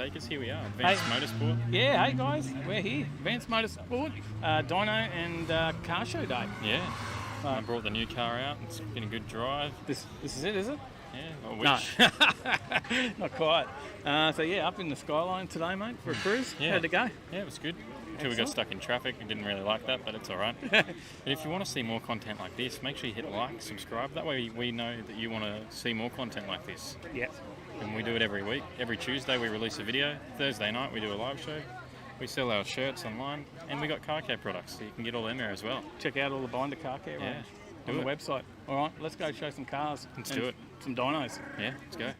Overtakers. Here we are, Advanced Motorsport. Yeah, hey guys, we're here. Advanced Motorsport, Dyno and Car Show Day. Yeah. I brought the new car out. It's been a good drive. This is it, is it? Yeah, I wish. No. Not quite. So yeah, up in the skyline today, mate, for a cruise. Yeah. How'd it go? Yeah, it was good. Until we got stuck in traffic. We didn't really like that, but it's all right. But if you want to see more content like this, make sure you hit like, subscribe. That way we know that you want to see more content like this. Yeah. And we do it every week. Every Tuesday we release a video. Thursday night we do a live show. We sell our shirts online, and we got car care products, so you can get all them there as well. Check out all the Binder Car Care range on the website. All right, let's go show some cars. Let's do it. Some dynos. Yeah, let's go.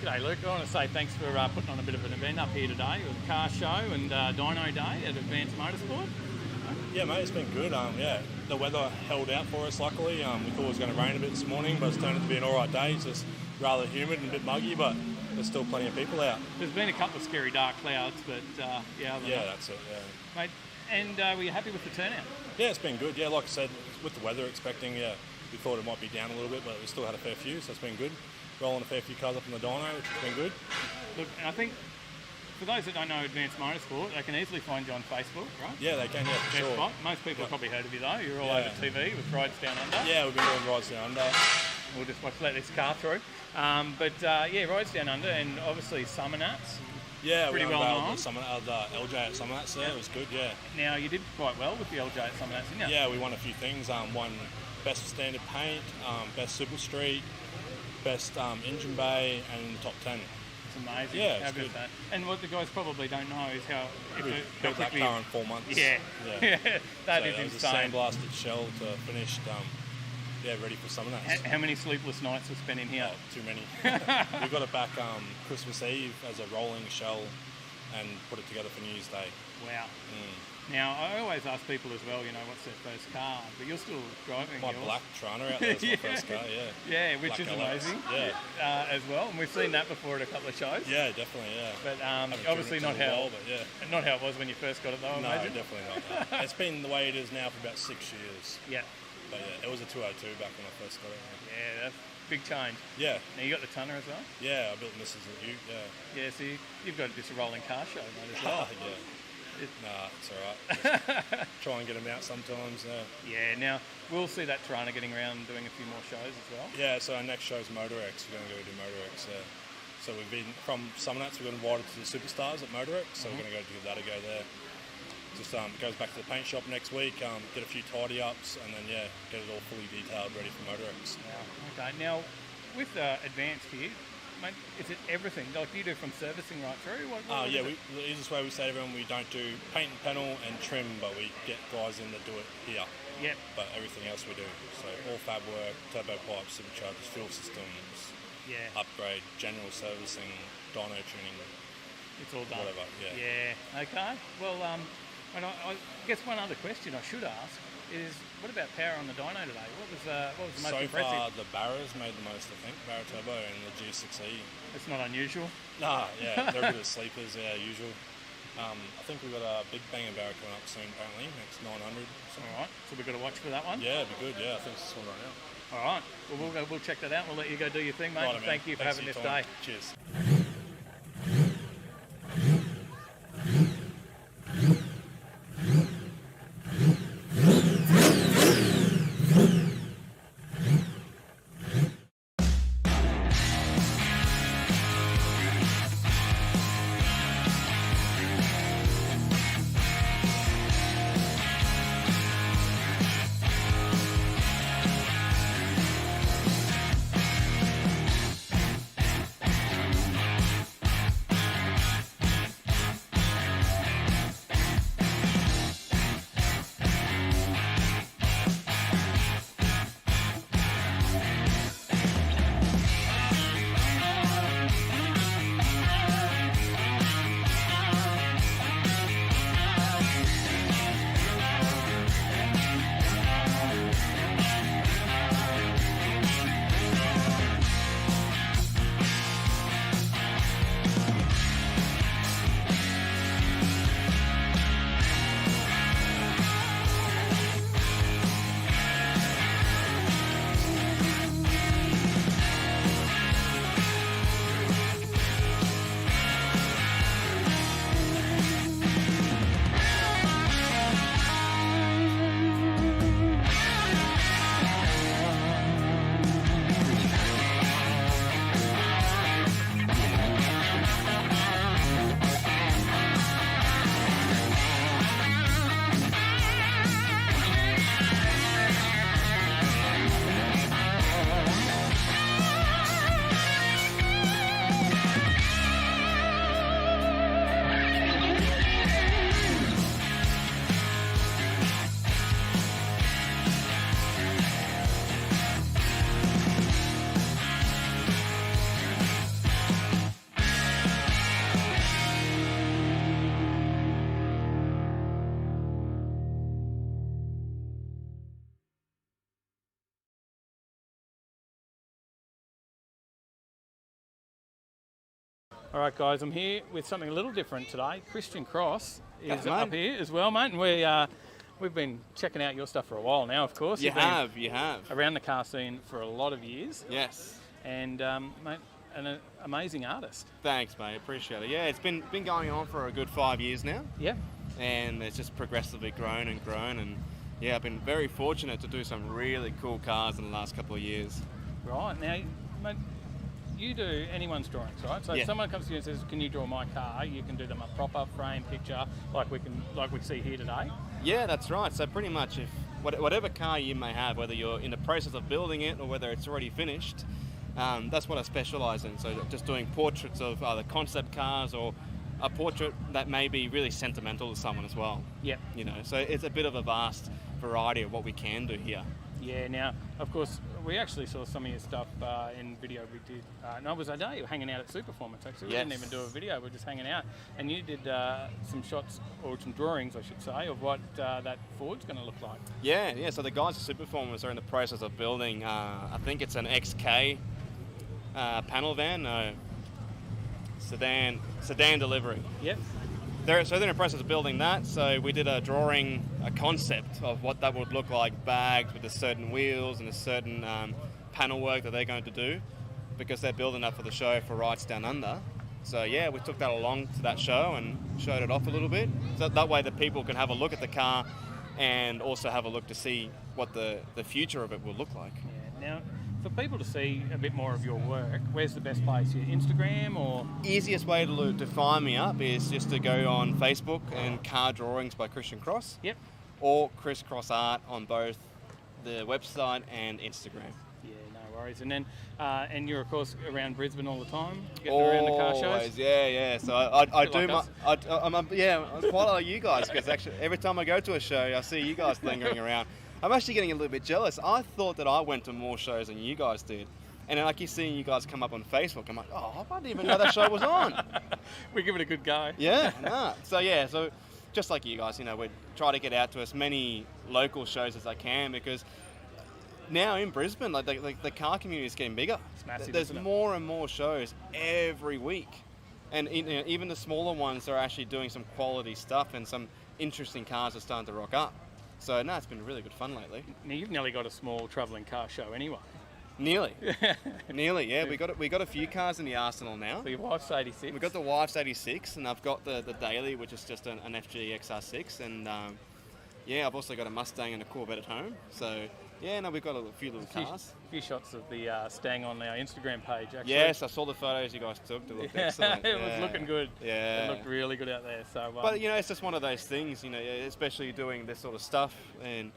G'day Luke, I want to say thanks for putting on a bit of an event up here today with Car Show and Dyno Day at Advanced Motorsport. Yeah mate, it's been good. The weather held out for us luckily. We thought it was going to rain a bit this morning, but it's turned out to be an alright day. It's just rather humid and a bit muggy, but there's still plenty of people out. There's been a couple of scary dark clouds, but That's it, yeah. Mate, and were you happy with the turnout? Yeah, it's been good. Yeah, like I said, with the weather expecting, we thought it might be down a little bit, but we still had a fair few, so it's been good. Rolling a fair few cars up in the dyno, which has been good. Look, I think for those that don't know Advanced Motorsport, they can easily find you on Facebook, right? Yeah, they can, yeah, for sure. Spot. Most people have probably heard of you though. You're all over TV with Rides Down Under. Yeah, we've been doing Rides Down Under. We'll just let this car through. Rides Down Under and obviously Summer Nuts. Yeah, pretty we well known. The LJ at Summer Nuts there. It was good, yeah. Now, you did quite well with the LJ at Summer Nuts, didn't you? Yeah, we won a few things. Won Best Standard Paint, Best Super Street, Best Engine Bay, and in the top 10. It's amazing. Yeah, how good is that? And what the guys probably don't know is how built that car in 4 months. Yeah, that is it was insane. A sandblasted shell to finished. Ready for Summer Nuts. How many sleepless nights were spent in here? Oh, too many. We got it back Christmas Eve as a rolling shell and put it together for New Year's Day. Wow. Now, I always ask people as well, what's their first car, but you're still driving My yours. black Trana out there is my first car, yeah. Yeah, which Black is LX. amazing. Yeah. As well, and we've seen that before at a couple of shows. Yeah, definitely, yeah. But obviously not how, not how it was when you first got it though, I No, imagine. definitely not. It's been the way it is now for about 6 years. Yeah. But yeah, it was a 202 back when I first got it. Yeah, that's a big change. Yeah. Now you got the tonner as well? Yeah, I built Mrs. at Ute, yeah. Yeah, so you've got just a rolling car show, mate, as well. Yeah. Nah, it's all right. Try and get them out sometimes, yeah. Yeah, now we'll see that Tirana getting around doing a few more shows as well. Yeah, so our next show's Motor-X. We're going to go do Motor-X, yeah. So we've been, from Summernats, we've got invited to the Superstars at Motor-X, so we're going to go give that a go there. Just goes back to the paint shop next week, get a few tidy ups, and then get it all fully detailed, ready for Motor-X. Wow. Okay. Now, with Advanced here, mate, is it everything? Like, do you do from servicing right through? The easiest way we say to everyone, we don't do paint and panel and trim, but we get guys in that do it here. Yep. But everything else we do. So all fab work, turbo pipes, superchargers, fuel systems, upgrade, general servicing, dyno tuning. It's all done. Whatever. Yeah. Yeah. Okay. Well, and I guess one other question I should ask is, what about power on the dyno today? What was the most impressive? So far, the Barras made the most, I think. Barra Turbo and the G6E. It's not unusual. Nah, yeah, they're good as sleepers, usual. I think we've got a big banger Barra coming up soon, apparently, next 900. All right, so we've got to watch for that one? Yeah, it'd be good, I think it's this one right now. All right, well, we'll check that out. We'll let you go do your thing, mate. Right, Thank you for having this day. Cheers. All right, guys, I'm here with something a little different today. Christian Cross is Mate. up here as well, mate, and we've been checking out your stuff for a while now, of course. You You've been have. around the car scene for a lot of years. Yes. And, mate, an amazing artist. Thanks, mate. Appreciate it. Yeah, it's been going on for a good 5 years now. Yeah. And it's just progressively grown. And yeah, I've been very fortunate to do some really cool cars in the last couple of years. Right. Now, mate, you do anyone's drawings, right? So if someone comes to you and says, "Can you draw my car?" You can do them a proper frame picture, like we see here today. Yeah, that's right. So pretty much, if whatever car you may have, whether you're in the process of building it or whether it's already finished, that's what I specialise in. So just doing portraits of either concept cars or a portrait that may be really sentimental to someone as well. Yeah. You know, so it's a bit of a vast variety of what we can do here. Yeah, now, of course, we actually saw some of your stuff in video we did. No, it was a day hanging out at Superformance, actually. We didn't even do a video, we were just hanging out. And you did some shots, or some drawings, I should say, of what that Ford's going to look like. Yeah, so the guys at Superformance are in the process of building, I think it's an XK panel van, sedan delivery. Yep. they're in the process of building that. So we did a concept of what that would look like, bagged with a certain wheels and a certain panel work that they're going to do, because they're building that for the show for Rides Down Under. So yeah, we took that along to that show and showed it off a little bit. So that way the people can have a look at the car and also have a look to see what the future of it will look like. Yeah. Now, for people to see a bit more of your work, where's the best place? Your Instagram or? Easiest way to find me up is just to go on Facebook and Car Drawings by Christian Cross. Yep. Or Chris Cross Art on both the website and Instagram. Yeah, no worries. And then, and you're of course around Brisbane all the time, getting around the car shows. Always, yeah. So I do like I'm quite like you guys, because actually every time I go to a show, I see you guys lingering around. I'm actually getting a little bit jealous. I thought that I went to more shows than you guys did. And then I keep seeing you guys come up on Facebook. I'm like, oh, I didn't even know that show was on. We give it a good go. Yeah, nah. So just like you guys, we try to get out to as many local shows as I can, because now in Brisbane, like the car community is getting bigger. It's massive. There's more and more shows every week. And even the smaller ones are actually doing some quality stuff, and some interesting cars are starting to rock up. So no, it's been really good fun lately. Now you've nearly got a small travelling car show anyway. Nearly, yeah. We got a few cars in the arsenal now. So your wife's 86. We've got the wife's 86, and I've got the daily, which is just an FG XR6, and I've also got a Mustang and a Corvette at home. So yeah, no, we've got a few little cars. A few shots of the Stang on our Instagram page, actually. Yes, I saw the photos you guys took. They looked excellent. It was looking good. Yeah. It looked really good out there. So, but it's just one of those things, especially doing this sort of stuff, and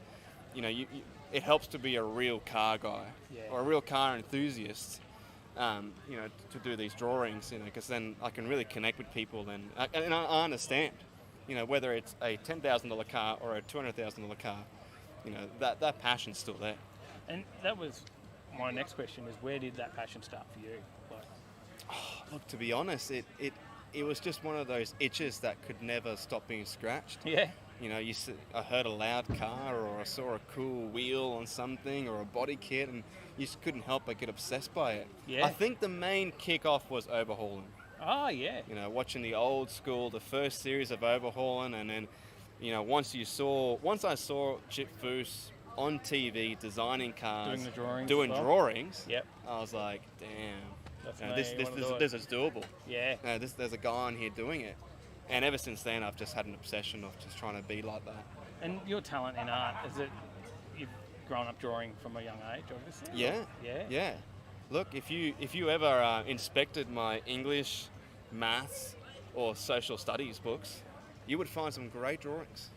it helps to be a real car guy or a real car enthusiast, to do these drawings, because then I can really connect with people, and I understand, whether it's a $10,000 car or a $200,000 car, that passion's still there. And that was my next question: is where did that passion start for you? Look, to be honest, it was just one of those itches that could never stop being scratched. Yeah. I heard a loud car, or I saw a cool wheel on something, or a body kit, and you just couldn't help but get obsessed by it. Yeah. I think the main kick-off was overhauling. Oh, yeah. Watching the old school, the first series of overhauling, and then, once I saw Chip Foose on TV designing cars, doing drawings, yep. I was like, damn, this is doable. Yeah. There's a guy on here doing it. And ever since then, I've just had an obsession of just trying to be like that. And your talent in art, is it you've grown up drawing from a young age, obviously? Yeah. Look, if you ever inspected my English, maths, or social studies books, you would find some great drawings.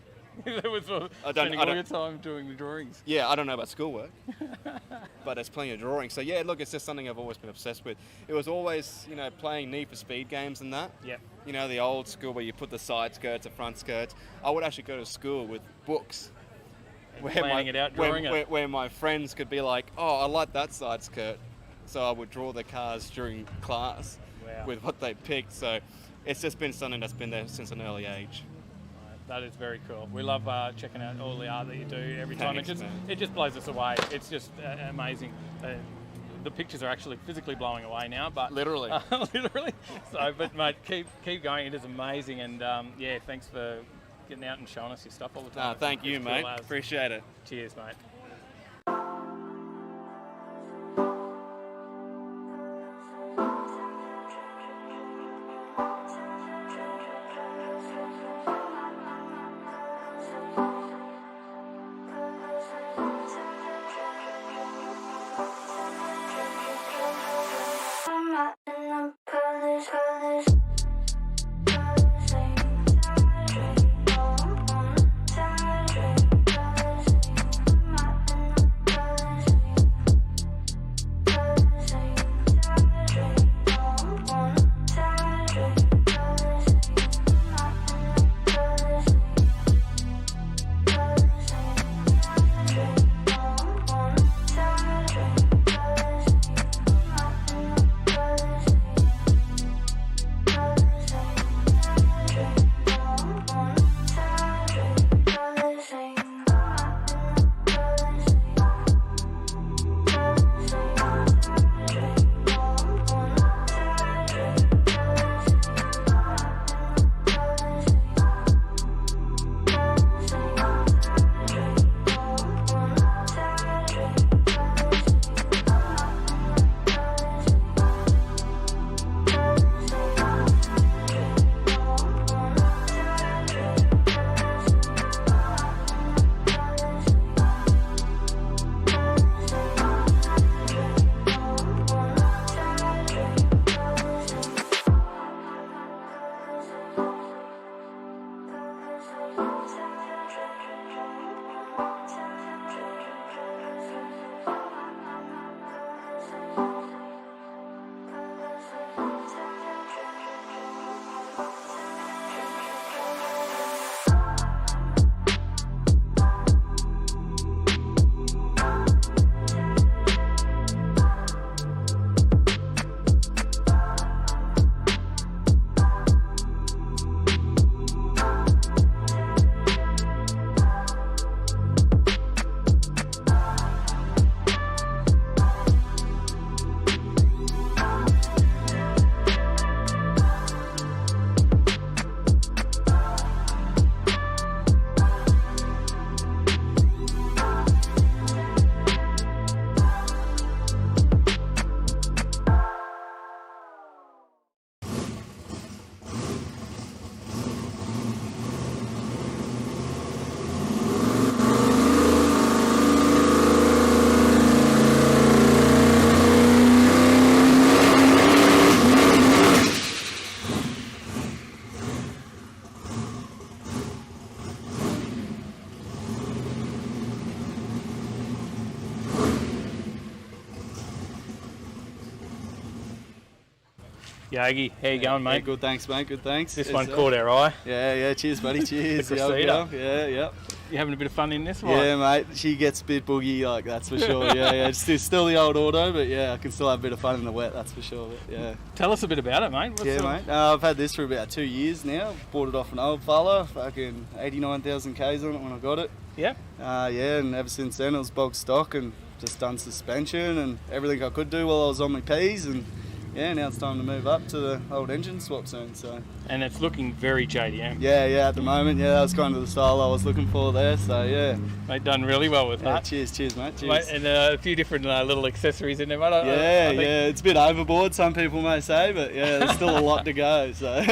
That was spending all your time doing the drawings. Yeah, I don't know about schoolwork, but there's plenty of drawings. So yeah, look, it's just something I've always been obsessed with. It was always, playing Need for Speed games and that. Yep. The old school where you put the side skirts, the front skirts. I would actually go to school with books. Where my friends could be like, oh, I like that side skirt. So I would draw the cars during class with what they picked. So it's just been something that's been there since an early age. That is very cool. We love checking out all the art that you do every time. Thanks, it just blows us away. It's just amazing. The pictures are actually physically blowing away now, but literally. So, but mate, keep going. It is amazing, and thanks for getting out and showing us your stuff all the time. Thank you, mate. Appreciate it. Cheers, mate. Yogi, how you going, mate? Yeah, good, thanks, mate. Good, thanks. This one caught our eye. Yeah. Cheers, buddy. Cheers. The Cressida. Yeah. You having a bit of fun in this one? Yeah, mate. She gets a bit boogie, like, that's for sure. Yeah. It's still the old auto, but yeah, I can still have a bit of fun in the wet, that's for sure. But, yeah. Tell us a bit about it, mate. Mate. I've had this for about 2 years now. Bought it off an old fella. Fucking 89,000 Ks on it when I got it. Yeah. And ever since then it was bog stock and just done suspension and everything I could do while I was on my P's, and yeah, now it's time to move up to the old engine swap soon. So. And it's looking very JDM. Yeah, at the moment, that was kind of the style I was looking for there. So yeah, mate, done really well with that. Cheers, mate. Cheers. Mate, and a few different little accessories in there, mate. I think it's a bit overboard, some people may say, but yeah, there's still a lot to go. So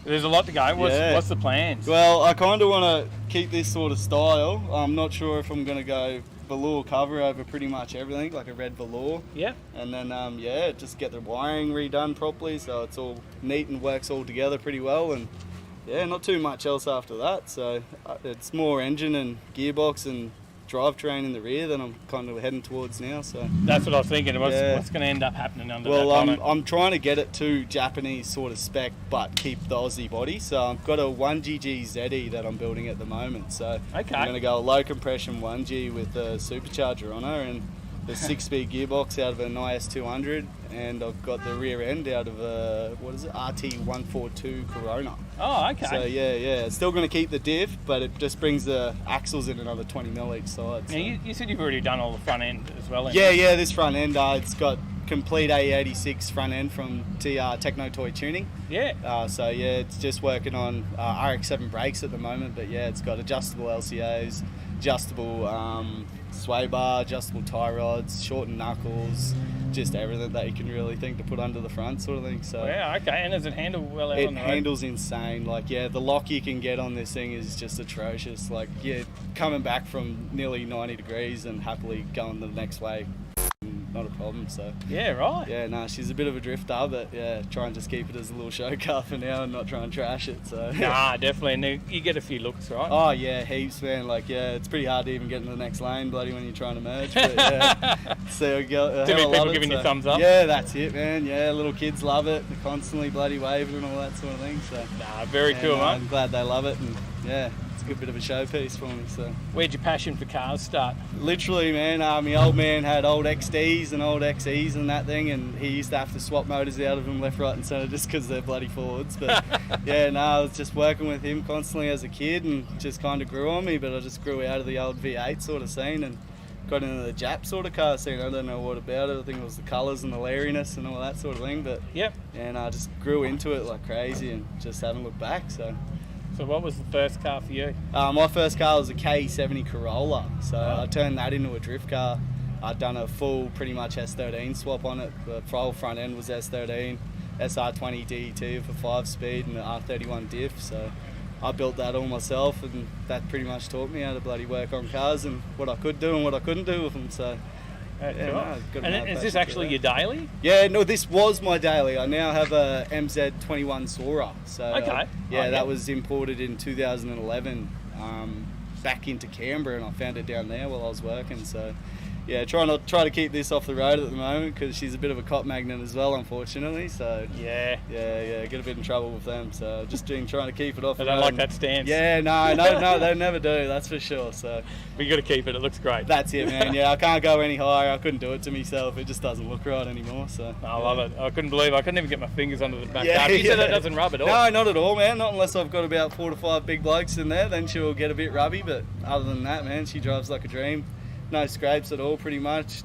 there's a lot to go. What's the plans? Well, I kind of want to keep this sort of style. I'm not sure if I'm going to go velour cover over pretty much everything, like a red velour. Yeah. And then just get the wiring redone properly so it's all neat and works all together pretty well, and yeah, not too much else after that. So it's more engine and gearbox and drivetrain in the rear that I'm kind of heading towards now. So that's what I was thinking. What's going to end up happening under that? Well, I'm trying to get it to Japanese sort of spec, but keep the Aussie body. So I've got a 1GG ZE that I'm building at the moment. So I'm going to go a low compression 1G with a supercharger on her, and the 6-speed gearbox out of an IS200, and I've got the rear end out of a RT142 Corona. Oh, okay. So yeah, it's still going to keep the diff, but it just brings the axles in another 20 mil each side. So. Now, you said you've already done all the front end as well. Yeah, this front end, it's got complete A86 front end from Techno Toy Tuning. Yeah. So yeah, it's just working on RX-7 brakes at the moment, but yeah, it's got adjustable LCAs, adjustable sway bar, adjustable tie rods, shortened knuckles, just everything that you can really think to put under the front sort of thing. So yeah, okay. And does it handle well out on the road? It handles insane. Like, the lock you can get on this thing is just atrocious. Like, coming back from nearly 90 degrees and happily going the next way, not a problem. So yeah, right. Yeah, she's a bit of a drifter, but yeah, try and just keep it as a little show car for now and not try and trash it. So definitely. And you get a few looks, right? Oh yeah, heaps, man. Like, it's pretty hard to even get in the next lane, bloody, when you're trying to merge. But yeah, so too many people giving you thumbs up. Yeah, that's it, man. Yeah, little kids love it. They're constantly bloody waving and all that sort of thing. So very cool, mate. I'm glad they love it, and yeah, it's a good bit of a showpiece for me. So where'd your passion for cars start? Literally, man. My old man had old XDs and old XEs and that thing, and he used to have to swap motors out of them left, right, and centre just because they're bloody Fords. But I was just working with him constantly as a kid, and just kind of grew on me. But I just grew out of the old V8 sort of scene and got into the Jap sort of car scene. I don't know what about it. I think it was the colours and the layeriness and all that sort of thing. But and I just grew into it like crazy and just haven't looked back. So what was the first car for you? My first car was a K70 Corolla. So I turned that into a drift car. I'd done a full pretty much S13 swap on it. The whole front end was S13, SR20 DET for 5-speed and an R31 diff. So I built that all myself, and that pretty much taught me how to bloody work on cars and what I could do and what I couldn't do with them. So cool. And is this actually your daily? Yeah, no, this was my daily. I now have a MZ21 Sora. So that was imported in 2011 back into Canberra, and I found it down there while I was working. So yeah, try to keep this off the road at the moment because she's a bit of a cop magnet as well, unfortunately. So yeah, get a bit in trouble with them. So just trying to keep it off. They don't like that stance. Yeah, no, they never do. That's for sure. So, but you got to keep it. It looks great. That's it, man. Yeah, I can't go any higher. I couldn't do it to myself. It just doesn't look right anymore. So I love it. I couldn't believe I couldn't even get my fingers under the back. You said it doesn't rub at all. No, not at all, man. Not unless I've got about 4 to 5 big blokes in there. Then she'll get a bit rubby. But other than that, man, she drives like a dream. No scrapes at all, pretty much.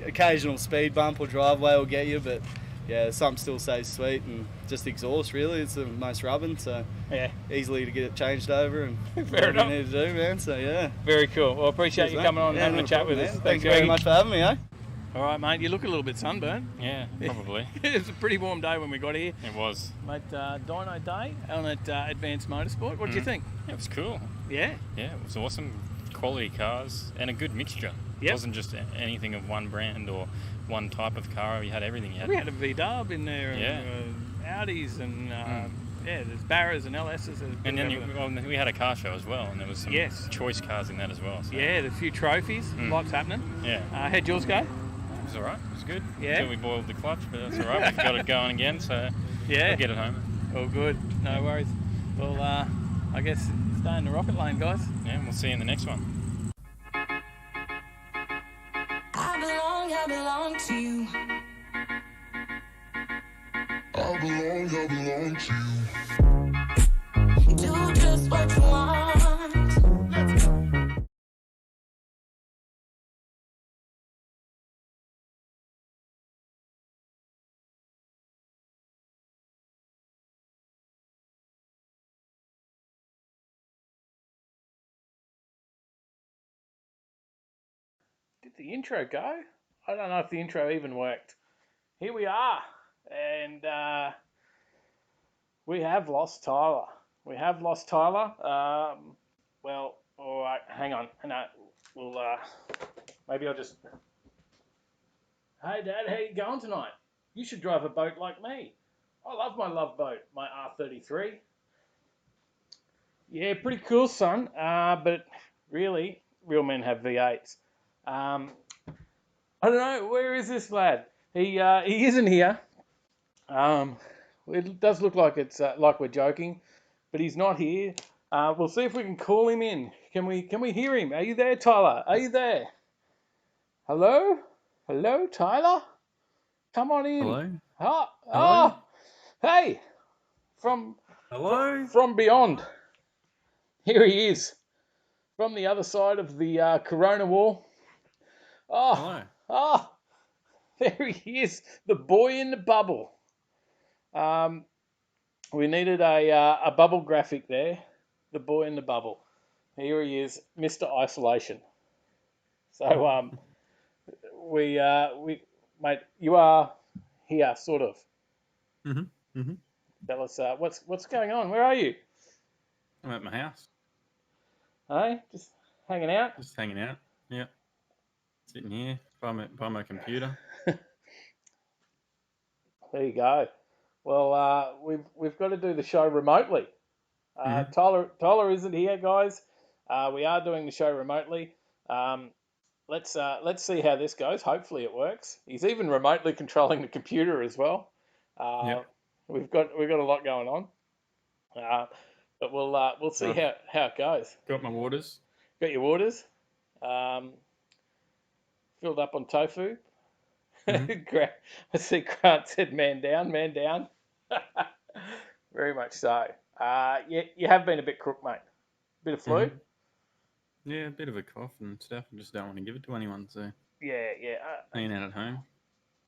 Occasional speed bump or driveway will get you, but yeah, some still stays sweet, and just exhaust really. It's the most rubbing, so easily to get it changed over and fair enough. You need to do, man. So yeah, very cool. Well, appreciate you coming on and having a chat with us. Thanks very much for having me, eh? All right, mate. You look a little bit sunburned. Yeah, probably. It was a pretty warm day when we got here. It was. Mate, Dyno Day on at Advanced Motorsport. What did you think? It was cool. Yeah. Yeah, it was awesome. Quality cars and a good mixture. It wasn't just anything of one brand or one type of car. You had everything. We had a V-Dub in there, and Audis, and there's Barras and LSs. And then we had a car show as well, and there was some choice cars in that as well. So. Yeah, there's a few trophies. Lots happening. Yeah. How'd yours go? It was all right. It was good. Yeah. Until we boiled the clutch, but that's all right. We've got it going again. So Yeah. We'll get it home. All good. No worries. Well, I guess stay in the rocket lane, guys. Yeah, and we'll see you in the next one. I belong to you. I belong to you. Do just what you want. Let's go. Did the intro go? I don't know if the intro even worked. Here we are, and we have lost Tyler. Well, all right, hang on. No, we'll maybe I'll just. Hey, Dad, how you going tonight? You should drive a boat like me. I love my love boat, my R33. Yeah, pretty cool, son. But really, real men have V8s. I don't know, where is this lad? He isn't here. It does look like it's like we're joking, but he's not here. We'll see if we can call him in. Can we hear him? Are you there, Tyler? Are you there? Hello? Hello, Tyler? Come on in. Hello? Oh, Hello? hey, from Hello? from beyond. Here he is, from the other side of the Corona wall. Oh, Hello? oh, there he is, the boy in the bubble. We needed a bubble graphic there. The boy in the bubble. Here he is, Mr. Isolation. So we mate, you are here, sort of. Mm-hmm. Mm-hmm. Tell us what's going on. Where are you? I'm at my house. Hey, just hanging out. Just hanging out. Yeah. Sitting here by my computer. There you go. Well, we've got to do the show remotely. Mhm. Tyler isn't here, guys. We are doing the show remotely. Let's see how this goes. Hopefully it works. He's even remotely controlling the computer as well. Yep. We've got a lot going on. But we'll see Right. how it goes. Got my waters. Got your orders. Filled up on tofu. Mhm. I see Grant said man down, man down. Very much so. You have been a bit crook, mate. Bit of flu? Mhm. Yeah, a bit of a cough and stuff. I just don't want to give it to anyone, so Yeah. hanging out at home.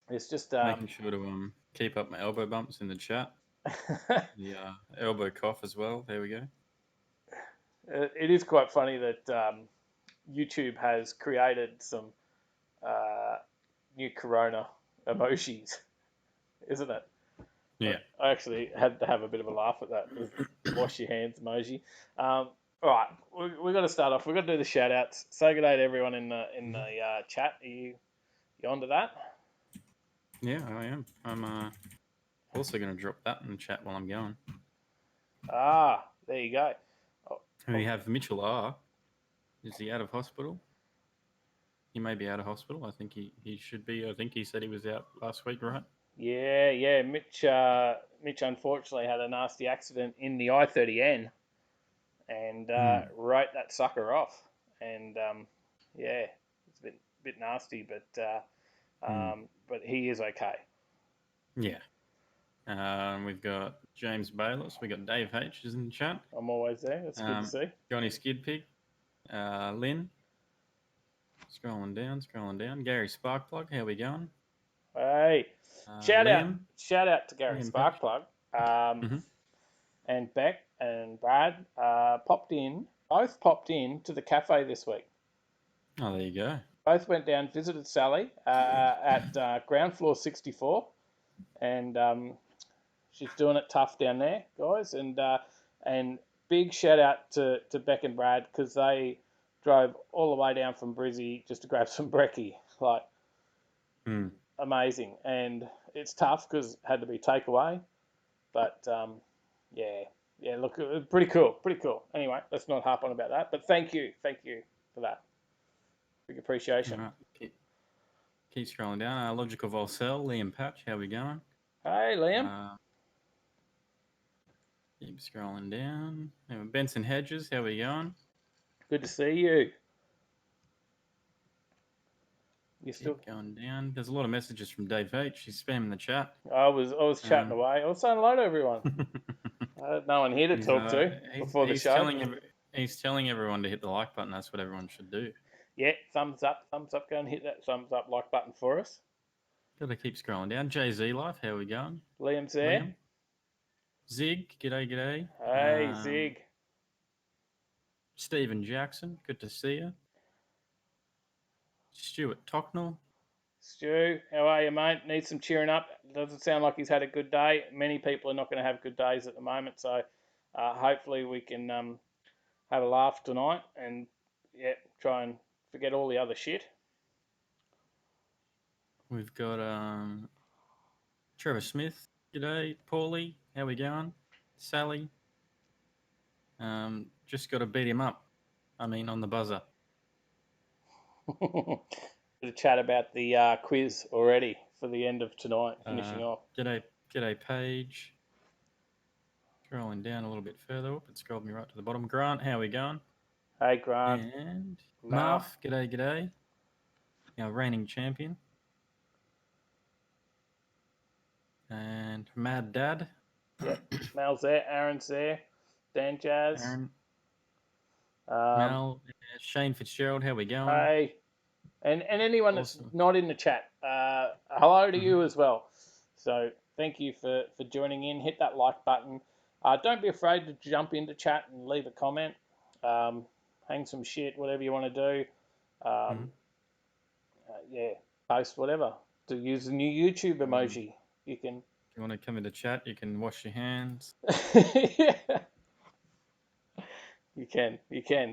It's just Making sure to keep up my elbow bumps in the chat. The elbow cough as well. There we go. it is quite funny that YouTube has created some new Corona emojis, isn't it? Yeah. I actually had to have a bit of a laugh at that. The wash your hands emoji. All right, we've got to start off. We've got to do the shout outs. Say good day to everyone in the chat. Are you onto that? Yeah, I am. I'm also going to drop that in the chat while I'm going. There you go. We have Mitchell R. Is he out of hospital? He may be out of hospital. I think he should be. I think he said he was out last week, right? Yeah. Mitch unfortunately had a nasty accident in the I-30N and wrote that sucker off. And it's a bit nasty, but he is okay. Yeah. We've got James Bayless. We've got Dave H. is in the chat. I'm always there. That's good to see. Johnny Skidpig. Lynn. Scrolling down. Gary Sparkplug. How we going? Hey, shout out to Gary Liam Sparkplug, and Beck and Brad both popped in to the cafe this week. Oh, there you go. Both went down, visited Sally at ground floor 64, and she's doing it tough down there, guys. And big shout out to Beck and Brad because they drove all the way down from Brizzy just to grab some brekkie. Like, amazing. And it's tough because it had to be takeaway. But, look, pretty cool. Anyway, let's not harp on about that. But thank you for that. Big appreciation. Right. Keep scrolling down. Logical Volcel, Liam Patch, how we going? Hey, Liam. Keep scrolling down. Anyway, Benson Hedges, how we going? Good to see you. You still? Keep going down. There's a lot of messages from Dave H. He's spamming the chat. I was chatting away. I was saying hello to everyone. I had no one here to talk to before the show. He's telling everyone to hit the like button. That's what everyone should do. Yeah, thumbs up. Go and hit that thumbs up like button for us. Got to keep scrolling down. Jay-Z Life, how we going? Liam's there. Liam. Zig, g'day. Hey, Zig. Stephen Jackson, good to see you. Stuart Tocknell. Stu, how are you, mate? Needs some cheering up. Doesn't sound like he's had a good day. Many people are not going to have good days at the moment, so hopefully we can have a laugh tonight and try and forget all the other shit. We've got Trevor Smith. G'day, Paulie. How we going? Sally. Just got to beat him up. I mean, on the buzzer. Bit of chat about the quiz already for the end of tonight, finishing off. G'day, Paige. Scrolling down a little bit further up. It scrolled me right to the bottom. Grant, how we going? Hey, Grant. And Marv, g'day. Our reigning champion. And Mad Dad. Yep. Mel's there. Aaron's there. Dan Jazz. Aaron. Mel. Shane Fitzgerald, how we going? Hey. And anyone that's not in the chat, hello to you as well. So thank you for joining in. Hit that like button. Don't be afraid to jump into chat and leave a comment. Hang some shit, whatever you want to do. Post whatever. To use the new YouTube emoji. You can. If you want to come into chat, you can wash your hands. Yeah. You can.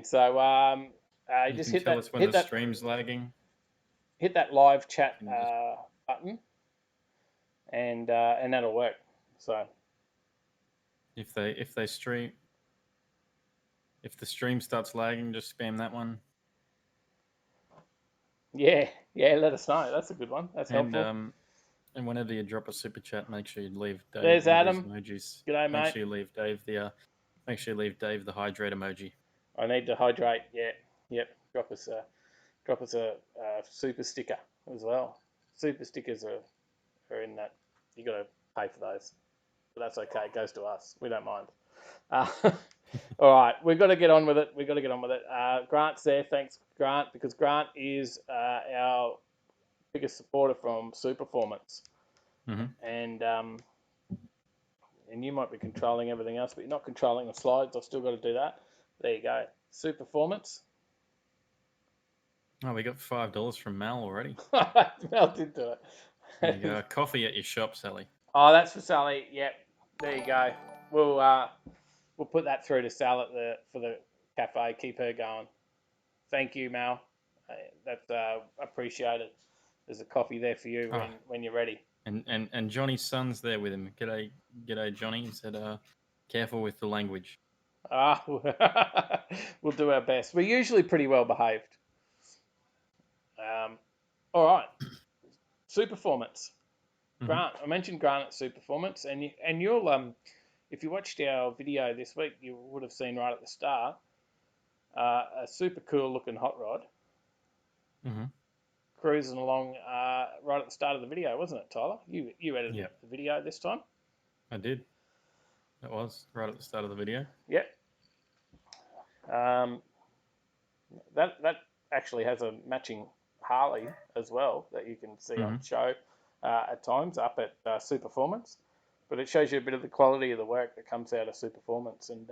So you just can hit tell that. us when the stream's lagging. Hit that live chat button, and that'll work. So if the stream starts lagging, just spam that one. Yeah, let us know. That's a good one. That's helpful. And whenever you drop a super chat, make sure you leave Dave. There's Adam. Emojis. G'day, mate. Make sure you leave Dave the hydrate emoji. I need to hydrate. Yeah. Yep. Drop us a super sticker as well. Super stickers are in that. You got to pay for those, but that's okay. It goes to us. We don't mind. All right, we've got to get on with it. Grant's there. Thanks, Grant, because Grant is our biggest supporter from Superformance. Mm-hmm. And you might be controlling everything else, but you're not controlling the slides. I've still got to do that. There you go. Superformance. Oh, we got $5 from Mel already. Mel did do it. There you go. Coffee at your shop, Sally. Oh, that's for Sally. Yep. There you go. We'll put that through to Sal for the cafe. Keep her going. Thank you, Mel. That's appreciated. There's a coffee there for you when you're ready. And Johnny's son's there with him. G'day, Johnny. He said, careful with the language. We'll do our best. We're usually pretty well behaved. All right. Superformance. Grant, I mentioned Grant at Superformance, and you'll if you watched our video this week, you would have seen right at the start a super cool looking hot rod cruising along right at the start of the video, wasn't it, Tyler? You edited the video this time. I did. It was right at the start of the video. Yep. That actually has a matching Harley as well that you can see on show at times up at Superformance. But it shows you a bit of the quality of the work that comes out of Superformance, and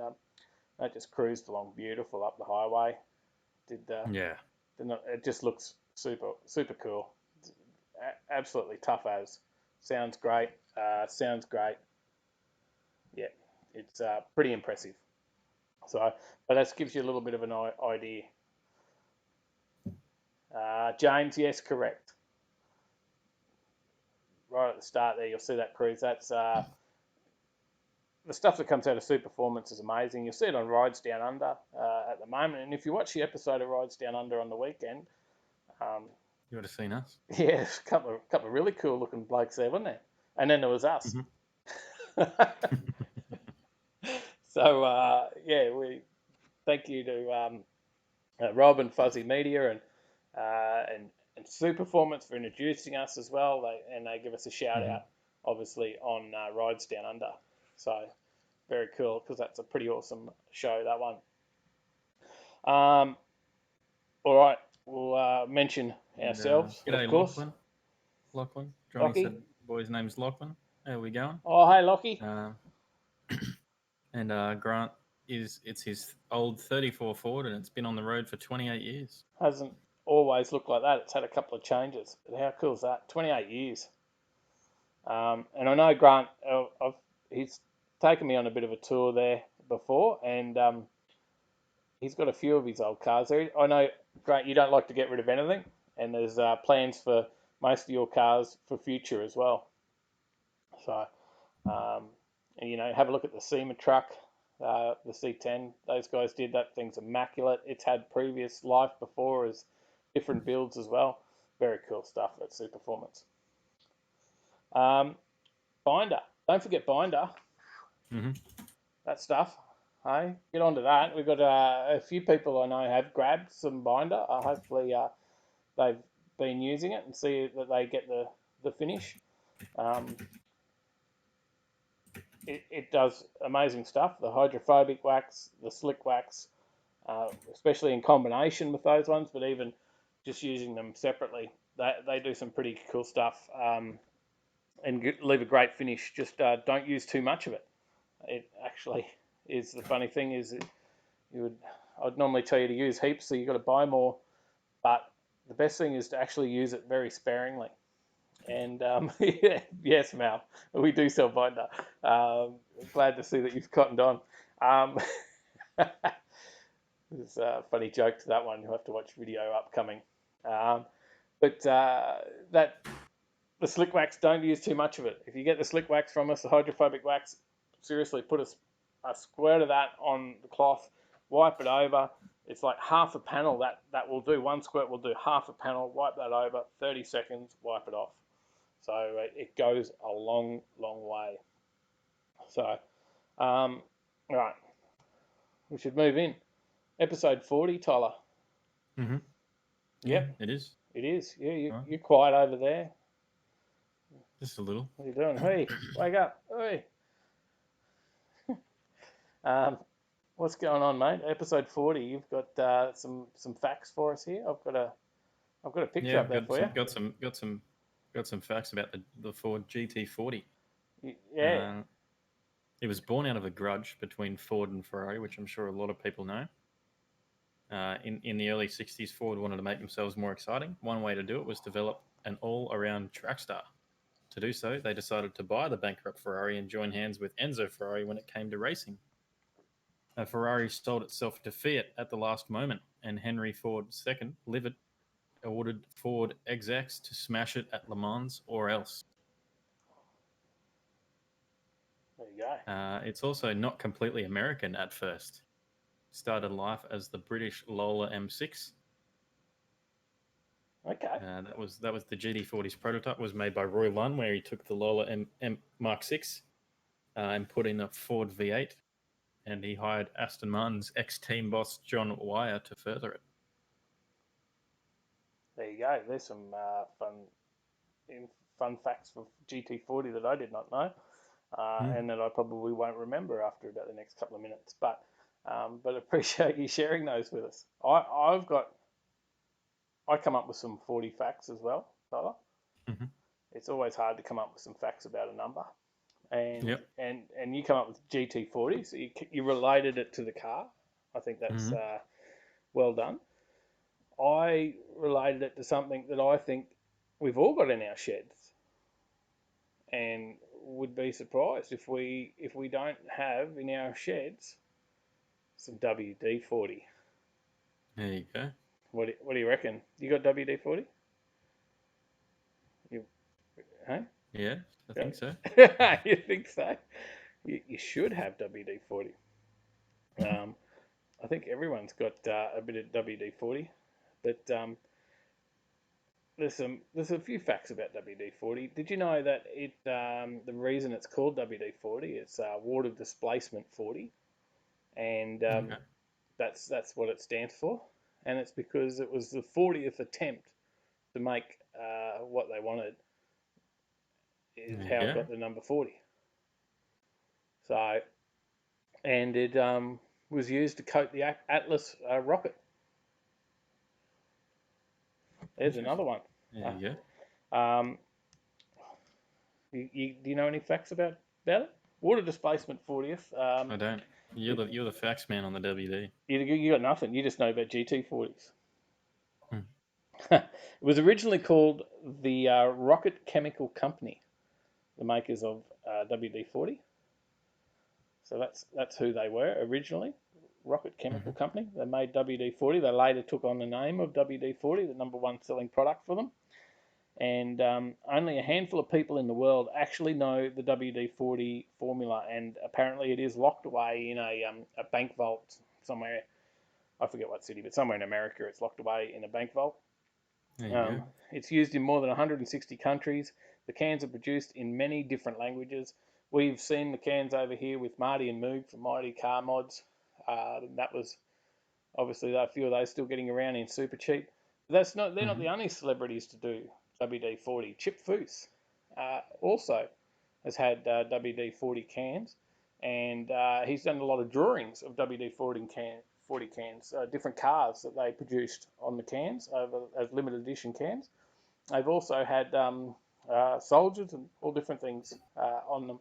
that just cruised along beautiful up the highway. It just looks super cool. Absolutely tough as. Sounds great. Yeah, it's pretty impressive. So, but that gives you a little bit of an idea. James, yes, correct. Right at the start there, you'll see that cruise. That's the stuff that comes out of Superformance is amazing. You'll see it on Rides Down Under at the moment. And if you watch the episode of Rides Down Under on the weekend, you would have seen us. Yeah, a couple of really cool looking blokes there, wasn't there? And then there was us. So yeah, we thank you to Rob and Fuzzy Media and Superformance for introducing us as well. They give us a shout out, obviously, on Rides Down Under. So very cool, because that's a pretty awesome show, that one. All right, we'll mention ourselves, G'day, of course. Lachlan. Johnny Lockie. said boy's name's Lachlan. How we going? Oh, hey, Lockie. And Grant it's his old 34 Ford, and it's been on the road for 28 years. Hasn't always looked like that. It's had a couple of changes. But how cool is that? 28 years. And I know Grant, he's taken me on a bit of a tour there before, and he's got a few of his old cars there. I know, Grant, you don't like to get rid of anything, and there's plans for most of your cars for future as well. So, and, you know, have a look at the SEMA truck, the C10. Those guys did that. Thing's immaculate. It's had previous life before as different builds as well. Very cool stuff at Superformance. Binder. Don't forget Binder. That stuff. Hey, get onto that. We've got a few people I know have grabbed some Binder. Hopefully they've been using it and see that they get the finish. It does amazing stuff. The hydrophobic wax, the slick wax, especially in combination with those ones, but even just using them separately, they do some pretty cool stuff and leave a great finish. Just don't use too much of it. It actually is the funny thing is I'd normally tell you to use heaps, so you've got to buy more, but the best thing is to actually use it very sparingly. And yes, Mal, we do sell Binder. Glad to see that you've cottoned on. There's a funny joke to that one. You'll have to watch video upcoming. But the slick wax, don't use too much of it. If you get the slick wax from us, the hydrophobic wax, seriously, put a squirt of that on the cloth, wipe it over. It's like half a panel that will do. One squirt will do half a panel. Wipe that over, 30 seconds, wipe it off. So it goes a long, long way. So, right, we should move in. Episode 40, Tyler. Mm-hmm. Yep. It is. It is. Yeah, you're quiet over there. Just a little. What are you doing? Hey, wake up. Hey. What's going on, mate? Episode 40. You've got some facts for us here. I've got a picture up there for you. Got some facts about the Ford GT40. Yeah. It was born out of a grudge between Ford and Ferrari, which I'm sure a lot of people know. In the early 60s, Ford wanted to make themselves more exciting. One way to do it was develop an all-around track star. To do so, they decided to buy the bankrupt Ferrari and join hands with Enzo Ferrari when it came to racing. Ferrari sold itself to Fiat at the last moment, and Henry Ford II, livid, ordered Ford execs to smash it at Le Mans or else. There you go. It's also not completely American at first. Started life as the British Lola M6. Okay. That was the GT40's prototype. Was made by Roy Lunn, where he took the Lola M Mark 6 and put in a Ford V8, and he hired Aston Martin's ex-team boss John Wyer to further it. There you go. There's some fun facts for GT40 that I did not know, and that I probably won't remember after about the next couple of minutes. But appreciate you sharing those with us. I come up with some 40 facts as well, Tyler. Mm-hmm. It's always hard to come up with some facts about a number, and Yep. and you come up with GT40, so you related it to the car. I think that's well done. I related it to something that I think we've all got in our sheds, and would be surprised if we don't have in our sheds some WD-40. There you go. What do you reckon? You got WD-40? Hey? Yeah, I think so. You think so? You should have WD-40. I think everyone's got a bit of WD-40, but there's a few facts about WD-40. Did you know that the reason it's called WD-40 is water displacement 40? and Okay. that's what it stands for. And it's because it was the 40th attempt to make what they wanted. Is There you how it go. got the number 40. So, and it was used to coat the Atlas rocket. There's another one. There you go. Um, do you know any facts about it? Water displacement 40th. I don't. You're the facts man on the WD. You got nothing. You just know about GT40s. Hmm. It was originally called the Rocket Chemical Company, the makers of WD-40. So that's who they were originally, Rocket Chemical Company. They made WD-40. They later took on the name of WD-40, the number one selling product for them. And only a handful of people in the world actually know the WD-40 formula, and apparently it is locked away in a bank vault somewhere. I forget what city, but somewhere in America it's locked away in a bank vault. There you go. It's used in more than 160 countries. The cans are produced in many different languages. We've seen the cans over here with Marty and Moog from Mighty Car Mods. That was obviously a few of those still getting around in super cheap. They're not the only celebrities to do WD-40. Chip Foose also has had WD-40 cans, and he's done a lot of drawings of WD-40 cans, different cars that they produced on the cans as limited edition cans. They've also had soldiers and all different things on them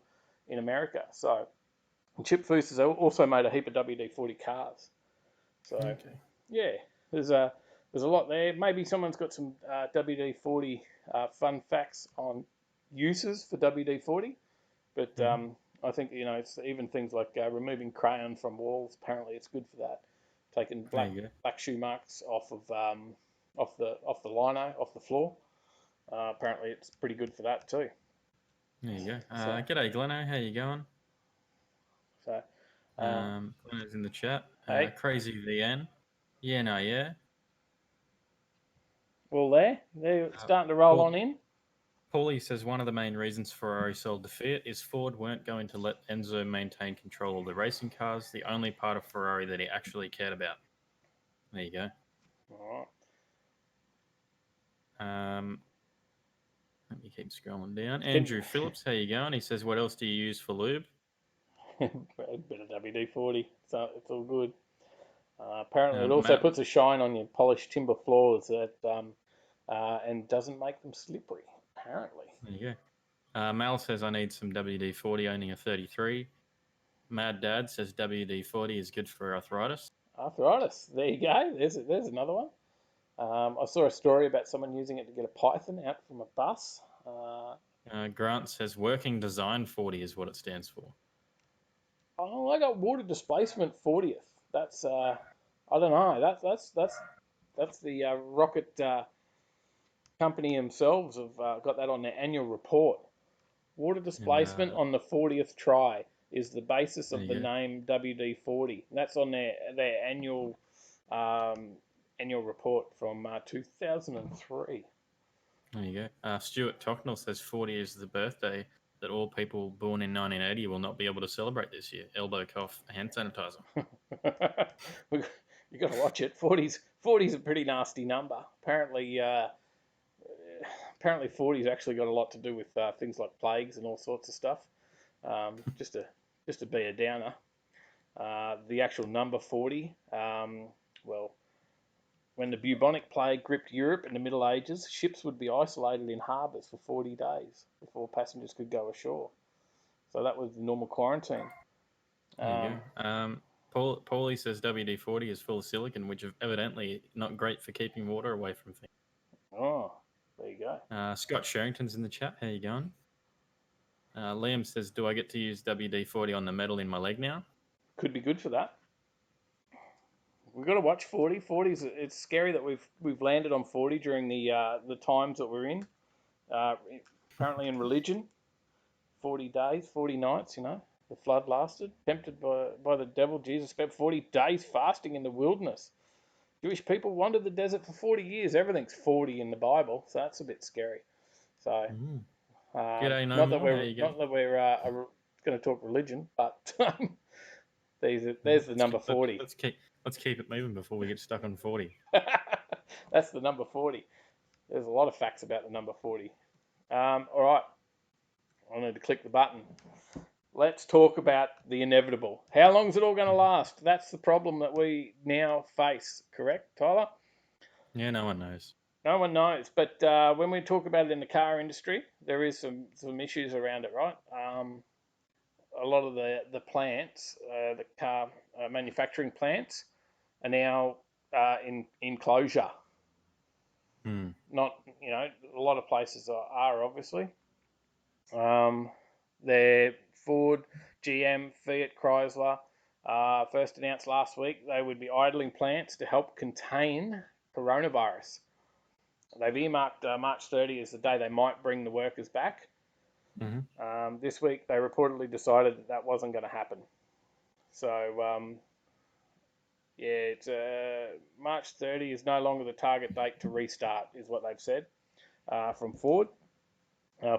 in America. So Chip Foose has also made a heap of WD-40 cars. So yeah, there's a lot there. Maybe someone's got some WD-40 fun facts on uses for WD-40, but I think it's even things like removing crayon from walls. Apparently, it's good for that. Taking black shoe marks off of off the lino, off the floor. Apparently, it's pretty good for that too. There you go. G'day, Gleno. How you going? So, Gleno's in the chat. Hey. Crazy VN. Yeah, no, yeah. Well, they're starting to roll on in. Paulie says one of the main reasons Ferrari sold to Fiat is Ford weren't going to let Enzo maintain control of the racing cars, the only part of Ferrari that he actually cared about. There you go. All right. Let me keep scrolling down. Andrew Phillips, how you going? He says, what else do you use for lube? A bit of WD-40, so it's all good. Apparently, it also puts a shine on your polished timber floors that and doesn't make them slippery, apparently. There you go. Mal says, I need some WD-40 owning a 33. Mad Dad says WD-40 is good for arthritis. Arthritis. There you go. There's another one. I saw a story about someone using it to get a python out from a bus. Grant says working design 40 is what it stands for. Oh, I got water displacement 40th. That's I don't know. That's the rocket company themselves have got that on their annual report. Water displacement on the 40th try is the basis of the name WD-40. That's on their annual report from 2003. There you go. Stuart Tocknell says 40 is the birthday that all people born in 1980 will not be able to celebrate this year. Elbow, cough, hand sanitizer. You got to watch it. 40's a pretty nasty number. Apparently 40's actually got a lot to do with things like plagues and all sorts of stuff. Just to be a downer. The actual number 40, well, when the bubonic plague gripped Europe in the Middle Ages, ships would be isolated in harbours for 40 days before passengers could go ashore. So that was the normal quarantine. There you go. Paulie says WD-40 is full of silicon, which is evidently not great for keeping water away from things. Oh, there you go. Scott Sherrington's in the chat. How you going? Liam says, do I get to use WD-40 on the metal in my leg now? Could be good for that. We've got to watch 40. 40's, it's scary that we've landed on 40 during the times that we're in. Apparently in religion, 40 days, 40 nights, the flood lasted. Tempted by the devil, Jesus spent 40 days fasting in the wilderness. Jewish people wandered the desert for 40 years. Everything's 40 in the Bible, so that's a bit scary. So, G'day, not that we're going to talk religion, but There's the number 40. Let's keep it moving before we get stuck on 40. That's the number 40. There's a lot of facts about the number 40. All right. I need to click the button. Let's talk about the inevitable. How long is it all going to last? That's the problem that we now face, correct, Tyler? Yeah, no one knows. No one knows. But when we talk about it in the car industry, there is some issues around it, right? A lot of the plants, the car manufacturing plants, are now in closure. Not, a lot of places are obviously. They're Ford, GM, Fiat, Chrysler first announced last week they would be idling plants to help contain coronavirus. They've earmarked March 30 as the day they might bring the workers back. This week they reportedly decided that wasn't going to happen. So, it's March 30 is no longer the target date to restart, is what they've said from Ford.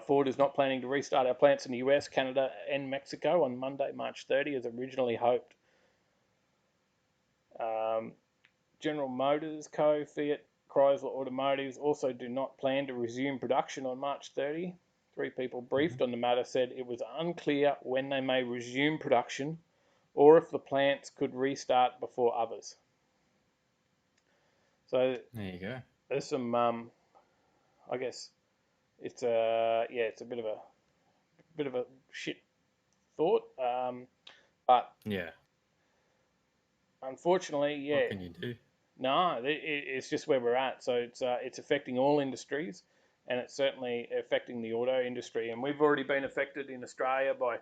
Ford is not planning to restart our plants in the US, Canada, and Mexico on Monday, March 30, as originally hoped. General Motors Co., Fiat, Chrysler Automotives also do not plan to resume production on March 30. 3 people briefed on the matter said it was unclear when they may resume production or if the plants could restart before others. So there you go. There's some, I guess, it's a bit of a shit thought, but yeah, unfortunately, what can you do? No, it's just where we're at. So it's affecting all industries, and it's certainly affecting the auto industry. And we've already been affected in Australia by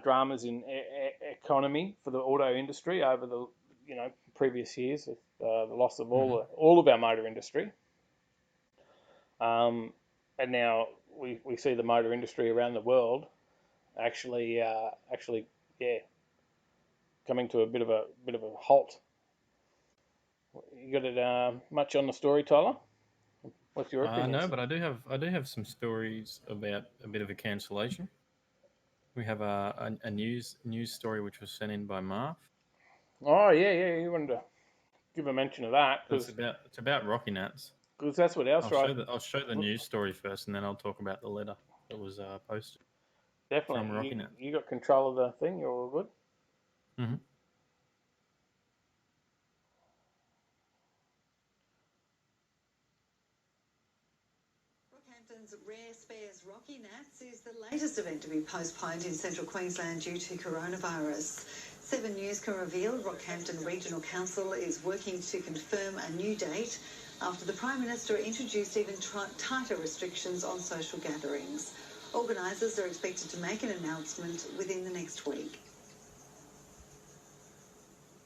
dramas in economy for the auto industry over the previous years, with the loss of all of our motor industry. And now we see the motor industry around the world actually coming to a bit of a halt. You got it much on the story, Tyler? What's your opinion? No, but I do have some stories about a bit of a cancellation. We have a news story which was sent in by Marv. Oh yeah, you wanted to give a mention of that. It's about Rocky Nats. Because that's what else, right? I'll show the news story first, and then I'll talk about the letter that was posted. Definitely. From Rocky Nats. You got control of the thing. You're all good. Mm-hmm. Rockhampton's Rare Spares Rocky Nats is the latest event to be postponed in central Queensland due to coronavirus. 7 News can reveal Rockhampton Regional Council is working to confirm a new date after the Prime Minister introduced even tighter restrictions on social gatherings. Organisers are expected to make an announcement within the next week.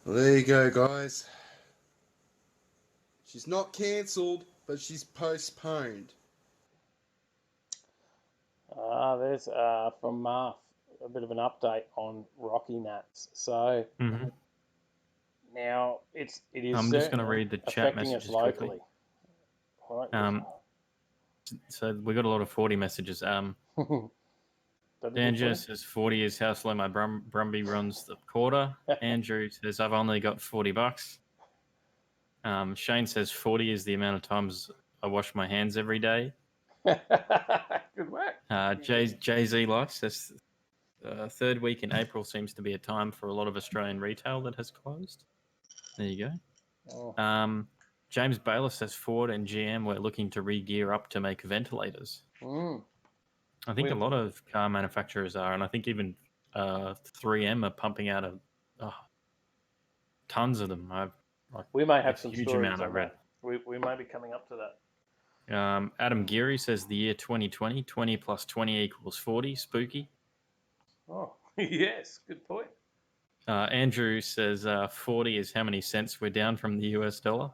Well, there you go, guys. She's not cancelled, but she's postponed. There's from Marth a bit of an update on Rocky Nats. So now it is. I'm just going to read the chat messages quickly. Right. So we got a lot of 40 messages. Danger says 40 is how slow my Brumby runs the quarter. Andrew says I've only got $40. Shane says 40 is the amount of times I wash my hands every day. Good work. Jay-Z likes this. Third week in April seems to be a time for a lot of Australian retail that has closed. There you go. Oh. James Baylor says Ford and GM were looking to re-gear up to make ventilators. I think a lot of car manufacturers are, and I think even 3M are pumping out tons of them. We may have some huge stories amount I read. We may be coming up to that. Adam Geary says the year 2020, 20 plus 20 equals 40. Spooky. Oh, yes. Good point. Andrew says 40 is how many cents we're down from the US dollar.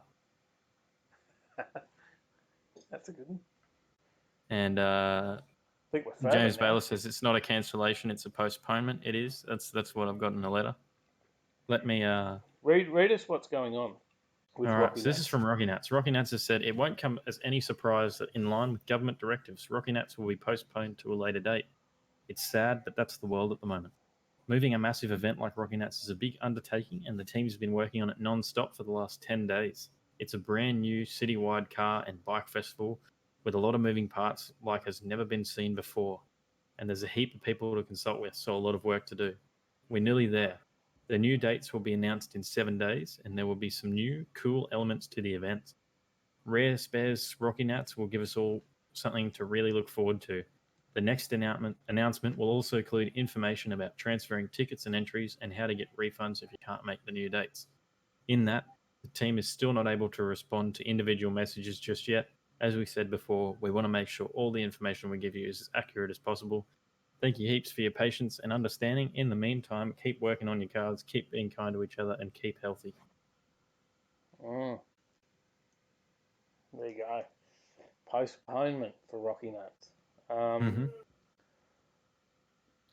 That's a good one. And I think we're James Baylor says it's not a cancellation, it's a postponement. It is. That's what I've got in the letter. Let me read us what's going on. All right, so this is from Rocky Nats. Rocky Nats has said it won't come as any surprise that in line with government directives, Rocky Nats will be postponed to a later date. It's sad, but that's the world at the moment. Moving a massive event like Rocky Nats is a big undertaking, and the team's been working on it non-stop for the last 10 days. It's a brand new citywide car and bike festival with a lot of moving parts like has never been seen before. And there's a heap of people to consult with, so a lot of work to do. We're nearly there. The new dates will be announced in 7 days, and there will be some new, cool elements to the event. Rare Spares Rocky Nats will give us all something to really look forward to. The next announcement will also include information about transferring tickets and entries and how to get refunds if you can't make the new dates. In that, the team is still not able to respond to individual messages just yet. As we said before, we want to make sure all the information we give you is as accurate as possible. Thank you heaps for your patience and understanding. In the meantime, keep working on your cars, keep being kind to each other, and keep healthy. There you go. Postponement for Rocky Nuts. And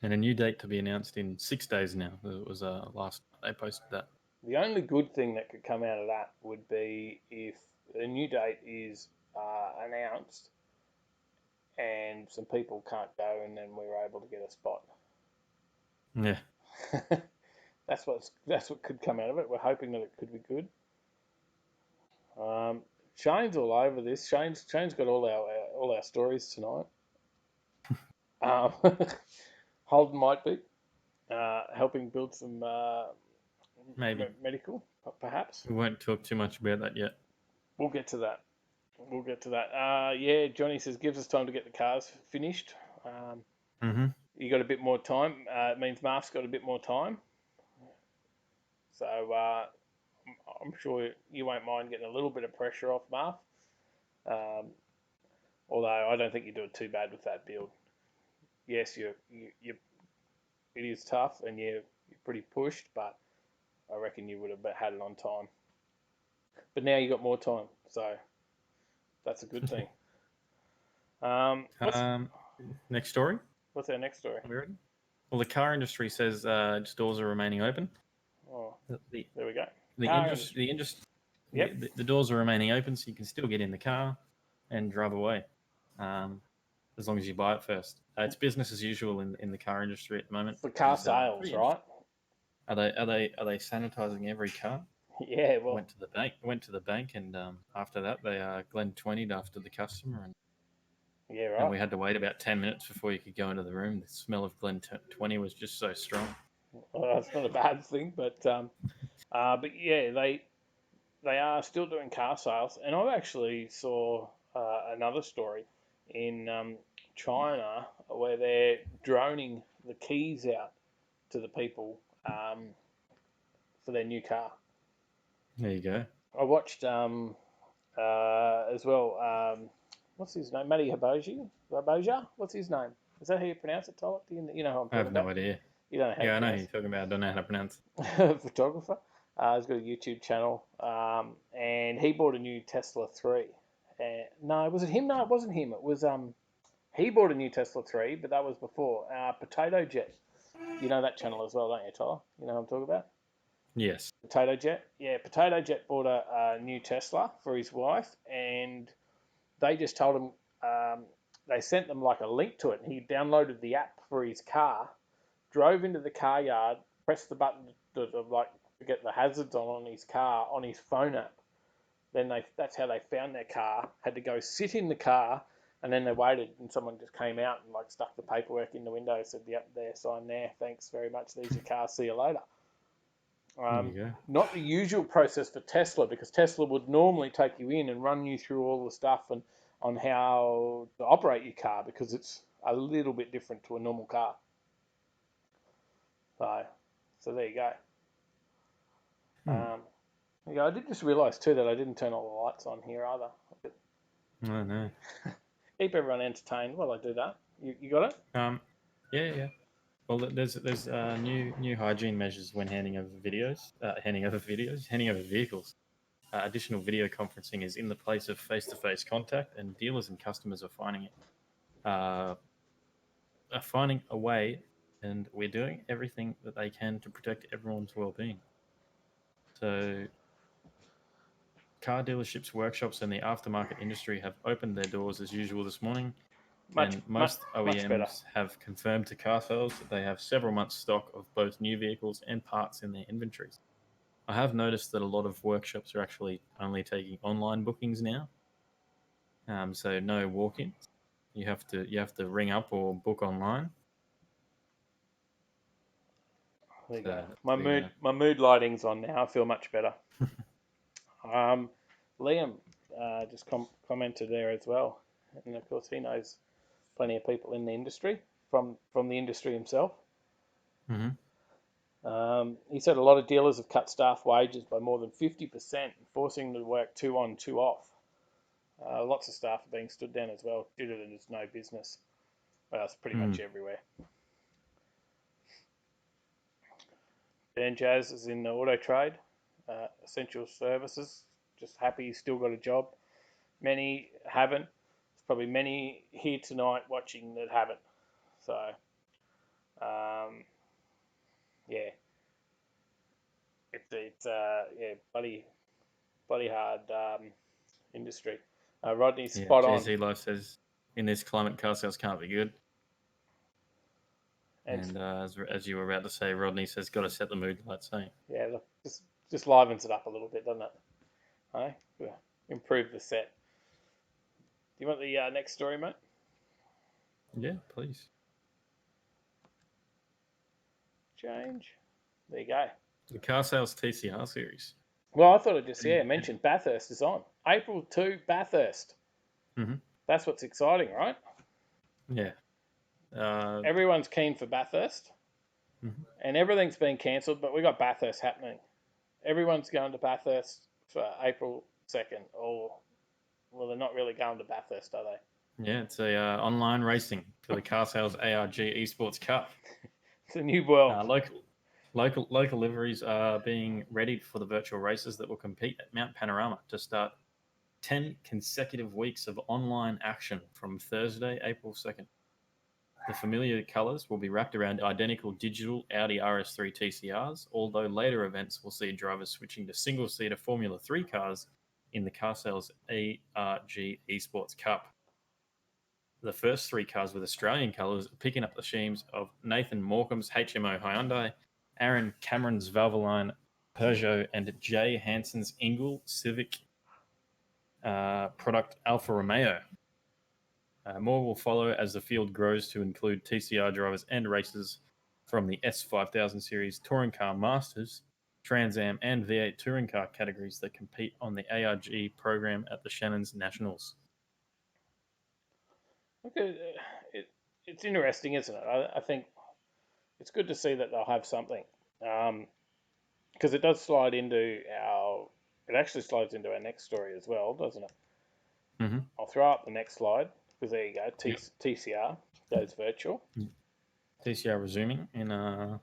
a new date to be announced in 6 days now. It was last they posted that. The only good thing that could come out of that would be if a new date is announced and some people can't go, and then we were able to get a spot. Yeah. That's what could come out of it. We're hoping that it could be good. Shane's all over this. Shane's got all our stories tonight. Holden might be helping build some maybe medical, perhaps. We won't talk too much about that yet. We'll get to that. Yeah, Johnny says gives us time to get the cars finished. You got a bit more time. It means Mark's got a bit more time. So I'm sure you won't mind getting a little bit of pressure off Mark. Although I don't think you're doing too bad with that build. Yes, it is tough and you're pretty pushed, but I reckon you would have had it on time. But now you got more time, so that's a good thing. Next story. What's our next story? Well, the car industry says doors are remaining open. Oh, there we go. The doors are remaining open, so you can still get in the car and drive away, as long as you buy it first. It's business as usual in the car industry at the moment. For car sales, right? Are they sanitizing every car? Yeah, well, went to the bank, and after that they Glen 20'd after the customer, and yeah, right. And we had to wait about 10 minutes before you could go into the room. The smell of Glen 20 was just so strong. Well, that's not a bad thing, but yeah, they are still doing car sales, and I actually saw another story in China where they're droning the keys out to the people for their new car. There you go. I watched as well. What's his name? Matty Haboja? What's his name? Is that how you pronounce it, Tyler? Do you know who I'm talking about? I have no idea. You don't know how I know who you're talking about. I don't know how to pronounce it. Photographer. He's got a YouTube channel, and he bought a new Tesla 3. No, was it him? No, it wasn't him. It was he bought a new Tesla 3, but that was before. Potato Jet. You know that channel as well, don't you, Tyler? You know what I'm talking about? Yes. Potato Jet. Yeah, Potato Jet bought a new Tesla for his wife, and they just told him, they sent them like a link to it, and he downloaded the app for his car, drove into the car yard, pressed the button to get the hazards on his car on his phone app. Then that's how they found their car, had to go sit in the car, and then they waited, and someone just came out and stuck the paperwork in the window, said, yep, there, sign there, thanks very much, there's your car, see you later. Not the usual process for Tesla, because Tesla would normally take you in and run you through all the stuff and on how to operate your car, because it's a little bit different to a normal car. So there you go. I did just realise too that I didn't turn all the lights on here either. Oh no. Keep everyone entertained while I do that. You got it? Yeah. Well, there's new hygiene measures when handing over vehicles. Additional video conferencing is in the place of face-to-face contact, and dealers and customers are finding a way, and we're doing everything that they can to protect everyone's well-being. So, car dealerships, workshops, and the aftermarket industry have opened their doors as usual this morning. And most much better. OEMs have confirmed to car sales that they have several months' stock of both new vehicles and parts in their inventories. I have noticed that a lot of workshops are actually only taking online bookings now, so no walk-ins. You have to ring up or book online. There you So go. the, My mood lighting's on now. I feel much better. Liam just commented there as well, and of course he knows plenty of people in the industry from the industry himself. He said a lot of dealers have cut staff wages by more than 50%, forcing them to work 2 on, 2 off. Lots of staff are being stood down as well due to there's no business. Well, it's pretty much everywhere. Dan Jazz is in the auto trade, essential services. Just happy he's still got a job. Many haven't. There's probably many here tonight watching that haven't. So, yeah, it's bloody hard industry. Rodney's spot on. GZ Life says, in this climate, car sales can't be good. And as you were about to say, Rodney says, got to set the mood lights, eh? Yeah, look, just livens it up a little bit, doesn't it? Hey? Improve the set. Do you want the next story, mate? Yeah, please. Change. There you go. The car sales TCR series. Well, I thought I just mentioned Bathurst is on. April 2, Bathurst. Mm-hmm. That's what's exciting, right? Yeah. Everyone's keen for Bathurst, and everything's been cancelled, but we got Bathurst happening. Everyone's going to Bathurst for April 2nd, well, they're not really going to Bathurst, are they? Yeah, it's a online racing for the car sales ARG Esports Cup. It's a new world. Local liveries are being readied for the virtual races that will compete at Mount Panorama to start 10 consecutive weeks of online action from Thursday, April 2nd. The familiar colours will be wrapped around identical digital Audi RS3 TCRs, although later events will see drivers switching to single-seater Formula 3 cars in the car sales ARG Esports Cup. The first 3 cars with Australian colours are picking up the teams of Nathan Morecambe's HMO Hyundai, Aaron Cameron's Valvoline Peugeot, and Jay Hansen's Ingle Civic product Alfa Romeo. More will follow as the field grows to include TCR drivers and racers from the S5000 Series Touring Car Masters, Trans Am, and V8 Touring Car categories that compete on the ARG program at the Shannon's Nationals. Okay, it's interesting, isn't it? I think it's good to see that they'll have something, because it does slide into it actually slides into our next story as well, doesn't it? Mm-hmm. I'll throw up the next slide, because there you go, TCR goes virtual. TCR resuming in the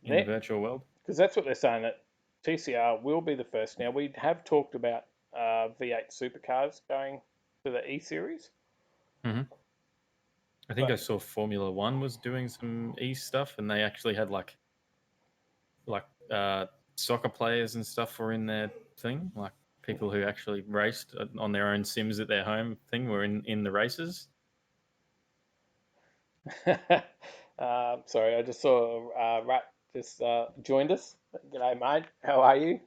virtual world. Because that's what they're saying, that TCR will be the first. Now, we have talked about V8 supercars going to the E-Series. Mm-hmm. I think I saw Formula One was doing some E stuff, and they actually had like soccer players and stuff were in their thing, like people who actually raced on their own sims at their home thing were in the races. Sorry, I just saw Rat just joined us. G'day, mate. How are you?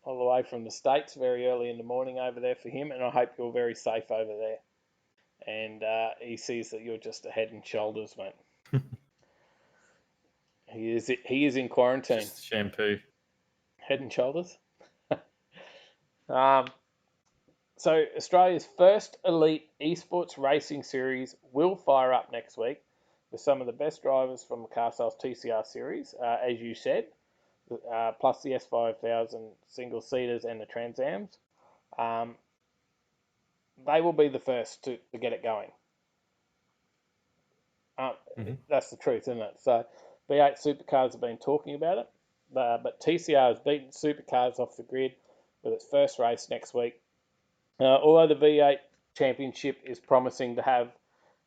All the way from the States, very early in the morning over there for him, and I hope you're very safe over there. And he sees that you're just a head and shoulders, mate. He is in quarantine. Just shampoo. Head and shoulders. So Australia's first elite esports racing series will fire up next week with some of the best drivers from the Car Sales TCR series, as you said, plus the S5000 single seaters and the Trans Ams. They will be the first to get it going. That's the truth, isn't it? So V8 supercars have been talking about it, but TCR has beaten supercars off the grid with its first race next week. Although the V8 championship is promising to have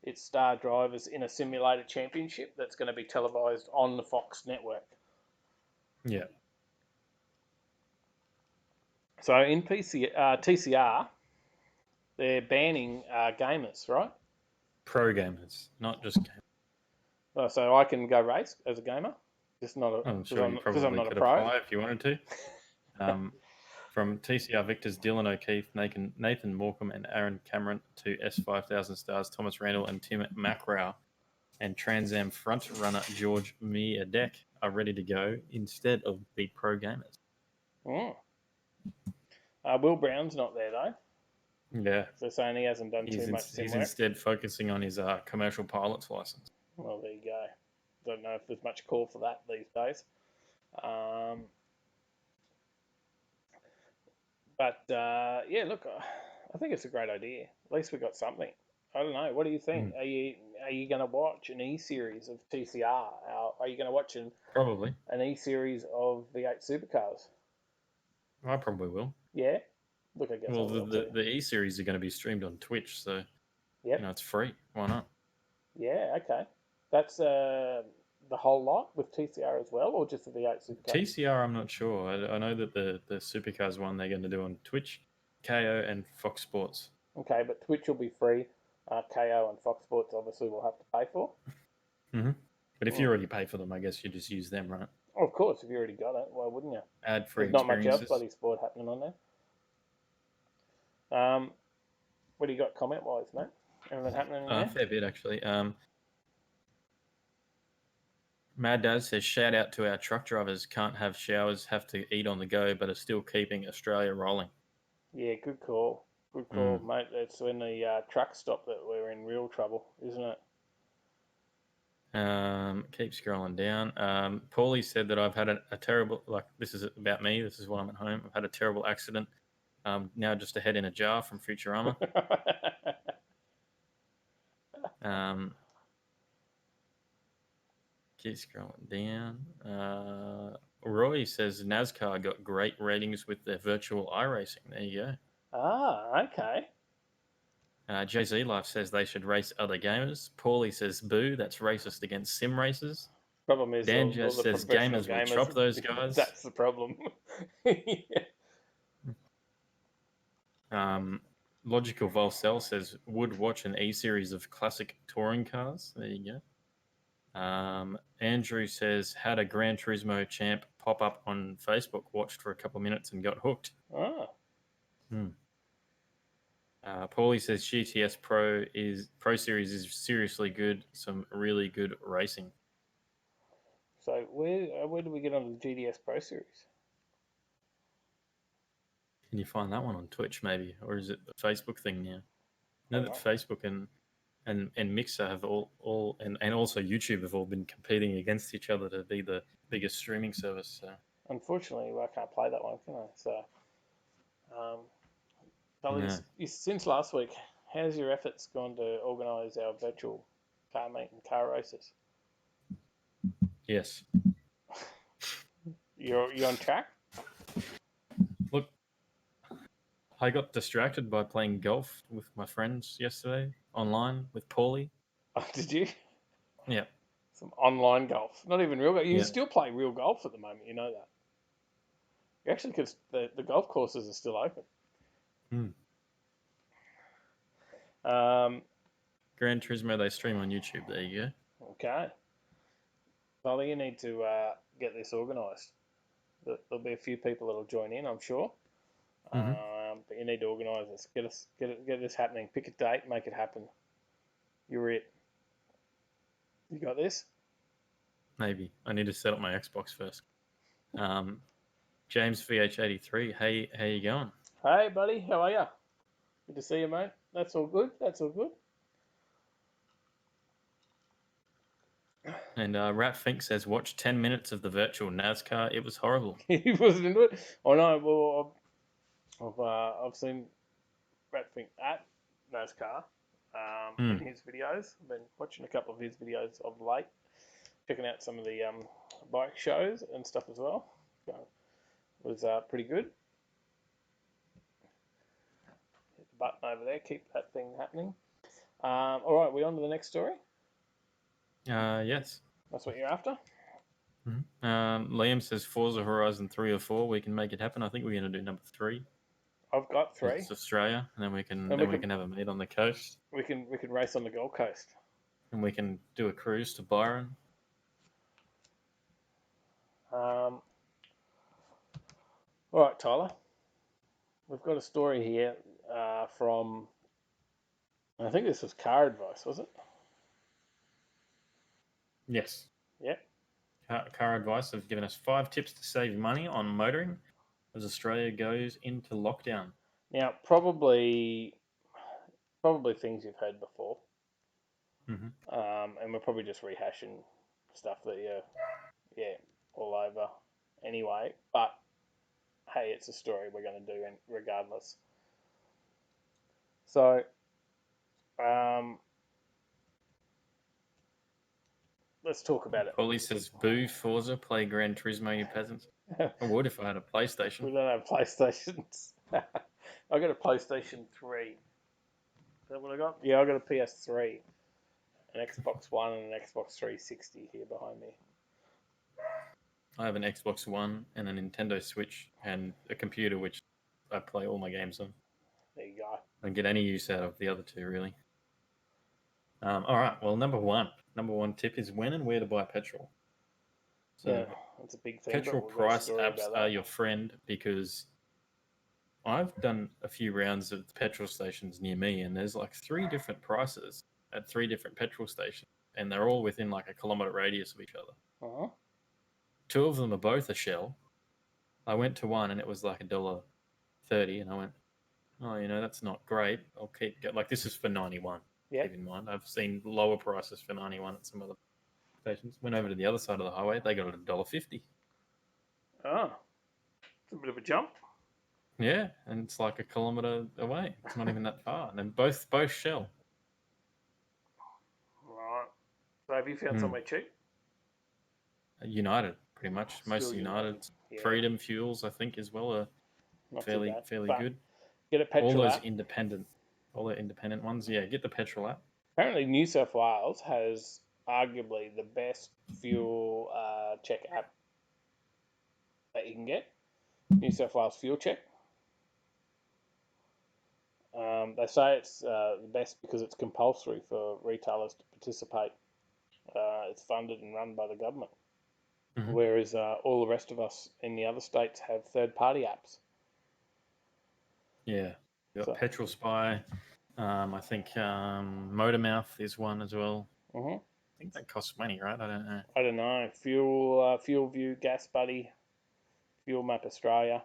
its star drivers in a simulated championship that's going to be televised on the Fox network. Yeah. So in TCR, they're banning gamers, right? pro gamers, not just gamers. Oh, so I can go race as a gamer, just not I'm because sure you I'm probably not a could pro. apply if you wanted to. From TCR Victors, Dylan O'Keefe, Nathan Morecambe, and Aaron Cameron to S5000 stars Thomas Randall and Tim McRow, and Trans Am front runner George Miedek are ready to go instead of the pro gamers. Will Brown's not there though. Yeah, So saying he hasn't done too much sim he's work. instead focusing on his commercial pilot's license. Well, there you go. Don't know if there's much call for that these days. Yeah, look, I think it's a great idea. At least we got something. I don't know. What do you think? Are you going to watch an E series of TCR? Are you going to watch Probably. an E series of V8 supercars? I probably will. Yeah. Look, I guess. Well, I will too. the E series are going to be streamed on Twitch, so Yep. it's free. Why not? Yeah. Okay. That's the whole lot with TCR as well, or just the V8 supercars? TCR, I'm not sure. I know that the supercars one they're going to do on Twitch, KO, and Fox Sports. Okay, but Twitch will be free. KO and Fox Sports obviously will have to pay for. Mm-hmm. But if you already pay for them, I guess you just use them, right? Oh, of course, if you already got it, why wouldn't you? Ad-free There's not much else experiences. bloody sport happening on there. What do you got comment-wise, mate? Anything happening in there? Fair bit, actually. Mad Daz says, shout out to our truck drivers. Can't have showers, have to eat on the go, but are still keeping Australia rolling. Yeah, good call. Good call, mate. It's when the trucks stop that we're in real trouble, isn't it? Keep scrolling down. Paulie said that I've had a terrible, this is about me. This is when I'm at home. I've had a terrible accident. Now just a head in a jar from Futurama. Keep scrolling down. Roy says NASCAR got great ratings with their virtual iRacing. There you go. Ah, okay. Jay-Z Life says they should race other gamers. Paulie says, boo, that's racist against sim racers. Problem is, Dan all just the says professional gamers will chop those guys. That's the problem. Logical Volcel says, would watch an E-series of classic touring cars. There you go. Andrew says, had a Gran Turismo champ pop up on Facebook, watched for a couple of minutes and got hooked. Ah. Paulie says GTS Pro Series is seriously good. Some really good racing. So where do we get on the GTS Pro Series? Can you find that one on Twitch maybe, or is it the Facebook thing now? I know that Facebook and Mixer have all and also YouTube have all been competing against each other to be the biggest streaming service. So. Unfortunately, I can't play that one, can I? So, since last week, how's your efforts gone to organise our virtual car meet and car races? Yes. You're on track? Look, I got distracted by playing golf with my friends yesterday online with Paulie. Oh, did you? Yeah. Some online golf, not even real golf. You still play real golf at the moment, you know that. You actually, because the golf courses are still open. Gran Turismo, they stream on YouTube. There you go. Okay. Well, you need to get this organised. There'll be a few people that'll join in, I'm sure. But you need to organise this. Get this happening. Pick a date, make it happen. You're it. You got this? Maybe. I need to set up my Xbox first. James VH83, hey, how you going? Hey, buddy, how are you? Good to see you, mate. That's all good. And Rat Fink says, watch 10 minutes of the virtual NASCAR. It was horrible. He wasn't into it? Oh, no. Well, I've seen Rat Fink at NASCAR in his videos. I've been watching a couple of his videos of late, checking out some of the bike shows and stuff as well. So, it was pretty good. Hit the button over there, keep that thing happening. All right, we on to the next story? Yes. That's what you're after? Liam says Forza Horizon 3 or 4. We can make it happen. I think we're going to do number 3. I've got 3. It's Australia, and then we can And we can have a meet on the coast, We can race on the Gold Coast. and we can do a cruise to Byron. All right, Tyler. We've got a story here from. I think this was Car Advice, was it? Yes. Yep. Car Advice have given us 5 tips to save money on motoring as Australia goes into lockdown. Now, probably things you've heard before, and we're probably just rehashing stuff that you're all over anyway. But hey, it's a story we're going to do regardless. So, let's talk about it. Paulie says, "Boo Forza, play Gran Turismo, you peasants." I would if I had a PlayStation. We don't have PlayStations. I got a PlayStation 3. Is that what I got? Yeah, I got a PS3, an Xbox One, and an Xbox 360 here behind me. I have an Xbox One and a Nintendo Switch and a computer which I play all my games on. There you go. I don't get any use out of the other 2, really. All right. Well, number one tip is when and where to buy petrol. So yeah, that's a big thing. Petrol price apps are your friend, because I've done a few rounds of petrol stations near me, and there's like 3 different prices at 3 different petrol stations, and they're all within like a kilometre radius of each other. Uh-huh. 2 of them are both a Shell. I went to one and it was like $1.30, and I went, oh, that's not great. I'll keep like this is for 91. Yeah. Keep in mind, I've seen lower prices for 91 at some other stations. Went over to the other side of the highway, they got it at $1.50. Oh, it's a bit of a jump. Yeah, and it's like a kilometre away. It's not even that far, and then both Shell. Right. So have you found somewhere cheap? United, pretty much. Most Still United. Yeah. Freedom Fuels, I think, as well, are Not fairly but good. Get a petrol all those app. all the independent ones. Yeah, get the petrol app. Apparently, New South Wales has arguably the best fuel check app that you can get. New South Wales Fuel Check. They say it's the best because it's compulsory for retailers to participate. It's funded and run by the government. Mm-hmm. Whereas all the rest of us in the other states have third-party apps. Yeah, you've got Petrol Spy. I think Motormouth is one as well. Mm-hmm. I think that costs money, right? I don't know. I don't know. Fuel View, Gas Buddy, Fuel Map Australia.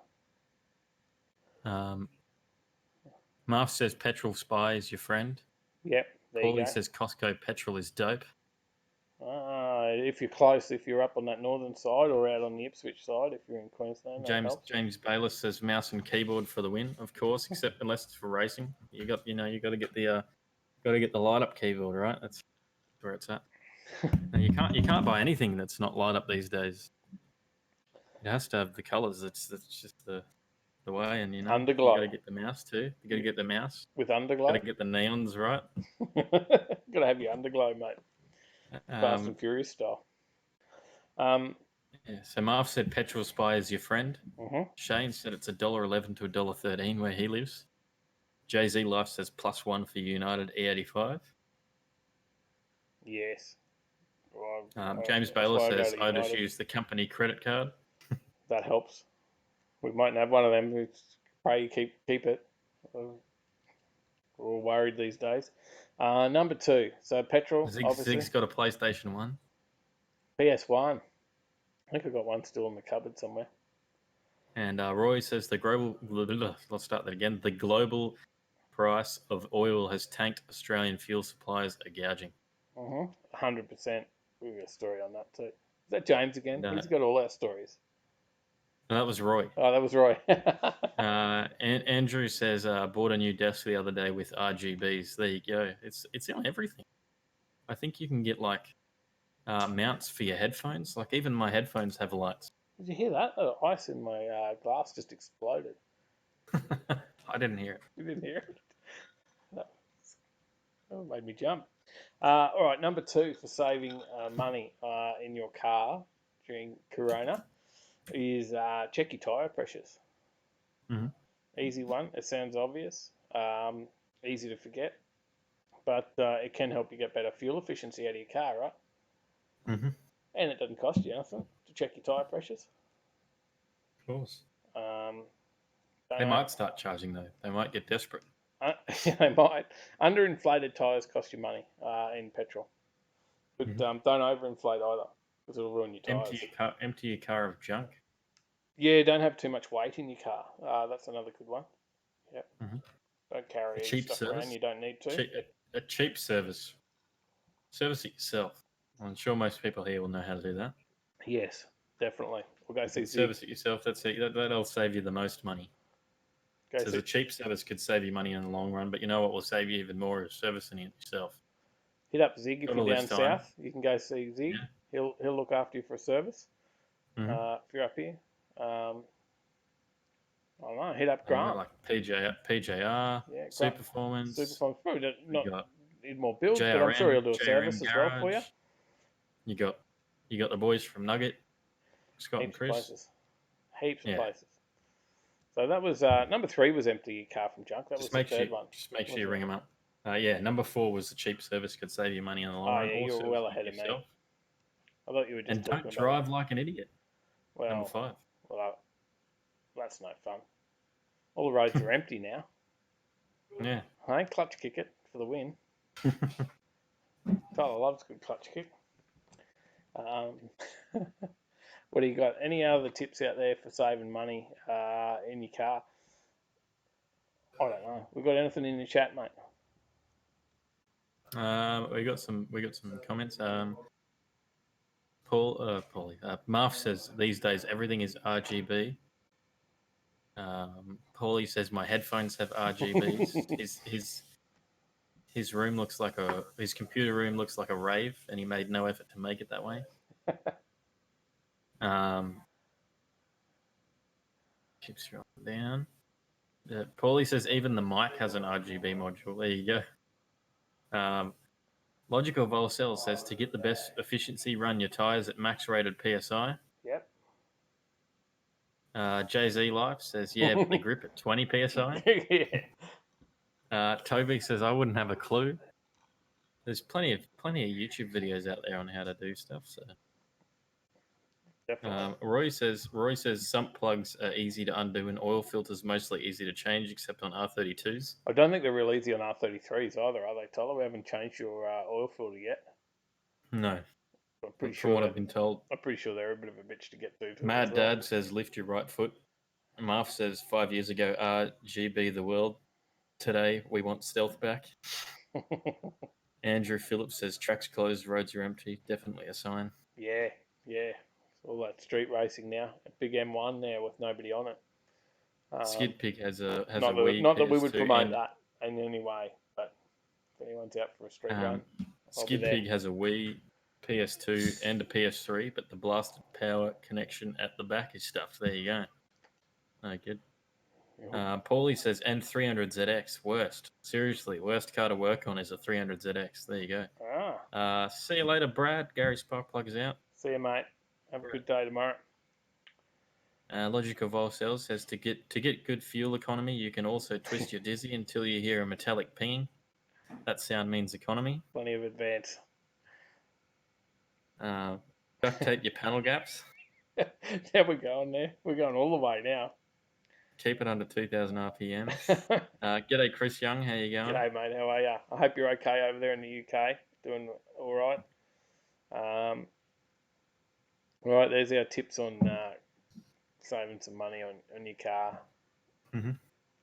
Marv says Petrol Spy is your friend. Yep, there you go. Paulie says Costco petrol is dope. If you're close, if you're up on that northern side or out on the Ipswich side, if you're in Queensland, James Bayless says mouse and keyboard for the win, of course, except unless it's for racing. You got to get the light up keyboard, right? That's where it's at. Now, you can't buy anything that's not light up these days. It has to have the colours. That's just the way, and underglow. You got to get the mouse too. You got to get the mouse with underglow. Got to get the neons right. Got to have your underglow, mate. Fast and Furious style. Yeah, so Marv said Petrol Spy is your friend. Mm-hmm. Shane said it's $1.11 to $1.13 where he lives. Jay-Z Life says +1 for United E85. Yes. Well, James Baylor says I just use the company credit card. That helps. We might have one of them. We pray you keep it. We're all worried these days. Number 2. So petrol. Zig's got a PlayStation 1. PS1. I think I've got one still in the cupboard somewhere. And Roy says let's start that again. The global price of oil has tanked. Australian fuel suppliers are gouging. 100%. We've got a story on that too. Is that James again? No. He's got all our stories. No, that was Roy. Oh, that was Roy. And Andrew says bought a new desk the other day with RGBs. There you go. It's on everything. I think you can get like mounts for your headphones. Like even my headphones have lights. Did you hear that? The ice in my glass just exploded. I didn't hear it. You didn't hear it? That made me jump. All right, number 2 for saving money in your car during Corona is check your tyre pressures. Mm-hmm. Easy one. It sounds obvious. Easy to forget. But it can help you get better fuel efficiency out of your car, right? Mm-hmm. And it doesn't cost you anything to check your tyre pressures. Of course. Don't They know. might start charging though. They might get desperate. They might. Underinflated tyres cost you money in petrol. But don't overinflate either, because it'll ruin your tyres. Empty your car of junk. Yeah, don't have too much weight in your car. That's another good one. Yep. Mm-hmm. Don't carry A cheap stuff service. around you don't need to. A cheap service. Service it yourself. I'm sure most people here will know how to do that. Yes, definitely. We'll go see Zig. Service it yourself. That'll save you the most money. So a cheap service could save you money in the long run, but you know what will save you even more is servicing it yourself. Hit up Zig if Got you're all down this time. south. You can go see Zig. Yeah. He'll look after you for a service. Mhm. If you're up here. I don't know. Hit up Grant. Like PJR, Yeah, Superformance. Superformance. Probably not need more builds, JRM, but I'm sure he'll do a JRM service as well for you. You got the boys from Nugget, Scott and Heaps Chris. of places. Heaps of places. So that was number 3 was empty your car from junk. That was the third one. Just make sure you ring them up. Number 4 was the cheap service could save you money in the long run. Yeah, you were well ahead of me. I thought you were just and talking don't about drive like an idiot. Well, number 5. Well, that's no fun. All the roads are empty now. Yeah. Hey, clutch kick it for the win. Tyler loves a good clutch kick. What do you got? Any other tips out there for saving money in your car? I don't know. We got anything in the chat, mate? We got some comments. Marv says these days everything is RGB. Paulie says my headphones have RGBs. his room looks like his computer room looks like a rave, and he made no effort to make it that way. Keep scrolling down. Paulie says even the mic has an RGB module. There you go. Logical Volcel says to get the best efficiency, run your tires at max rated PSI. Yep. Jay-Z Life says, but the grip at 20 PSI. Toby says, I wouldn't have a clue. There's plenty of YouTube videos out there on how to do stuff. So, Roy says sump plugs are easy to undo and oil filters mostly easy to change, except on R32s. I don't think they're real easy on R33s either, are they, Tyler? We haven't changed your oil filter yet. No. I'm pretty From what I've been told. I'm pretty sure they're a bit of a bitch to get through. Mad Dad says lift your right foot. Marv says 5 years ago, RGB the world. Today we want stealth back. Andrew Phillips says tracks closed, roads are empty. Definitely a sign. Yeah. All that street racing now. A big M1 there with nobody on it. Skid Pig has a not that we would promote that in any way, but if anyone's out for a street run, Skid Pig has a Wii, PS2, and a PS3, but the blasted power connection at the back is stuffed. There you go. No good. Paulie says N300ZX worst. Seriously, worst car to work on is a 300ZX. There you go. See you later, Brad. Gary Sparkplug is out. See you, mate. Have a good day tomorrow. Logical Volcel says to get good fuel economy, you can also twist your dizzy until you hear a metallic ping. That sound means economy. Plenty of advance. Duct tape your panel gaps. There we're going there. We're going all the way now. Keep it under 2,000 RPM. G'day, Chris Young. How you going? G'day, mate. How are you? I hope you're okay over there in the UK. Doing all right. All right, there's our tips on saving some money on your car. Mm-hmm.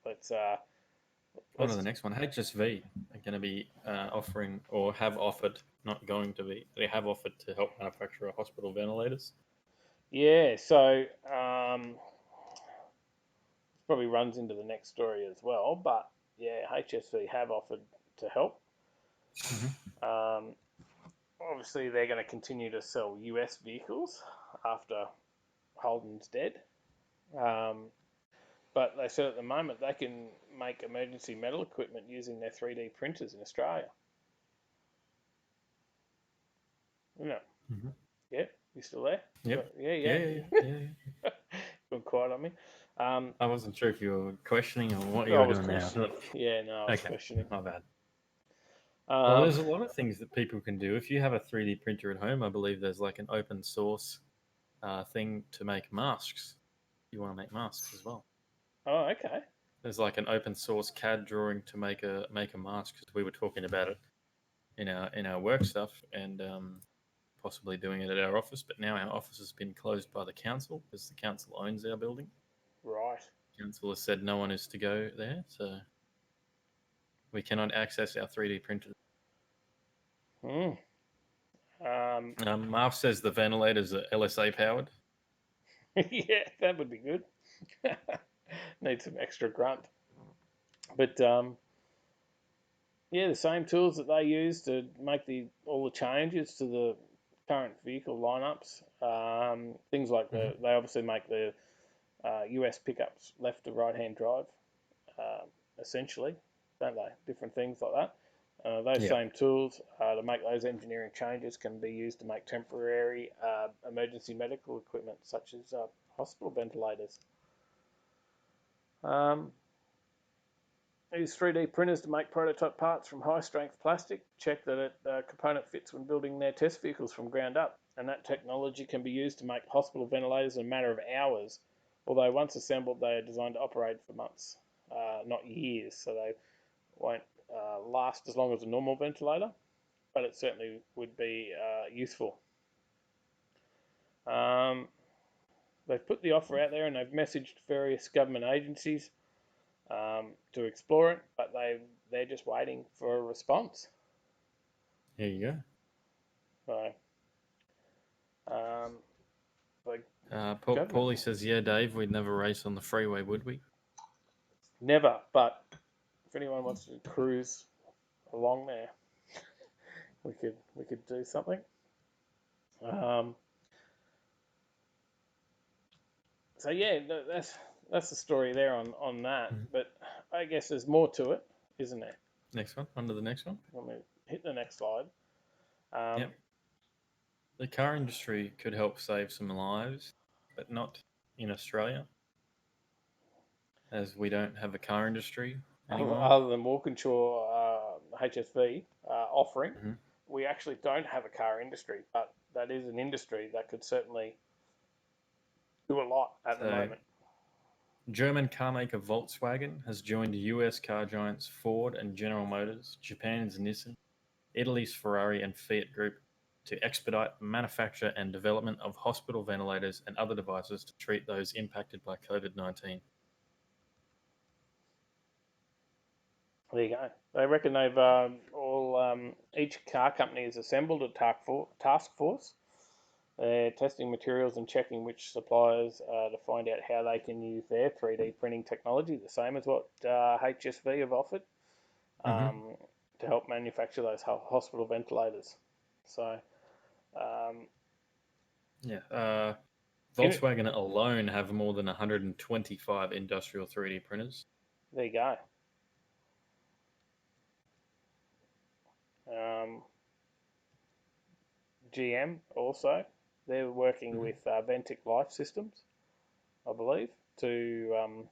Let's on to the next one. HSV are going to be offering, or have offered, not going to be, they have offered to help manufacture hospital ventilators. Yeah, so probably runs into the next story as well, but yeah, HSV have offered to help. Mm-hmm. Obviously, they're going to continue to sell US vehicles after Holden's dead. But they said at the moment they can make emergency medical equipment using their 3D printers in Australia. No. Mm-hmm. Yeah, you still there? Yep. Yeah. Yeah. Gone quiet on me. I wasn't sure if you were questioning or what you I were was doing now. questioning. Yeah, no, I was Okay, questioning. my bad. Well, Um, there's a lot of things that people can do. If you have a 3D printer at home, I believe there's like an open source thing to make masks. You want to make masks as well. oh, okay. There's like an open source CAD drawing to make a mask because we were talking about it in our work stuff and possibly doing it at our office. But now our office has been closed by the council because the council owns our building. Right. The council has said no one is to go there, so we cannot access our 3D printer. Hmm. Marv says the ventilators are LSA powered. Yeah, that would be good. Need some extra grunt. But yeah, the same tools that they use to make all the changes to the current vehicle lineups. Things like they obviously make the US pickups left to right hand drive, essentially, don't they? Different things like that. Those Yeah. same tools to make those engineering changes can be used to make temporary emergency medical equipment such as hospital ventilators. Use 3D printers to make prototype parts from high-strength plastic. Check that a component fits when building their test vehicles from ground up. And that technology can be used to make hospital ventilators in a matter of hours. Although once assembled, they are designed to operate for months, not years. So they won't last as long as a normal ventilator, but it certainly would be useful. They've put the offer out there and they've messaged various government agencies to explore it, but they're just waiting for a response. There you So, like go. Paulie says, "Yeah, Dave, we'd never race on the freeway, would we?" never. But if anyone wants to cruise along there, we could do something. So yeah, that's the story there on that. But I guess there's more to it, isn't there? Next one, on to the next one. Let me hit the next slide. Yep. The car industry could help save some lives, but not in Australia, as we don't have a car industry anymore. Other than Walkinshaw HSV offering, we actually don't have a car industry, but that is an industry that could certainly do a lot at the moment. German car maker Volkswagen has joined US car giants Ford and General Motors, Japan's Nissan, Italy's Ferrari and Fiat Group to expedite manufacture and development of hospital ventilators and other devices to treat those impacted by COVID-19. There you go. They reckon they've each car company has assembled a task force. They're testing materials and checking which suppliers to find out how they can use their 3D printing technology, the same as what HSV have offered, to help manufacture those hospital ventilators. So, Volkswagen alone have more than 125 industrial 3D printers. There you go. GM also, they're working with Ventic Life Systems, I believe, to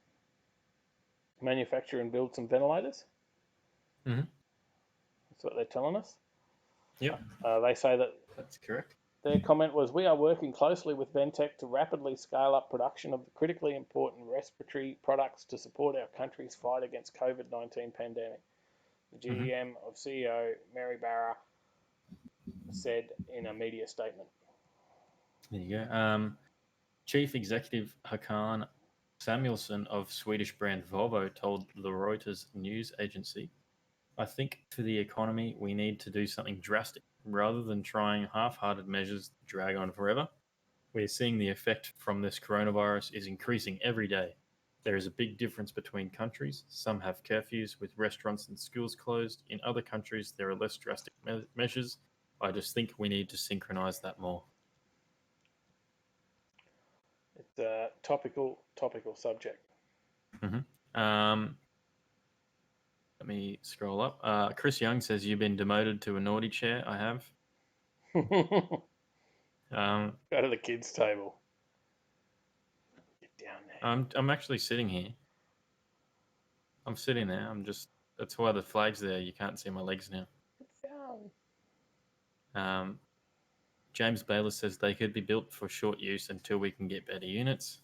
manufacture and build some ventilators. That's what they're telling us. Yep. They say that's correct. Their comment was, "We are working closely with Ventec to rapidly scale up production of the critically important respiratory products to support our country's fight against COVID-19 pandemic." The GM of CEO Mary Barra said in a media statement. There you go. Chief Executive Hakan Samuelsson of Swedish brand Volvo told the Reuters news agency, "I think for the economy, we need to do something drastic rather than trying half-hearted measures that drag on forever. We're seeing the effect from this coronavirus is increasing every day. There is a big difference between countries. Some have curfews with restaurants and schools closed. In other countries, there are less drastic measures. I just think we need to synchronize that more." It's a topical subject. Let me scroll up. Chris Young says, "You've been demoted to a naughty chair." I have. Go to the kids' table. Get down I'm actually sitting here. I'm sitting there. That's why the flag's there. You can't see my legs now. James Baylor says they could be built for short use until we can get better units.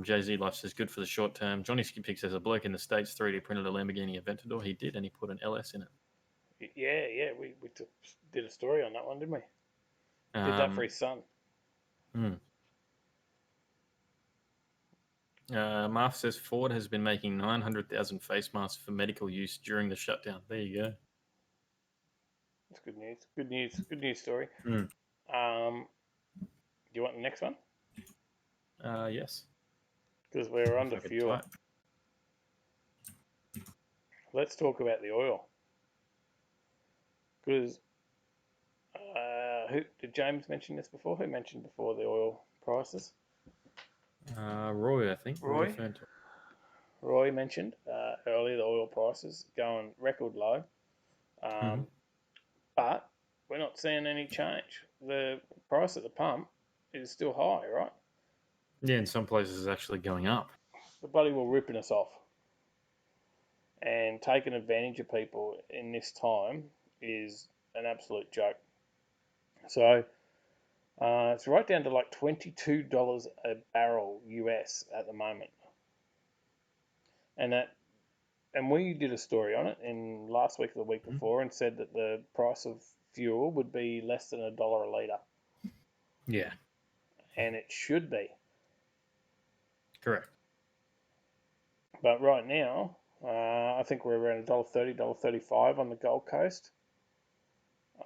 Jay-Z Life says good for the short term. Johnny Skippick says a bloke in the States 3D printed a Lamborghini Aventador. He did, and he put an LS in it. Yeah. We did a story on that one, didn't we? Did that for his son. Marth says Ford has been making 900,000 face masks for medical use during the shutdown. There you go. That's good news. Good news story. Mm. Do you want the next one? Yes. Because we're under Fucking fuel. tight. Let's talk about the oil. Because who did James mention this before? Who mentioned before the oil prices? Roy, I think. Roy mentioned earlier the oil prices going record low. But we're not seeing any change. The price at the pump is still high, right? Yeah, in some places it's actually going up. The bloody well ripping us off. And taking advantage of people in this time is an absolute joke. So it's right down to like $22 a barrel US at the moment. And we did a story on it in last week or the week before and said that the price of fuel would be less than $1 a litre. Yeah. And it should be. Correct. But right now, I think we're around $1.30, $1.35 on the Gold Coast.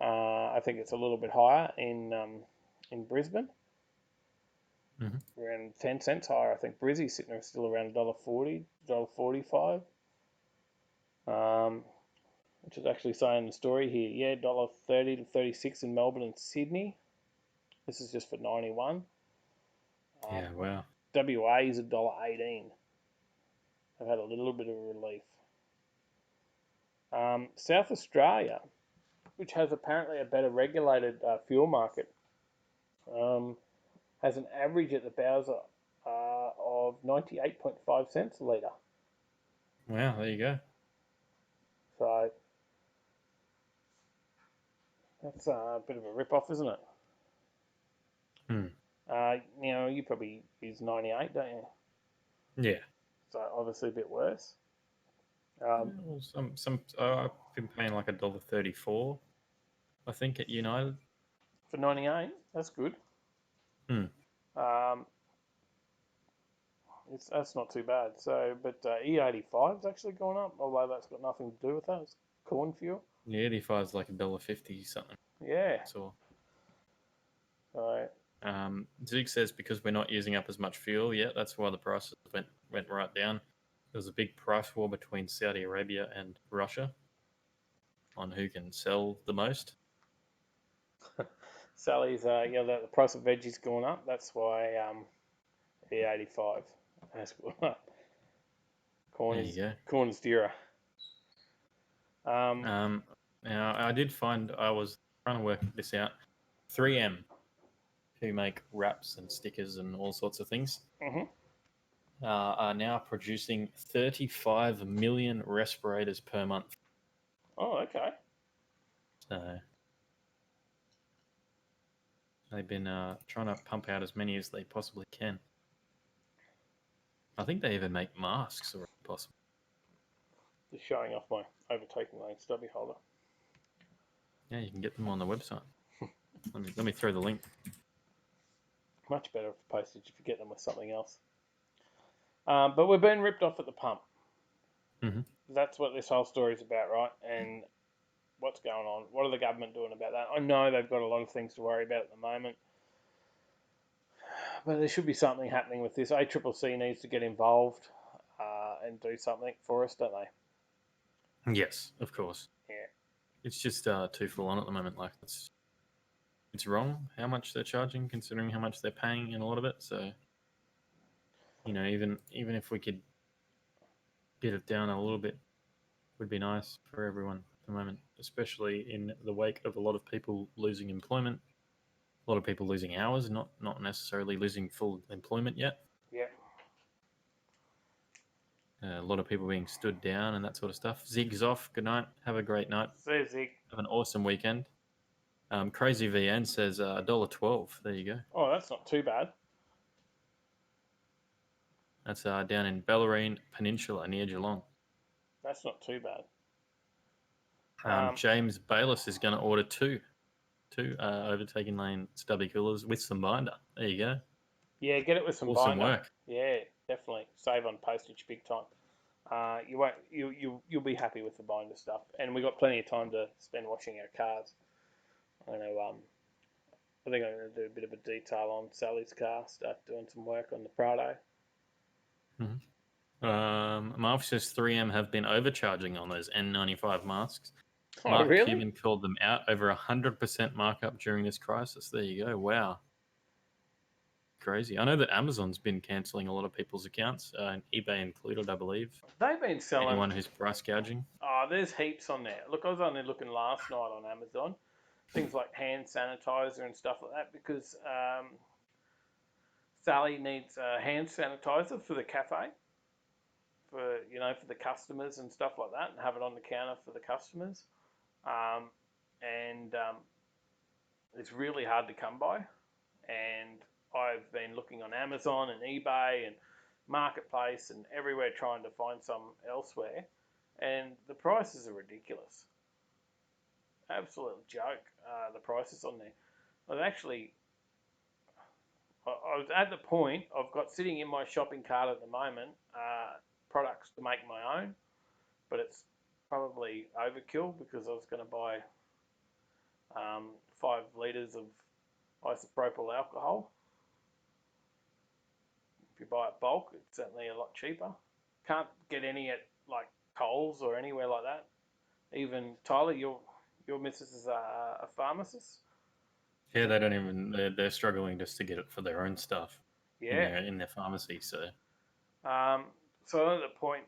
I think it's a little bit higher in Brisbane. Around 10 cents higher. I think Brizzy's sitting there still around $1.40, $1.45. Which is actually saying the story here. Yeah, $1.30 to 36 in Melbourne and Sydney. This is just for 91. Yeah, wow. WA is $1.18. They've had a little bit of a relief. South Australia, which has apparently a better regulated fuel market, has an average at the Bowser of 98.5 cents a litre. Wow, there you go. So that's a bit of a rip-off, isn't it? You probably use 98, don't you? Yeah. So obviously a bit worse. Well, I've been paying like $1.34, I think, at United. For 98, that's good. That's not too bad. So, but E85's actually gone up, although that's got nothing to do with that. It's corn fuel. Yeah, 85 is like $1.50 something. Yeah. So, Zig says because we're not using up as much fuel yet, that's why the prices went right down. There was a big price war between Saudi Arabia and Russia on who can sell the most. Sally's, the price of veggies gone up. That's why E85 has gone up. Corn is dearer. Now, I did find, I was trying to work this out, 3M, who make wraps and stickers and all sorts of things, are now producing 35 million respirators per month. Oh, okay. So they've been trying to pump out as many as they possibly can. I think they even make masks, or possible. Just showing off my Overtaking Lane stubby holder. Yeah, you can get them on the website. let me throw the link. Much better for postage if you get them with something else. But we're being ripped off at the pump. That's what this whole story is about, right? And what's going on? What are the government doing about that? I know they've got a lot of things to worry about at the moment. But there should be something happening with this. ACCC needs to get involved and do something for us, don't they? Yes, of course. Yeah. It's just too full on at the moment. Like it's wrong how much they're charging, considering how much they're paying in a lot of it. So, even if we could get it down a little bit, would be nice for everyone at the moment, especially in the wake of a lot of people losing employment, lot of people losing hours, not necessarily losing full employment yet. Yeah. A lot of people being stood down and that sort of stuff. Zig's off. Good night. Have a great night. See you, Zig. Have an awesome weekend. Crazy VN says $1.12. There you go. Oh, that's not too bad. That's down in Bellarine Peninsula near Geelong. That's not too bad. James Bayless is going to order two Overtaking Lane stubby coolers with some binder. There you go. Yeah, get it with some Awesome binder. work. Yeah, definitely save on postage big time. You'll be happy with the binder stuff, and we got plenty of time to spend washing our cars. I know. I think I'm going to do a bit of a detail on Sally's car. Start doing some work on the Prado. Marv says 3M have been overcharging on those N95 masks. Oh, Mark really? Cuban called them out, over 100% markup during this crisis. There you go. Wow. Crazy. I know that Amazon's been cancelling a lot of people's accounts, eBay included, I believe. They've been selling. Anyone who's price gouging. Oh, there's heaps on there. Look, I was only looking last night on Amazon. Things like hand sanitizer and stuff like that, because Sally needs hand sanitizer for the cafe, for the customers and stuff like that, and have it on the counter for the customers. It's really hard to come by, and I've been looking on Amazon and eBay and Marketplace and everywhere trying to find some elsewhere, and the prices are ridiculous. Absolute joke, the prices on there. I was at the point I've got sitting in my shopping cart at the moment products to make my own, but it's probably overkill because I was going to buy 5 litres of isopropyl alcohol. If you buy it bulk, it's certainly a lot cheaper. Can't get any at like Coles or anywhere like that. Even Tyler, your missus is a pharmacist. Yeah, they don't even. They're struggling just to get it for their own stuff. Yeah. In their pharmacy. So. So I'm at the point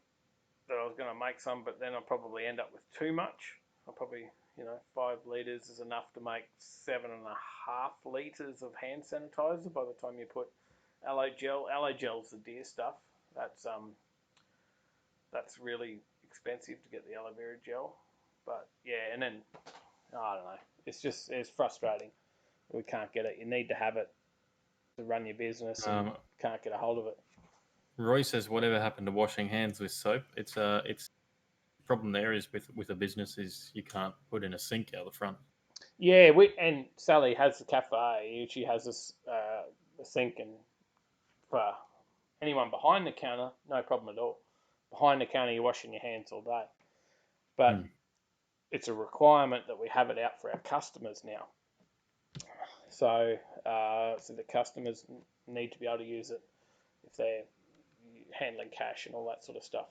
that I was going to make some, but then I'll probably end up with too much. I'll probably 5 litres is enough to make 7.5 litres of hand sanitizer by the time you put aloe gel. Aloe gel's the dear stuff. That's really expensive to get the aloe vera gel. But yeah, and then I don't know. It's frustrating. We can't get it. You need to have it to run your business, and can't get a hold of it. Roy says, "Whatever happened to washing hands with soap? It's problem there is with a business is you can't put in a sink out the front." Yeah, and Sally has the cafe. She has this a sink, and for anyone behind the counter, no problem at all. Behind the counter, you're washing your hands all day, but it's a requirement that we have it out for our customers now. So the customers need to be able to use it if they're handling cash and all that sort of stuff.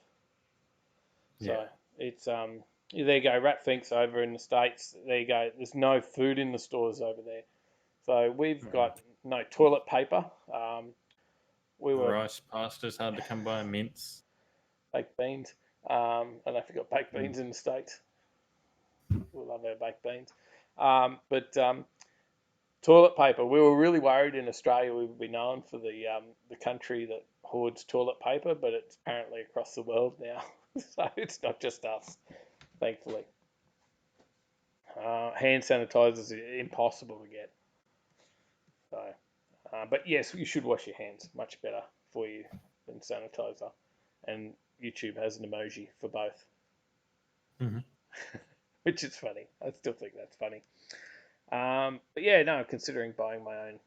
So it's there you go. Rat thinks over in the States. There you go. There's no food in the stores over there. So we've got no toilet paper. Rice pasta's hard to come by. Mince, baked beans. And I forgot baked beans in the States. We love our baked beans. But toilet paper. We were really worried in Australia we would be known for the country that hoards toilet paper, but it's apparently across the world now. So it's not just us, thankfully. Hand sanitizer is impossible to get. So, but yes, you should wash your hands. Much better for you than sanitizer. And YouTube has an emoji for both. Which is funny. I still think that's funny. But yeah, no, I'm considering buying my own.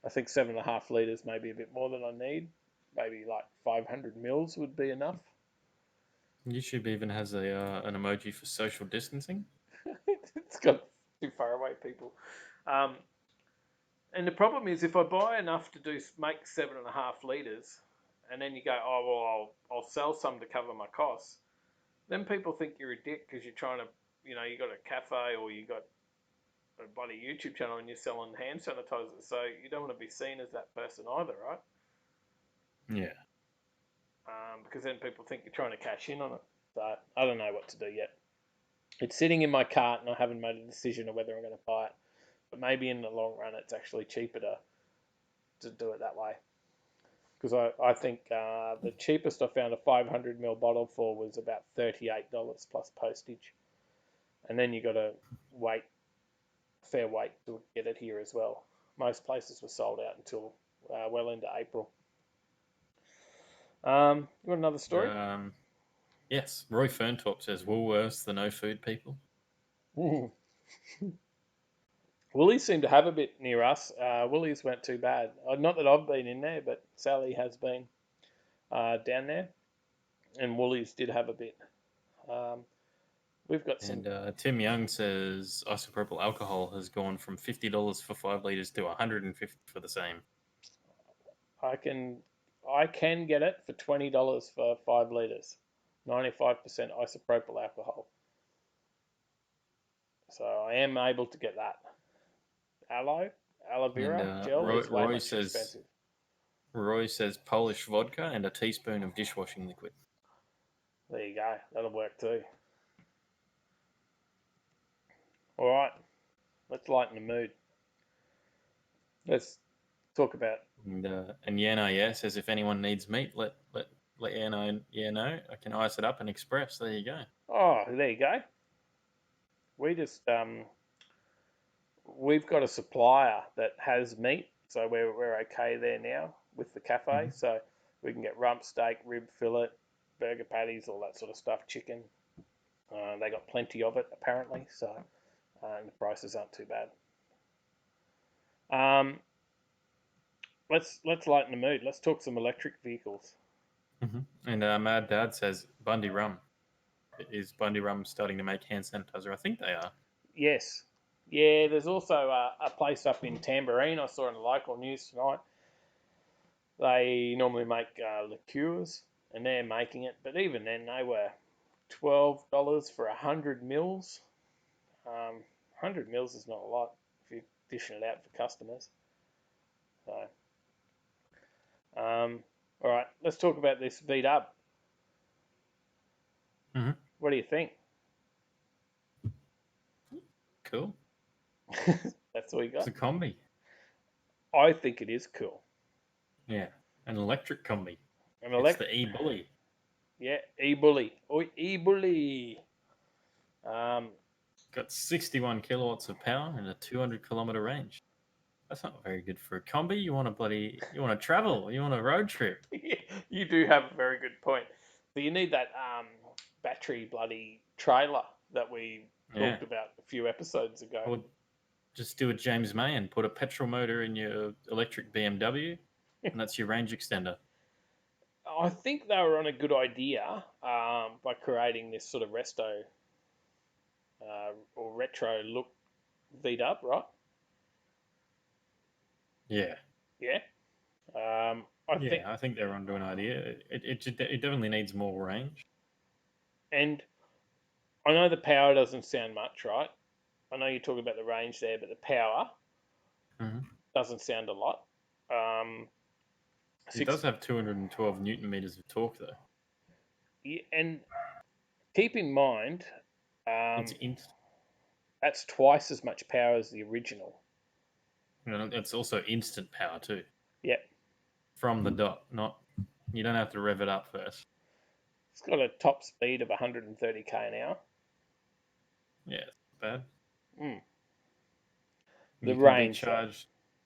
I think 7.5 litres may be a bit more than I need. Maybe like 500 mils would be enough. YouTube even has an emoji for social distancing. It's got too far away people. And the problem is if I buy enough to make 7.5 litres, and then you go, oh, well, I'll sell some to cover my costs, then people think you're a dick because you're trying to, you got a cafe or you got a bloody YouTube channel and you're selling hand sanitizer. So you don't want to be seen as that person either, right? Yeah. Because then people think you're trying to cash in on it. So I don't know what to do yet. It's sitting in my cart and I haven't made a decision of whether I'm going to buy it. But maybe in the long run, it's actually cheaper to do it that way. Because I think the cheapest I found a 500ml bottle for was about $38 plus postage. And then you got to fair wait to get it here as well. Most places were sold out until well into April. You want another story? Yes. Roy Ferntop says Woolworths, the no food people. Woolies seem to have a bit near us. Woolies weren't too bad. Not that I've been in there, but Sally has been down there. And Woolies did have a bit. We've got some. And Tim Young says isopropyl alcohol has gone from $50 for 5 litres to $150 for the same. I can get it for $20 for 5 litres. 95% isopropyl alcohol. So I am able to get that. Aloe vera gel is way much expensive. Roy says Polish vodka and a teaspoon of dishwashing liquid. There you go. That'll work too. All right. Let's lighten the mood. Let's talk about. And Yano says if anyone needs meat, let Yano know. I can ice it up and express. There you go. Oh, there you go. We just we've got a supplier that has meat, so we're okay there now with the cafe. Mm-hmm. So we can get rump steak, rib fillet, burger patties, all that sort of stuff, chicken. They got plenty of it apparently, so and the prices aren't too bad. Let's lighten the mood. Let's talk some electric vehicles. Mm-hmm. And Mad Dad says Bundy Rum. Is Bundy Rum starting to make hand sanitizer? I think they are. Yes. Yeah, there's also a place up in Tamborine I saw in the local news tonight. They normally make liqueurs, and they're making it. But even then, they were $12 for 100 mils. 100 mils is not a lot if you're dishing it out for customers. So, all right, let's talk about this VW. Mm-hmm. What do you think? Cool. That's all you got? It's a combi. I think it is cool. Yeah, an electric combi. It's the E-Bully. Yeah, E-Bully. Oi, E-Bully. Got 61 kilowatts of power and a 200-kilometer range. That's not very good for a combi. You want to travel. You want a road trip. You do have a very good point. So you need that battery bloody trailer that we talked about a few episodes ago. Or just do a James May and put a petrol motor in your electric BMW, and that's your range extender. I think they were on a good idea by creating this sort of resto or retro look VW, right? Yeah. Yeah. I think they're onto an idea. It definitely needs more range. And I know the power doesn't sound much, right? I know you're talking about the range there, but the power doesn't sound a lot. It does have 212 newton meters of torque, though. Yeah, and keep in mind, that's twice as much power as the original. And it's also instant power too. Yep. From the dot, you don't have to rev it up first. It's got a top speed of 130k an hour. Yeah, it's not bad. The range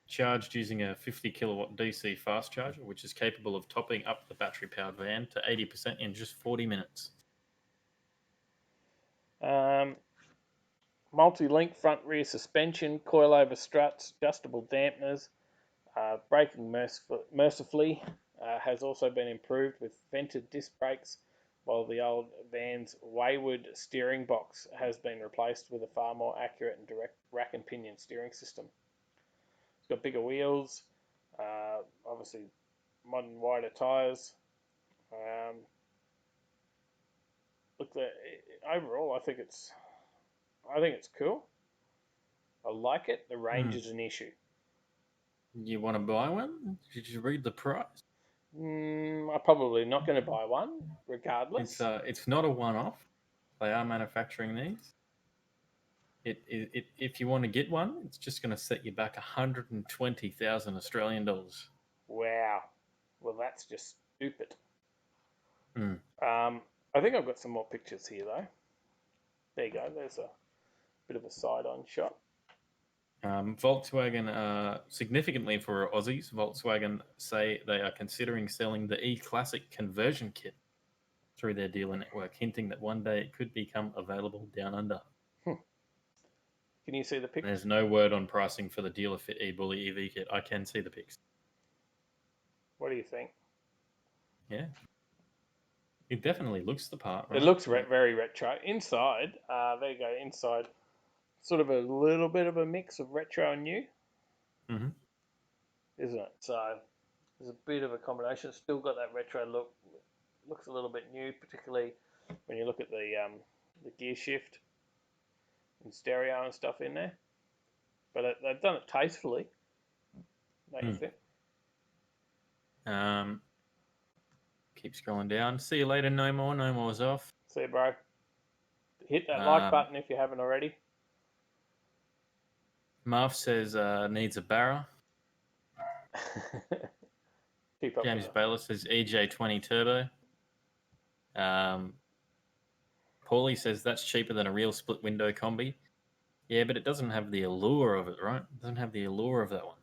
charged using a 50 kilowatt DC fast charger, which is capable of topping up the battery powered van to 80% in just 40 minutes. Multi-link front rear suspension, coilover struts, adjustable dampeners, braking mercifully has also been improved with vented disc brakes, while the old van's wayward steering box has been replaced with a far more accurate and direct rack and pinion steering system. It's got bigger wheels, obviously modern wider tyres. Overall, I think it's cool. I like it. The range is an issue. You want to buy one? Did you read the price? I'm probably not going to buy one, regardless. It's not a one-off. They are manufacturing these. If you want to get one, it's just going to set you back 120,000 Australian dollars. Wow. Well, that's just stupid. Mm. I think I've got some more pictures here, though. There you go. There's a bit of a side-on shot. Volkswagen, significantly for Aussies, Volkswagen say they are considering selling the E-Classic conversion kit through their dealer network, hinting that one day it could become available down under. Can you see the picture? There's no word on pricing for the dealer fit e-bully EV kit. I can see the pics. What do you think? Yeah. It definitely looks the part, right? It looks very retro. Inside, there you go, inside, sort of a little bit of a mix of retro and new, isn't it? So there's a bit of a combination. It's still got that retro look. Looks a little bit new, particularly when you look at the gear shift and stereo and stuff in there. But they've done it tastefully, don't you think? Keep scrolling down. See you later. No more. No more's off. See you, bro. Hit that like button if you haven't already. Marv says needs a barra. James Baylor says EJ20 turbo. Paulie says that's cheaper than a real split window combi. Yeah, but it doesn't have the allure of it, right? It doesn't have the allure of that one.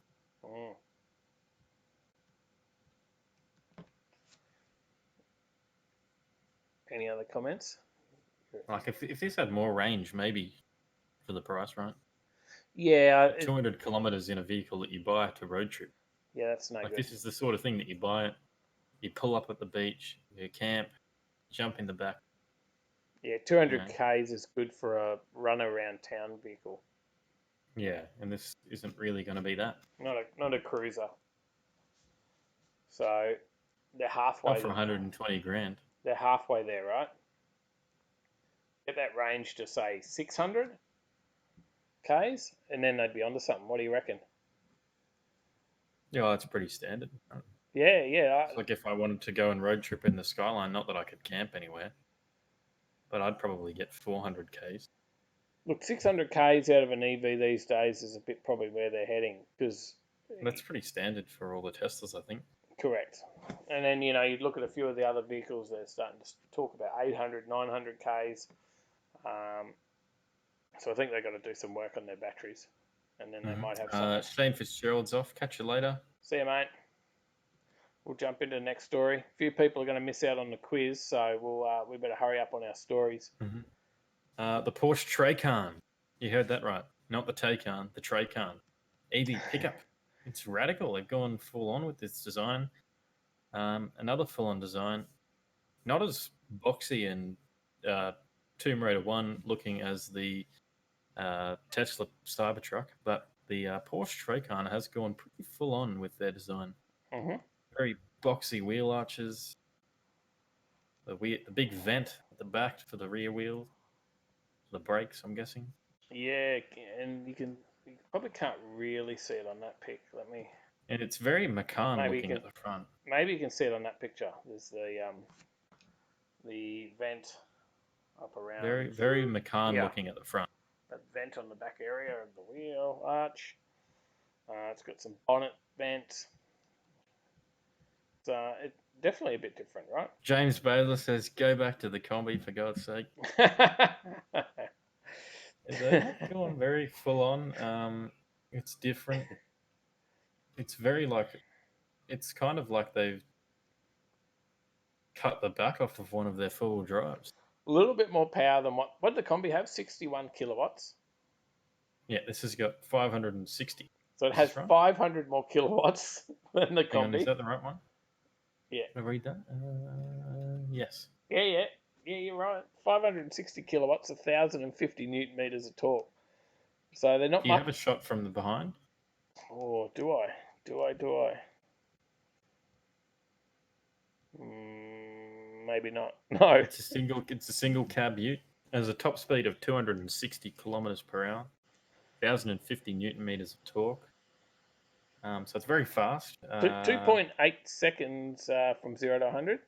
Any other comments? Like if this had more range, maybe for the price, right? Yeah. 200 kilometers in a vehicle that you buy to road trip. Yeah, that's no good. This is the sort of thing that you buy it, you pull up at the beach, you camp, jump in the back. Yeah, 200 Ks is good for a run around town vehicle. Yeah, and this isn't really going to be that. Not a cruiser. So they're halfway. Not for 120 grand. They're halfway there, right? Get that range to say 600 Ks, and then they'd be onto something. What do you reckon? Yeah, well, that's pretty standard. Yeah. It's like if I wanted to go and road trip in the Skyline, not that I could camp anywhere, but I'd probably get 400 Ks. Look, 600 Ks out of an EV these days is a bit probably where they're heading, because that's pretty standard for all the Teslas, I think. Correct. And then, you look at a few of the other vehicles, they're starting to talk about 800, 900 Ks. So I think they've got to do some work on their batteries, and then they might have something. Shane Fitzgerald's off. Catch you later. See you, mate. We'll jump into the next story. A few people are going to miss out on the quiz, so we better hurry up on our stories. The Porsche Taycan. You heard that right. Not the Taycan, the Taycan. EV pickup. It's radical. They've gone full on with this design. Another full on design. Not as boxy and Tomb Raider 1 looking as the Tesla Cybertruck, but the Porsche Taycan has gone pretty full on with their design. Very boxy wheel arches. The big vent at the back for the rear wheel. The brakes, I'm guessing. Yeah, and you probably can't really see it on that pic. And it's very Macan looking at the front. Maybe you can see it on that picture. There's the vent up around. Very, very Macan looking at the front. That vent on the back area of the wheel arch. It's got some bonnet vent. It's definitely a bit different, right? James Baylor says, "Go back to the combi for God's sake." They're going very full on. It's different. It's very it's kind of like they've cut the back off of one of their four-wheel drives. A little bit more power than what did the combi have? 61 kilowatts. Yeah, this has got 560. So it has 500 more kilowatts than the combi. Is that the right one? Yeah. Did I read that? Yes. Yeah, you're right. 560 kilowatts, 1,050 newton meters of torque. So they're not. Do you have a shot from the behind? Oh, do I? Maybe not. No. It's a single cab ute. It has a top speed of 260 kilometers per hour, 1,050 newton meters of torque. So it's very fast. 2.8 seconds from 0 to 100.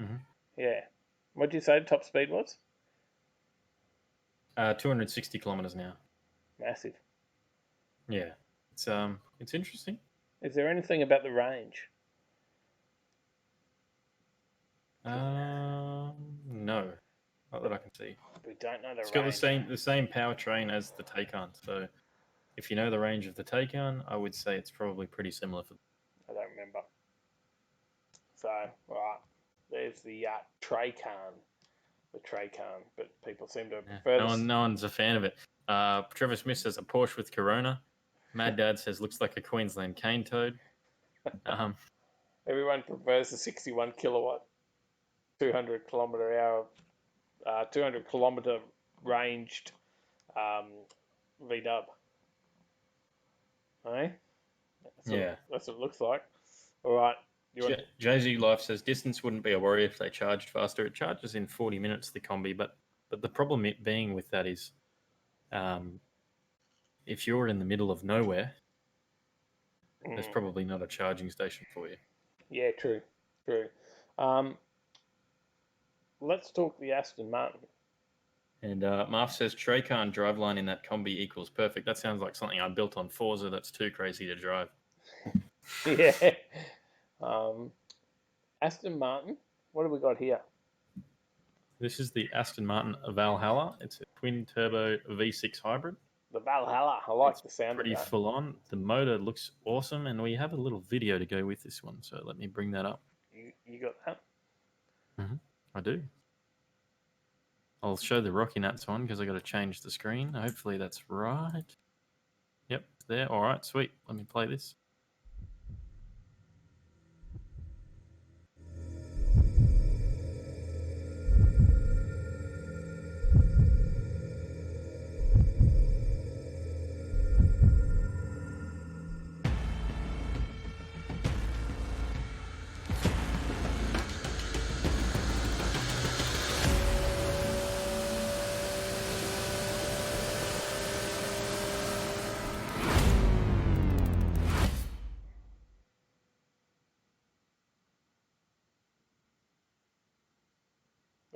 Mm-hmm. Yeah. What did you say the top speed was? 260 kilometers an hour. Massive. Yeah, it's interesting. Is there anything about the range? No, not that I can see. We don't know the It's range. got the same powertrain as the Taycan. So, if you know the range of the Taycan, I would say it's probably pretty similar. I don't remember. So, right, there's the Traycan. The Traycan, but people seem to prefer this. No one's a fan of it. Trevor Smith says a Porsche with Corona. Mad Dad says looks like a Queensland cane toad. Everyone prefers the 61 kilowatt, 200 kilometer hour, 200 kilometer ranged V-dub. Hey? That's what it looks like. All right. JZ Life says distance wouldn't be a worry if they charged faster. It charges in 40 minutes, the Combi, but the problem being with that is if you're in the middle of nowhere, there's probably not a charging station for you. Yeah, true. Let's talk the Aston Martin. And Marv says Traycan driveline in that Combi equals perfect. That sounds like something I built on Forza that's too crazy to drive. Yeah. Aston Martin, what have we got here? This is the Aston Martin Valhalla. It's a twin-turbo V6 hybrid. The Valhalla. I like the sound of that. Pretty full on. The motor looks awesome, and we have a little video to go with this one. So let me bring that up. You got that? Mm-hmm. I do. I'll show the Rocky Nuts one because I got to change the screen. Hopefully that's right. Yep, it's there. All right, sweet. Let me play this.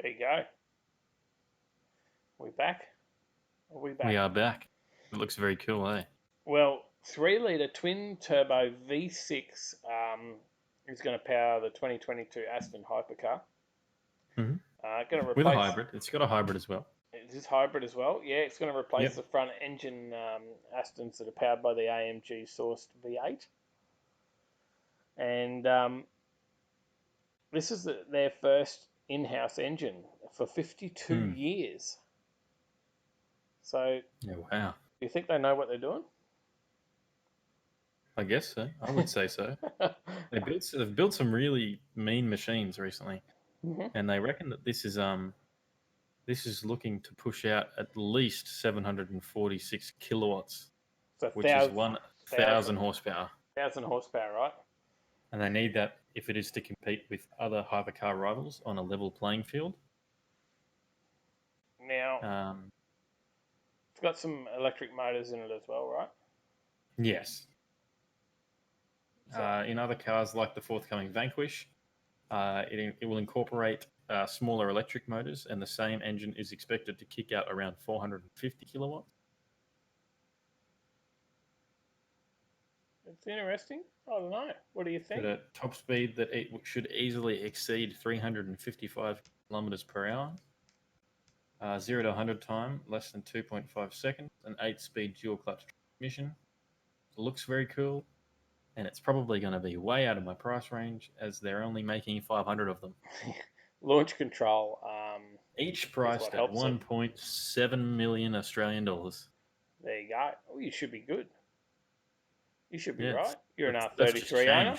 There you go. We back? Are we back? We are back. It looks very cool, eh? Well, 3-litre twin-turbo V6 is going to power the 2022 Aston Hypercar. Mm-hmm. Going to replace, with a hybrid. It's got a hybrid as well. It is hybrid as well. Yeah, it's going to replace the front engine Astons that are powered by the AMG sourced V8. And this is their first in-house engine for 52 years. So, wow. Do you think they know what they're doing? I guess so. I would say so. They've built some really mean machines recently, and they reckon that this is looking to push out at least 746 kilowatts, which is 1,000 horsepower. 1,000 horsepower, right? And they need that if it is to compete with other hypercar rivals on a level playing field. Now, it's got some electric motors in it as well, right? Yes. In other cars like the forthcoming Vanquish, it will incorporate smaller electric motors, and the same engine is expected to kick out around 450 kilowatts. It's interesting. I don't know. What do you think? At a top speed that it should easily exceed 355 kilometers per hour. 0 to 100 time, less than 2.5 seconds. An 8-speed dual clutch transmission. It looks very cool. And it's probably going to be way out of my price range as they're only making 500 of them. Launch control. Each priced at 1.7 million Australian dollars. There you go. Oh, you should be good. You should be Yeah, right. You're an R33 owner.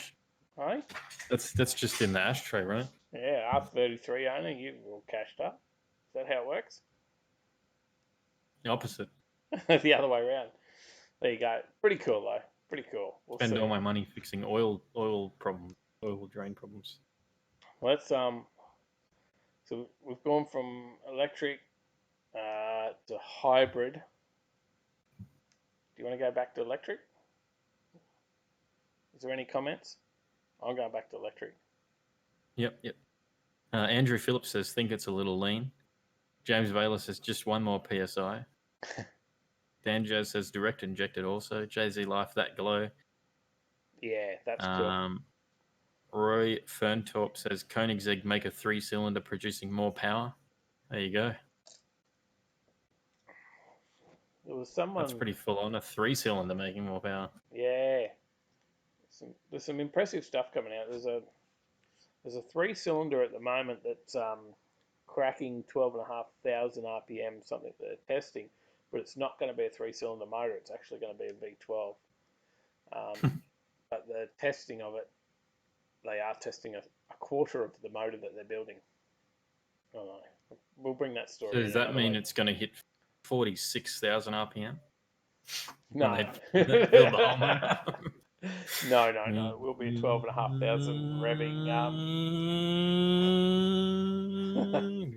Hey? That's just in the ashtray, right? Yeah, R33 owner. You're all cashed up. Is that how it works? The opposite. The other way around. There you go. Pretty cool, though. Pretty cool. Spend all my money fixing oil drain problems. Let's so we've gone from electric to hybrid. Do you want to go back to electric? Is there any comments? I'm going back to electric. Yep. Andrew Phillips says, think it's a little lean. James Baylor says just one more PSI. Dan Joe says direct injected also. Jay-Z Life, that glow. Yeah, that's cool. Roy Ferntorp says Koenigsegg make a 3-cylinder producing more power. There you go. There was someone. That's pretty full on. A 3-cylinder making more power. Yeah. There's some impressive stuff coming out. There's a 3-cylinder at the moment that's cracking 12,500 RPM, something they're testing, but it's not going to be a 3-cylinder motor. It's actually going to be a V12. But the testing of it, they are testing a quarter of the motor that they're building. I don't know. We'll bring that story. So does that mean it's going to hit 46,000 RPM? No. Build the whole motor? No. It will be 12,500 revving.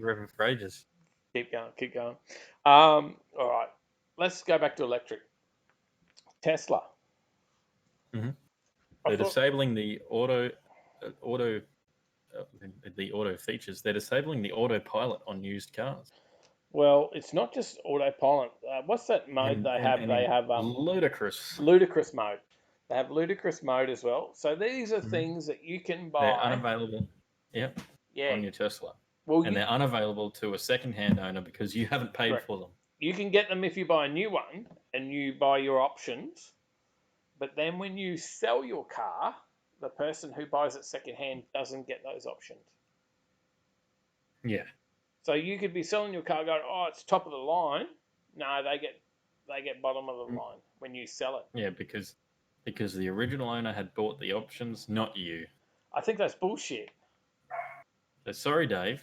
Revving for ages. Keep going. All right. Let's go back to electric. Tesla. Mm-hmm. They're disabling the auto features. They're disabling the autopilot on used cars. Well, it's not just autopilot. What's that mode they have? They have ludicrous mode. They have ludicrous mode as well. So these are things that you can buy. They're unavailable. Yep. Yeah. On your Tesla. Well, and they're unavailable to a second-hand owner because you haven't paid for them. You can get them if you buy a new one and you buy your options. But then when you sell your car, the person who buys it second-hand doesn't get those options. Yeah. So you could be selling your car going, oh, it's top of the line. No, they get bottom of the line when you sell it. Yeah, because the original owner had bought the options, not you. I think that's bullshit. So sorry, Dave.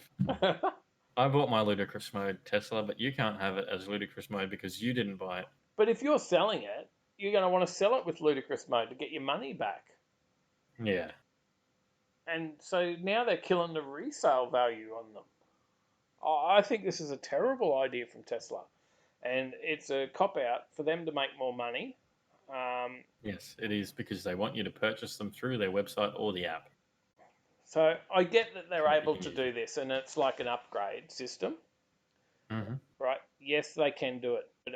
I bought my ludicrous mode Tesla, but you can't have it as ludicrous mode because you didn't buy it. But if you're selling it, you're going to want to sell it with ludicrous mode to get your money back. Yeah. And so now they're killing the resale value on them. I think this is a terrible idea from Tesla. And it's a cop-out for them to make more money. Yes, it is because they want you to purchase them through their website or the app. So I get that they're able to do this, and it's like an upgrade system. Mm-hmm. Right? Yes, they can do it. But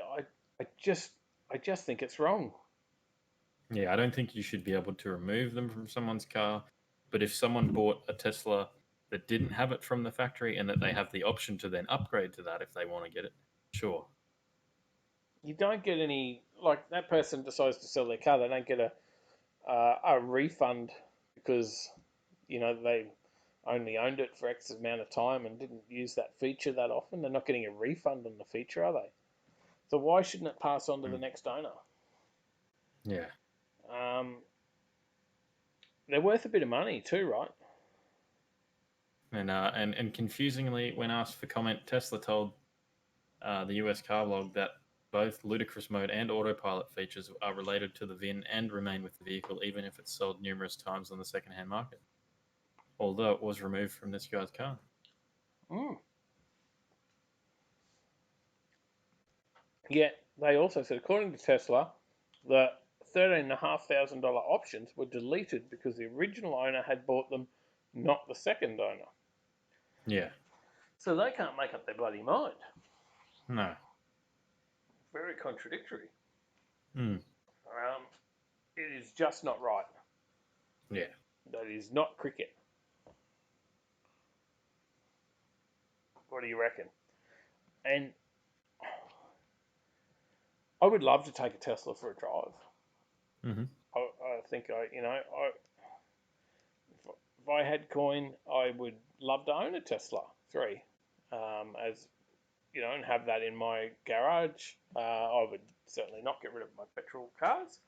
I just think it's wrong. Yeah, I don't think you should be able to remove them from someone's car. But if someone bought a Tesla that didn't have it from the factory and that they have the option to then upgrade to that if they want to get it, sure. You don't get any, like that person decides to sell their car, they don't get a refund because, you know, they only owned it for X amount of time and didn't use that feature that often. They're not getting a refund on the feature, are they? So why shouldn't it pass on to the next owner? Yeah. They're worth a bit of money too, right? And confusingly, when asked for comment, Tesla told the US car blog that both ludicrous mode and autopilot features are related to the VIN and remain with the vehicle, even if it's sold numerous times on the second-hand market. Although it was removed from this guy's car. Yet they also said, according to Tesla, the $13,500 options were deleted because the original owner had bought them, not the second owner. Yeah. So they can't make up their bloody mind. No. Very contradictory. Mm. It is just not right. Yeah. That is not cricket. What do you reckon? And I would love to take a Tesla for a drive. Mm-hmm. I think if I had coin, I would love to own a Tesla 3, as you know, and have that in my garage. I would certainly not get rid of my petrol cars,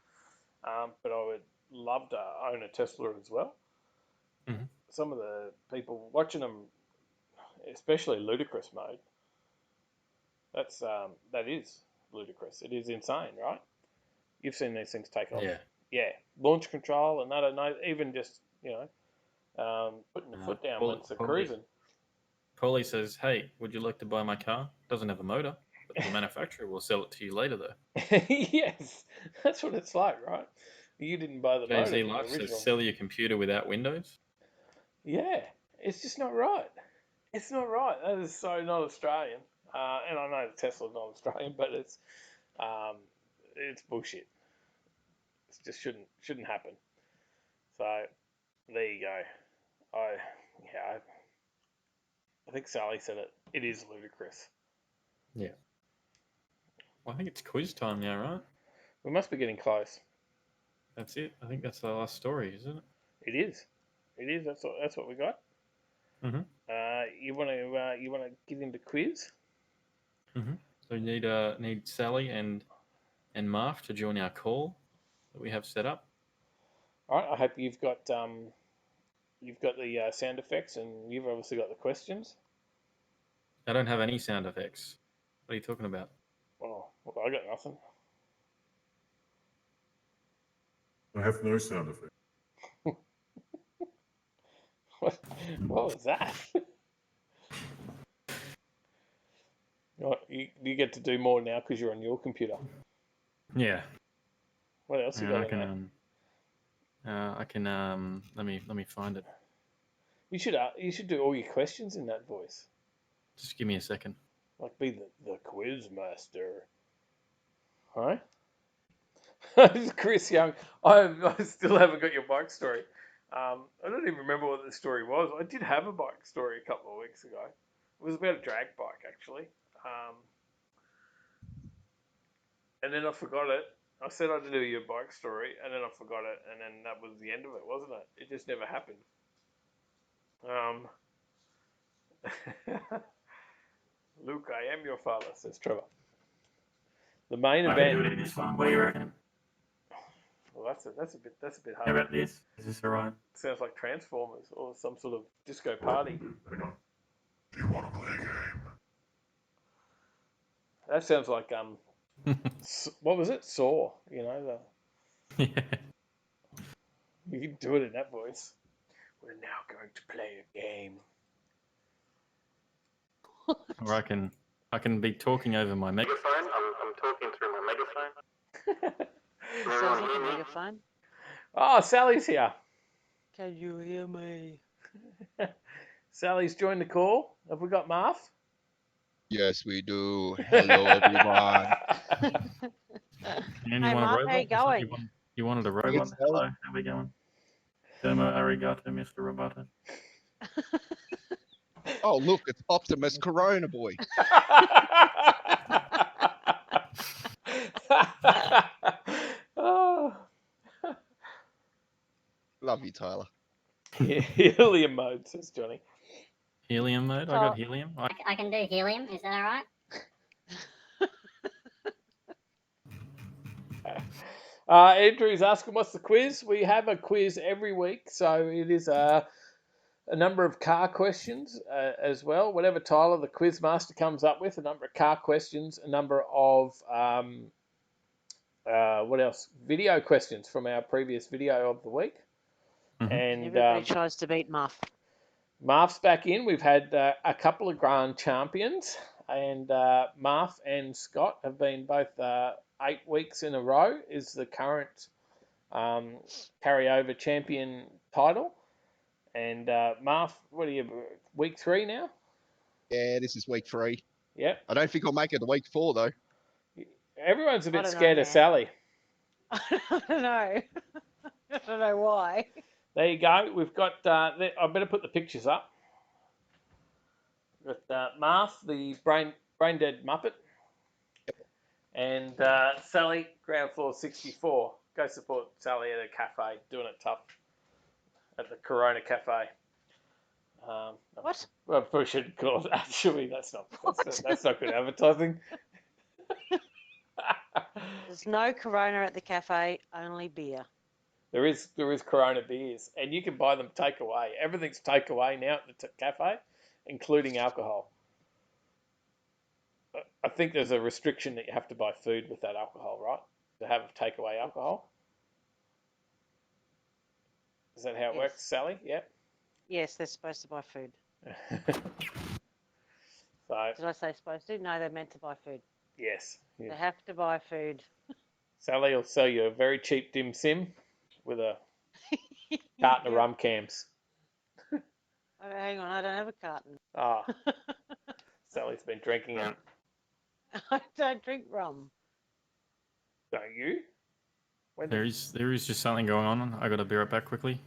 but I would love to own a Tesla as well. Mm-hmm. Some of the people watching them, especially ludicrous mode, that is ludicrous. It is insane, right? You've seen these things take off. Yeah. Launch control and that. I know, even just, you know, putting the foot down when it's cruising. Paulie says, hey, would you like to buy my car? Doesn't have a motor, but the manufacturer will sell it to you later, though. Yes, that's what it's like, right? You didn't buy the motor. Life says, sell your computer without Windows? Yeah, it's just not right. It's not right. That is so not Australian. And I know Tesla's not Australian, but it's bullshit. It just shouldn't happen. So there you go. I think Sally said it. It is ludicrous. Yeah. Well, I think it's quiz time now, right? We must be getting close. That's it. I think that's the last story, isn't it? It is. It is. That's what we got. Mm-hmm. You want to get into quiz? Mm-hmm. So you need Sally and Marv to join our call that we have set up. All right. I hope you've got the sound effects, and you've obviously got the questions. I don't have any sound effects. What are you talking about? Well, I got nothing. I have no sound effect. What was that? You get to do more now because you're on your computer. Yeah. What else you And got in there? I can let me find it. You should do all your questions in that voice. Just give me a second. Like be the quiz master. Huh? This is Chris Young. I still haven't got your bike story. I don't even remember what the story was. I did have a bike story a couple of weeks ago. It was about a drag bike, actually. And then I forgot it. I said I'd do your bike story, and then I forgot it, and then that was the end of it, wasn't it? It just never happened. Luke, I am your father, says Trevor. The main event. I can do it in this one. What do you reckon? Well, that's a bit hard. How about this? Is this alright? Sounds like Transformers or some sort of disco party. Do you want to play a game? That sounds like what was it? Saw. You know Yeah. You can do it in that voice. We're now going to play a game. Or I can be talking over my megaphone. I'm talking through my megaphone. Sounds like a megaphone. Oh, Sally's here. Can you hear me? Sally's joined the call. Have we got Marv? Yes, we do. Hello, everyone. And Hey, you want Mark, a robot? how you going? You wanted a robot? Yes, Hello, how we going? Domo arigato, Mr. Roboto. Oh, look, it's Optimus Corona Boy. Oh. Love you, Tyler. Helium mode, says Johnny. Helium mode? I got helium. I can do helium, is that alright? Andrew's asking what's the quiz. We have a quiz every week, so it is a number of car questions as well. Whatever Tyler, the quiz master, comes up with, a number of car questions, a number of what else? Video questions from our previous video of the week. Mm-hmm. And everybody tries to beat Muff. Marv's back in. We've had a couple of Grand Champions, and Marv and Scott have been both 8 weeks in a row is the current carryover champion title. And Marv, what are you, week 3 now? Yeah, this is week 3. Yep. I don't think I'll make it to week 4, though. Everyone's a bit scared of Sally. I don't know. I don't know why. There you go. We've got, I better put the pictures up. We've got Marv, the brain dead Muppet. And Sally, ground floor 64. Go support Sally at a cafe, doing it tough at the Corona Cafe. What? Well, we should call it. Actually, that's not good advertising. There's no Corona at the cafe, only beer. There is Corona beers, and you can buy them takeaway. Everything's takeaway now at the cafe, including alcohol. I think there's a restriction that you have to buy food with that alcohol, right? To have takeaway alcohol. Is that how it works, Sally? Yep. Yes, they're supposed to buy food. So. Did I say supposed to? No, they're meant to buy food. Yes. They have to buy food. Sally will sell you a very cheap dim sim with a carton of rum cams. Oh, hang on, I don't have a carton. Ah, Sally's been drinking it. I don't drink rum. Don't you? When There is just something going on. I got to be right back quickly.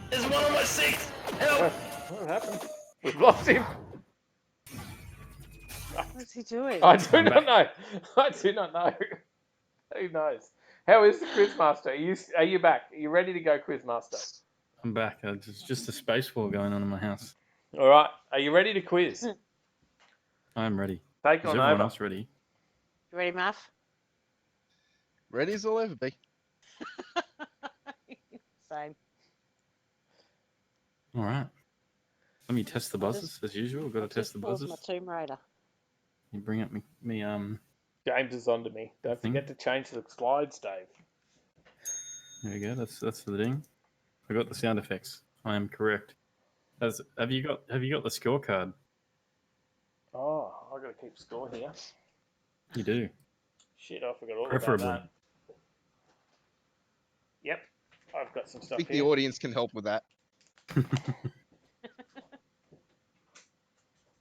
There's one on my seat. Help! What happened? We've lost him. What's he doing? I do not know. I do not know. Who knows? How is the Quizmaster? Are you back? Are you ready to go, Quizmaster? I'm back. There's just a space war going on in my house. All right. Are you ready to quiz? I'm ready. Take Is on everyone over. else ready? You ready, Muff? Ready as I'll ever be. Same. All right. Let me test the I'll buzzers as usual. Got to test Just the pause buzzers. my Tomb Raider. You bring up me James is on to me. Don't forget to change the slides, Dave. There we go. That's the thing. I got the sound effects. I am correct. Have you got the scorecard? Oh, I've got to keep score here. You do. Shit, I forgot all Preferably. about that. Yep, I've got some I stuff think here. the audience can help with that.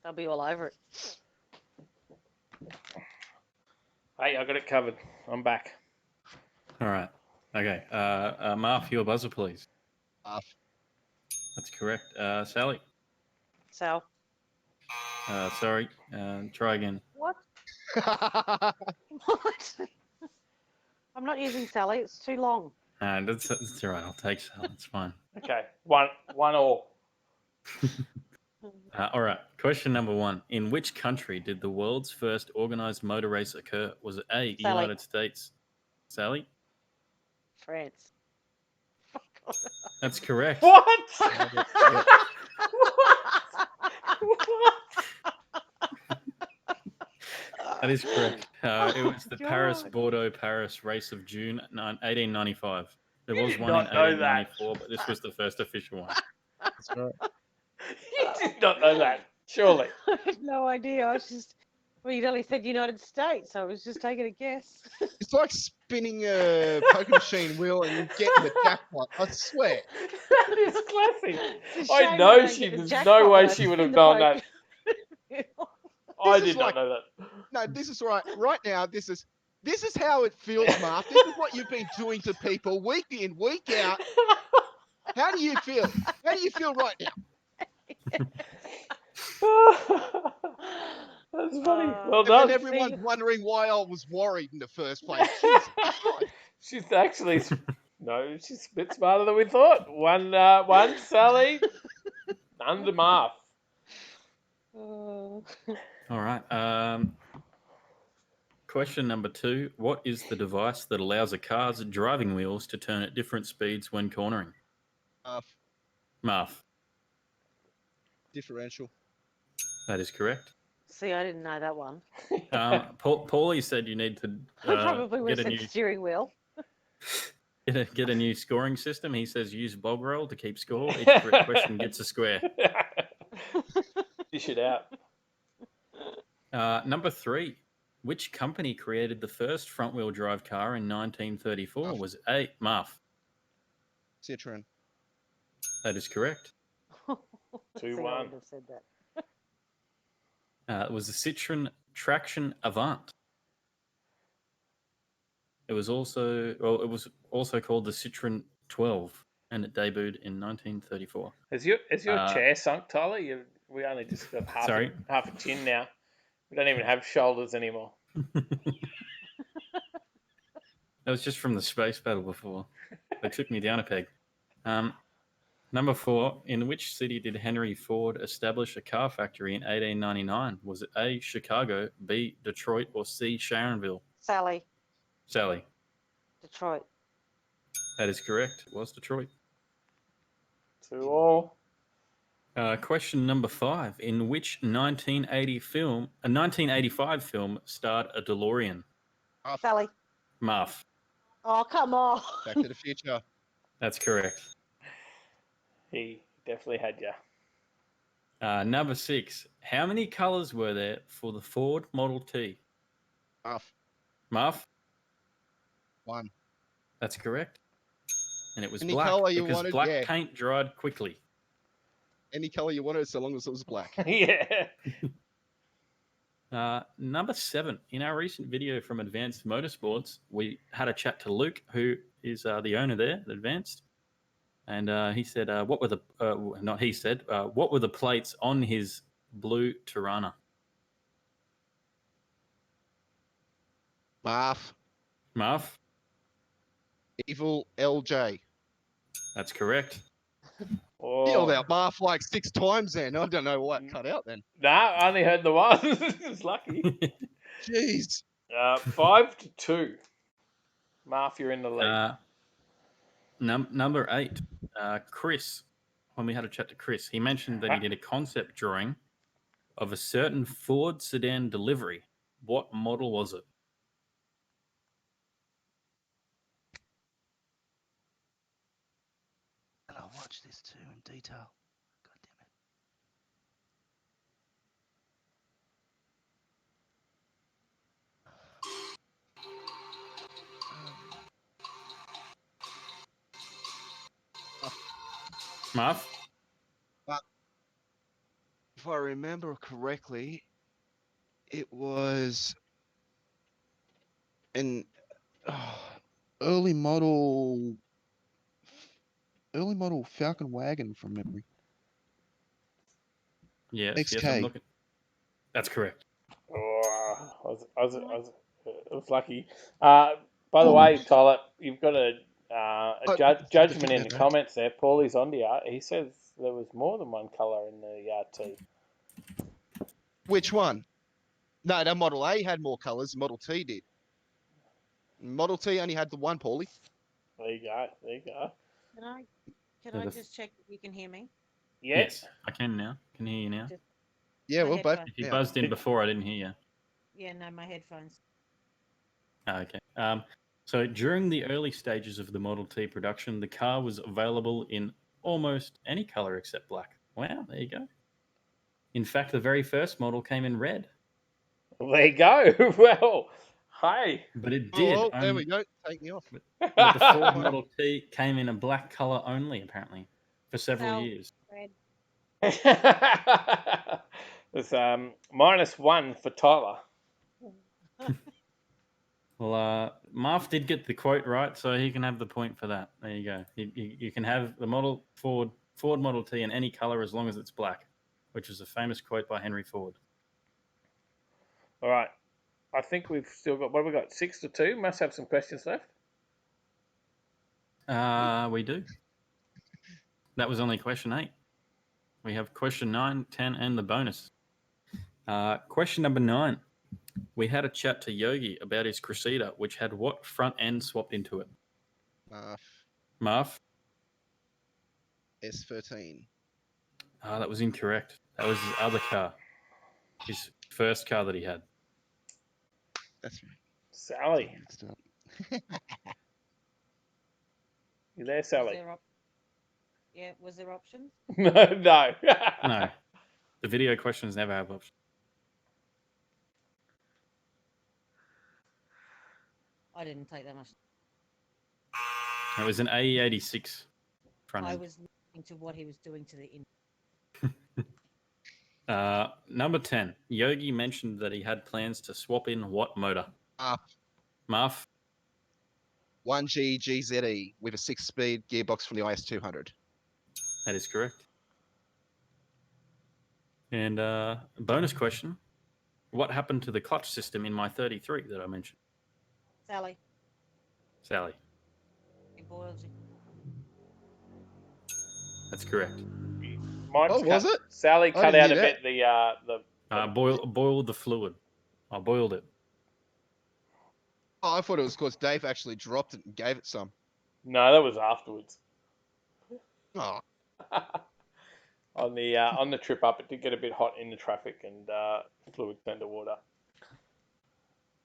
They'll be all over it. Hey, I got it covered. I'm back. All right. Okay. Marf, your buzzer, please. Marf. That's correct. Sally. So. Sorry. Try again. What? What? I'm not using Sally. It's too long. That's all right. I'll take Sally. It's fine. Okay, one all. All right. Question number 1. In which country did the world's first organized motor race occur? Was it A, Sally. United States? Sally? France. That's correct. What? That is correct. It was the God. Paris-Bordeaux-Paris race of June 1895. There was did one in not know that. 1894, but this was the first official one. That's right. You did not know that, surely. I had no idea. I was just. Well, you'd only said United States. I was just taking a guess. It's like spinning a poker machine wheel and getting the jackpot. I swear. That is classic. It's a I shame know I don't she. get the There's jackpot no way when I she would spin have the known poker. that. I This is did not like- know that. No, this is right. Right now, this is how it feels, Mark. This is what you've been doing to people week in, week out. How do you feel? How do you feel right now? That's funny. Well And done. then everyone's wondering why I was worried in the first place. Jesus Christ. She's actually no, she's a bit smarter than we thought. One Sally, none to Marth. Oh. All right. Question number 2. What is the device that allows a car's driving wheels to turn at different speeds when cornering? Marf. Differential. That is correct. See, I didn't know that one. Paulie said you need to I probably would get have a said new steering wheel. get a new scoring system. He says use bog roll to keep score. Each correct question gets a square. Dish it out. Number 3. Which company created the first front-wheel drive car in 1934? Was A. Marf. Citroen. That is correct. 2-1. See, I wouldn't have said that. It was the Citroen Traction Avant. It was also called the Citroen 12, and it debuted in 1934. Is your chair sunk, Tyler? We only just got half a chin now. We don't even have shoulders anymore. That was just from the space battle before. They took me down a peg. Number 4. In which city did Henry Ford establish a car factory in 1899? Was it A, Chicago, B, Detroit, or C, Sharonville? Sally. Sally. Detroit. That is correct. It was Detroit. 2-2. Question number 5. In which 1985 film starred a DeLorean? Sally. Marf. Oh, come on. Back to the Future. That's correct. He definitely had you. Number 6. How many colours were there for the Ford Model T? Marf. Marf? 1. That's correct. And it was Any black colour you because wanted? black Yeah. paint dried quickly. Any colour you wanted, so long as it was black. Yeah. Number 7. In our recent video from Advanced Motorsports, we had a chat to Luke, who is the owner there at Advanced. And he said, what were the, not he said, what were the plates on his blue Tirana? Marf. Marv? Evil LJ. That's correct. Yelled out Marf like 6 times then. I don't know why it cut out then. Nah, I only heard the one. It's lucky. Jeez. 5-2. Marf, you're in the lead. Number 8. Chris. When we had a chat to Chris, he mentioned that he did a concept drawing of a certain Ford sedan delivery. What model was it? And I'll watch this too in detail. God damn it. Marv? If I remember correctly, it was an early model Falcon wagon from memory. Yes, XK. yes, I'm looking. That's correct. Oh, I was lucky. By the way, Tyler, you've got a judgment in the comments there. Paulie's on to you. He says there was more than one colour in the T. Which one? No, that Model A had more colours. Model T did. Model T only had the one, Paulie. There you go. There you go. Can I just check if you can hear me? Yes, I can now. Can hear you now. Yeah, My well, both. headphones. If you buzzed in before, I didn't hear you. Yeah, no, my headphones. Oh, okay. So during the early stages of the Model T production, the car was available in almost any color except black. Wow, there you go. In fact, the very first model came in red. There you go. Well, hey. But it did. Oh, there we go. Take me off. But the Ford Model T came in a black color only, apparently, for several years. It's -1 for Tyler. Well, Marv did get the quote right, so he can have the point for that. There you go. You can have the Ford Model T in any color as long as it's black, which is a famous quote by Henry Ford. All right. I think we've still got, what have we got? 6-2. Must have some questions left. We do. That was only question 8. We have question 9, 10, and the bonus. Question number 9. We had a chat to Yogi about his Crusader, which had what front end swapped into it? Marv? S13. That was incorrect. That was his other car. His first car that he had. That's right. Sally. You there, Sally? Was there options? No. No. The video questions never have options. I didn't take that much. It was an AE86 front I end. was listening to what he was doing to the Number 10. Yogi mentioned that he had plans to swap in what motor? Marv? 1G GZE with a 6-speed gearbox from the IS200. That is correct. And bonus question. What happened to the clutch system in my 33 that I mentioned? Sally. Sally. It boils you. That's correct. Was it? Sally cut out a bit the boiled the fluid. I boiled it. Oh, I thought it was because Dave actually dropped it and gave it some. No, that was afterwards. Oh. On the trip up, it did get a bit hot in the traffic and fluid turned to water.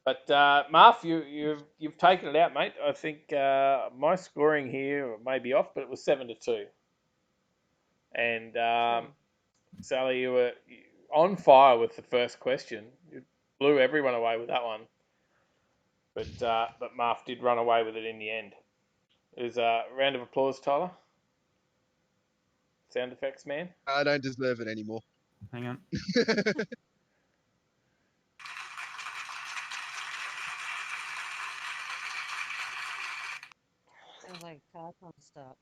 But Marv, you've taken it out, mate. I think my scoring here may be off, but it was 7-2. And Sally, you were on fire with the first question. You blew everyone away with that one. but Marv did run away with it in the end. There's a round of applause, Tyler. Sound effects, man. I don't deserve it anymore. Hang on. Sounds like a car trying to start.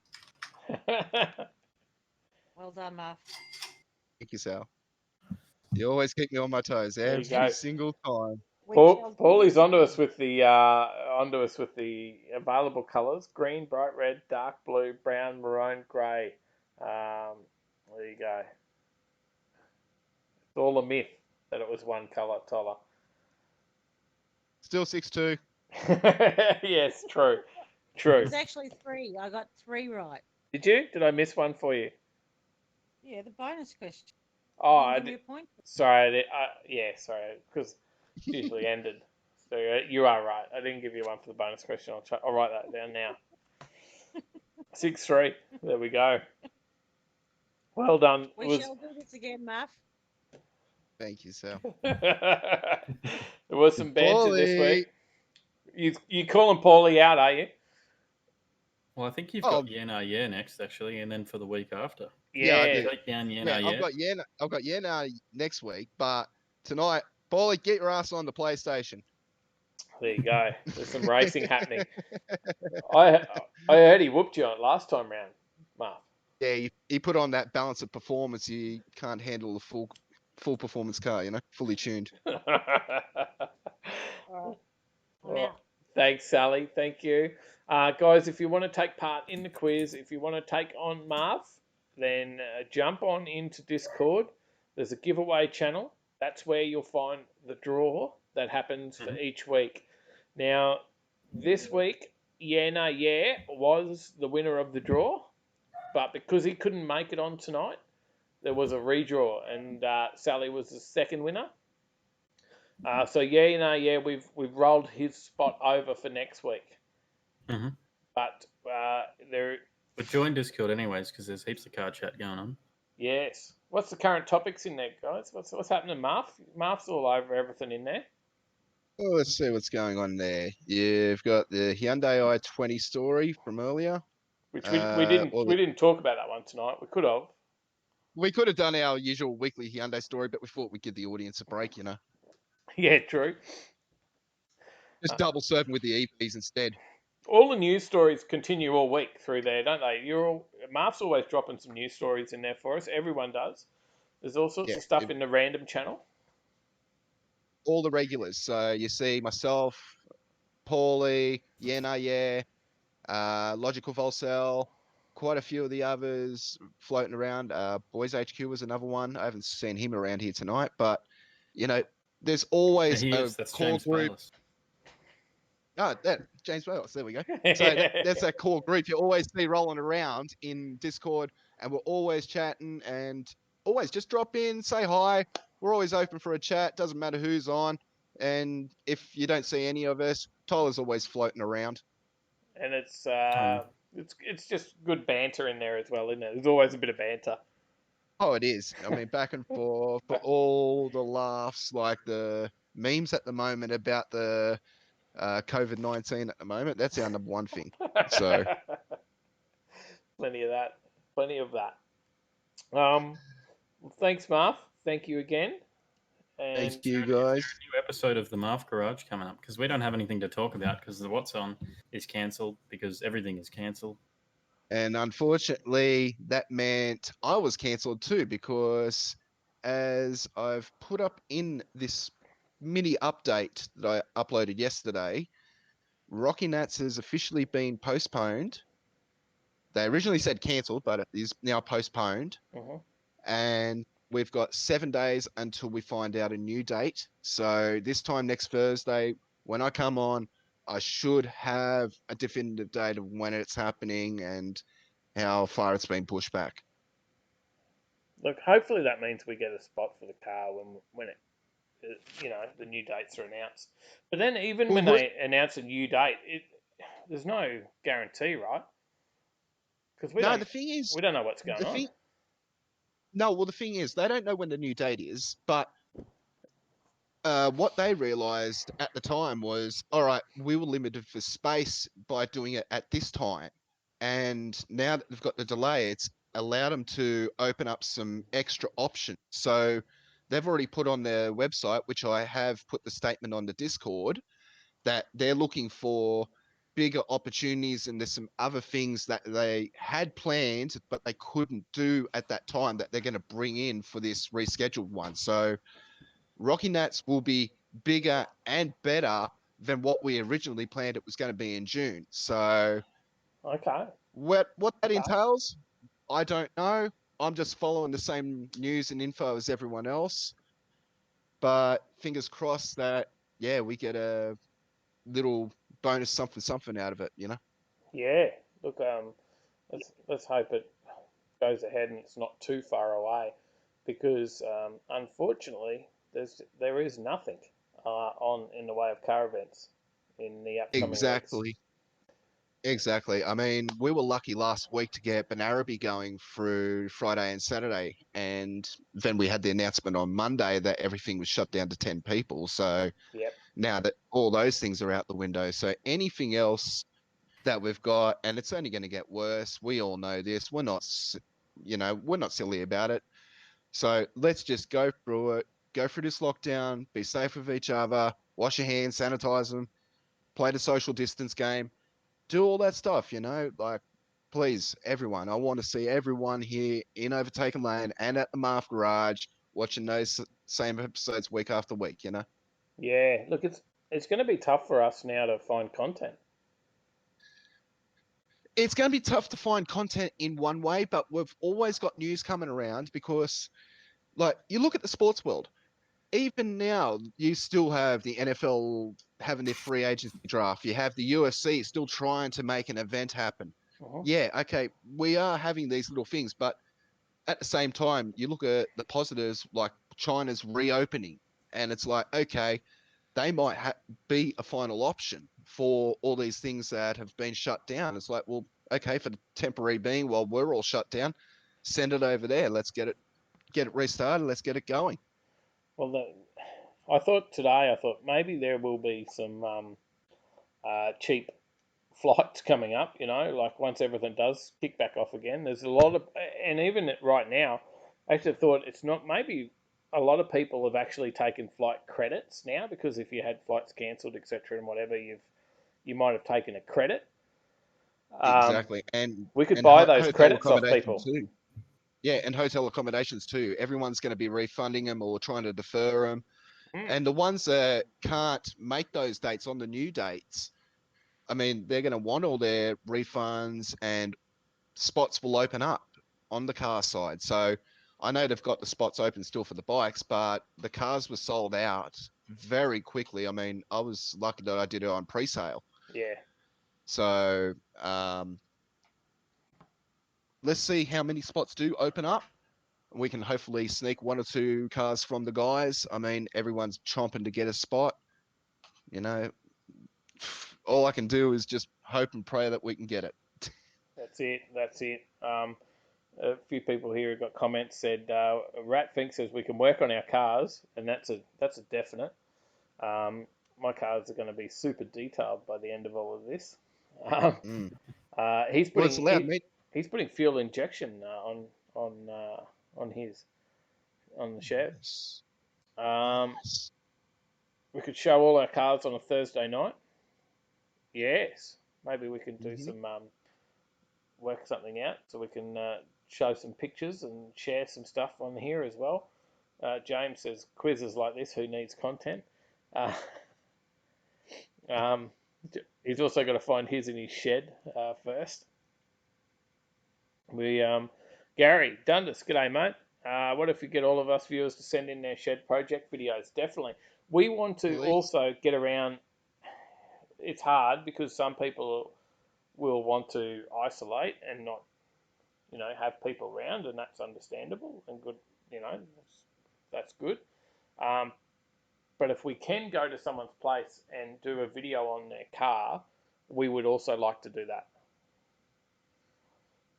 Well done, Muff. Thank you, Sal. You always keep me on my toes There you every go. single time. Paulie's onto us with the available colours: green, bright red, dark blue, brown, maroon, grey. There you go. It's all a myth that it was one colour, Tyler. Still 6-2. Yes, true. It was actually 3. I got 3 right. Did you? Did I miss one for you? Yeah, the bonus question. Oh, I I didn't did. give you a point. Sorry, sorry, because it's usually ended. So you are right. I didn't give you one for the bonus question. I'll write that down now. 6-3. There we go. Well done. We shall do this again, Muff. Thank you, Sal. There was some banter this Paulie. week. You calling Paulie out, are you? Well, I think you've got Yeah next, actually, and then for the week after. Yeah, I do. Take down Yeah, Yeah. I've got next week, but tonight, Paulie, get your ass on the PlayStation. There you go. There's some racing happening. I heard he whooped you on it last time round, Mark. Yeah, he put on that balance of performance. You can't handle a full performance car, fully tuned. Well, thanks, Sally. Thank you. Guys, if you want to take part in the quiz, if you want to take on Marv, then jump on into Discord. There's a giveaway channel. That's where you'll find the draw that happens for each week. Now, this week, Yeah was the winner of the draw, but because he couldn't make it on tonight, there was a redraw, and Sally was the second winner. So we've rolled his spot over for next week. Mm-hmm. But But join Discord anyways, because there's heaps of car chat going on. Yes. What's the current topics in there, guys? What's happening, Marv? Marv's all over everything in there. Oh, let's see what's going on there. You've got the Hyundai i20 story from earlier, which we didn't talk about that one tonight. We could have. We could have done our usual weekly Hyundai story, but we thought we'd give the audience a break, Yeah, true. Just double surfing with the EVs instead. All the news stories continue all week through there, don't they? Marv's always dropping some news stories in there for us. Everyone does. There's all sorts of stuff in the random channel. All the regulars. So you see myself, Paulie, Logical Volcel, quite a few of the others floating around. Boys HQ was another one. I haven't seen him around here tonight, but there's always that's core James group. Bayless. Oh, James Bayless. There we go. So that's that core group you always see rolling around in Discord, and we're always chatting and always just drop in, say hi. We're always open for a chat. Doesn't matter who's on. And if you don't see any of us, Tyler's always floating around. And it's just good banter in there as well, isn't it? There's always a bit of banter. Oh, it is. I mean, back and forth for all the laughs, like the memes at the moment about the COVID-19 at the moment. That's our number one thing. So plenty of that. Well, thanks, Marv. Thank you again. And thank you, guys. Is there a new episode of the Marv Garage coming up? Because we don't have anything to talk about because the What's On is cancelled because everything is cancelled. And unfortunately, that meant I was cancelled too, because as I've put up in this mini update that I uploaded yesterday, Rocky Nats has officially been postponed. They originally said cancelled, but it is now postponed. Uh-huh. And we've got 7 days until we find out a new date. So this time next Thursday, when I come on, I should have a definitive date of when it's happening and how far it's been pushed back. Look, hopefully that means we get a spot for the car when the new dates are announced. But then even when they announce a new date, there's no guarantee, right? Because we don't know what's going on. No, well, the thing is, they don't know when the new date is, but what they realised at the time was, all right, we were limited for space by doing it at this time. And now that they've got the delay, it's allowed them to open up some extra options. So they've already put on their website, which I have put the statement on the Discord, that they're looking for bigger opportunities, and there's some other things that they had planned but they couldn't do at that time that they're going to bring in for this rescheduled one. So Rocky Nats will be bigger and better than what we originally planned it was going to be in June. So Okay. what that entails, I don't know. I'm just following the same news and info as everyone else. But fingers crossed that, yeah, we get a little bonus something out of it, you know? Yeah. Look, let's hope it goes ahead and it's not too far away, because unfortunately there is nothing on in the way of car events in the upcoming weeks. Exactly. I mean, we were lucky last week to get Benarabi going through Friday and Saturday, and then we had the announcement on Monday that everything was shut down to 10 people. So Yep. now that all those things are out the window, so anything else that we've got, and it's only going to get worse. We all know this. We're not silly about it. So let's just go through it, go through this lockdown, be safe with each other, wash your hands, sanitize them, play the social distance game, do all that stuff, like, please, everyone, I want to see everyone here in Overtaking Lane and at the Marth Garage watching those same episodes week after week. Yeah. Look, it's going to be tough for us now to find content. It's going to be tough to find content in one way, but we've always got news coming around because, like, you look at the sports world, even now, you still have the NFL having their free agency draft. You have the UFC still trying to make an event happen. Yeah, okay, we are having these little things, but at the same time, you look at the positives, like China's reopening, and it's like, okay, they might be a final option for all these things that have been shut down. It's like, well, okay, for the temporary being while we're all shut down, send it over there. Let's get it restarted. Let's get it going. Well, I thought maybe there will be some cheap flights coming up, like once everything does kick back off again. There's a lot of, and even right now, I actually thought it's not, maybe a lot of people have actually taken flight credits now, because if you had flights cancelled, etc., and whatever, you might have taken a credit. Exactly. And we could buy those hotel credits off accommodation people. too. Yeah, and hotel accommodations too. Everyone's going to be refunding them or trying to defer them. And the ones that can't make those dates on the new dates, I mean, they're going to want all their refunds, and spots will open up on the car side. So I know they've got the spots open still for the bikes, but the cars were sold out very quickly. I mean, I was lucky that I did it on pre-sale. Yeah. So let's see how many spots do open up. We can hopefully sneak one or two cars from the guys. I mean, everyone's chomping to get a spot. All I can do is just hope and pray that we can get it. That's it. A few people here have got comments said, Rat Fink says we can work on our cars, and that's a definite. My cars are going to be super detailed by the end of all of this. He's putting fuel injection on the shed. We could show all our cars on a Thursday night. Yes, maybe we can do some work something out so we can show some pictures and share some stuff on here as well. James says quizzes like this, who needs content? He's also got to find his in his shed first. Gary Dundas, g'day mate. What if we get all of us viewers to send in their shed project videos? Definitely. We want to also get around. It's hard because some people will want to isolate and not, have people around, and that's understandable and good. That's good. But if we can go to someone's place and do a video on their car, we would also like to do that.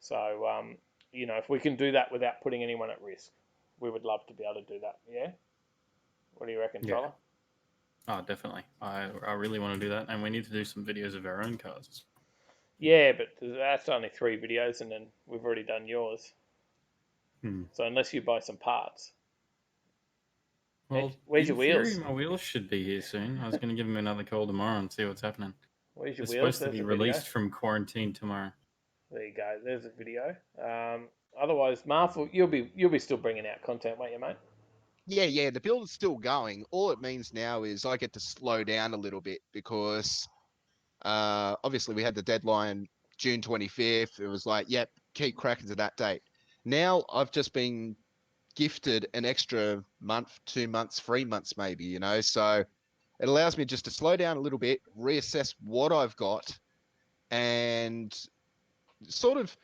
So, if we can do that without putting anyone at risk, we would love to be able to do that. Yeah. What do you reckon, Tyler? Oh, definitely. I really want to do that, and we need to do some videos of our own cars. Yeah, but that's only 3 videos, and then we've already done yours. So unless you buy some parts. Well, Where's in your theory, wheels? my wheels should be here soon. I was going to give him another call tomorrow and see what's happening. Where's your They're wheels? supposed to There's be a video. released from quarantine tomorrow. There you go. There's a video. Otherwise, Martha, you'll be still bringing out content, won't you, mate? Yeah, the build is still going. All it means now is I get to slow down a little bit because obviously we had the deadline June 25th. It was like, yep, keep cracking to that date. Now I've just been gifted an extra month, 2 months, 3 months maybe, you know, so it allows me just to slow down a little bit, reassess what I've got, and sort of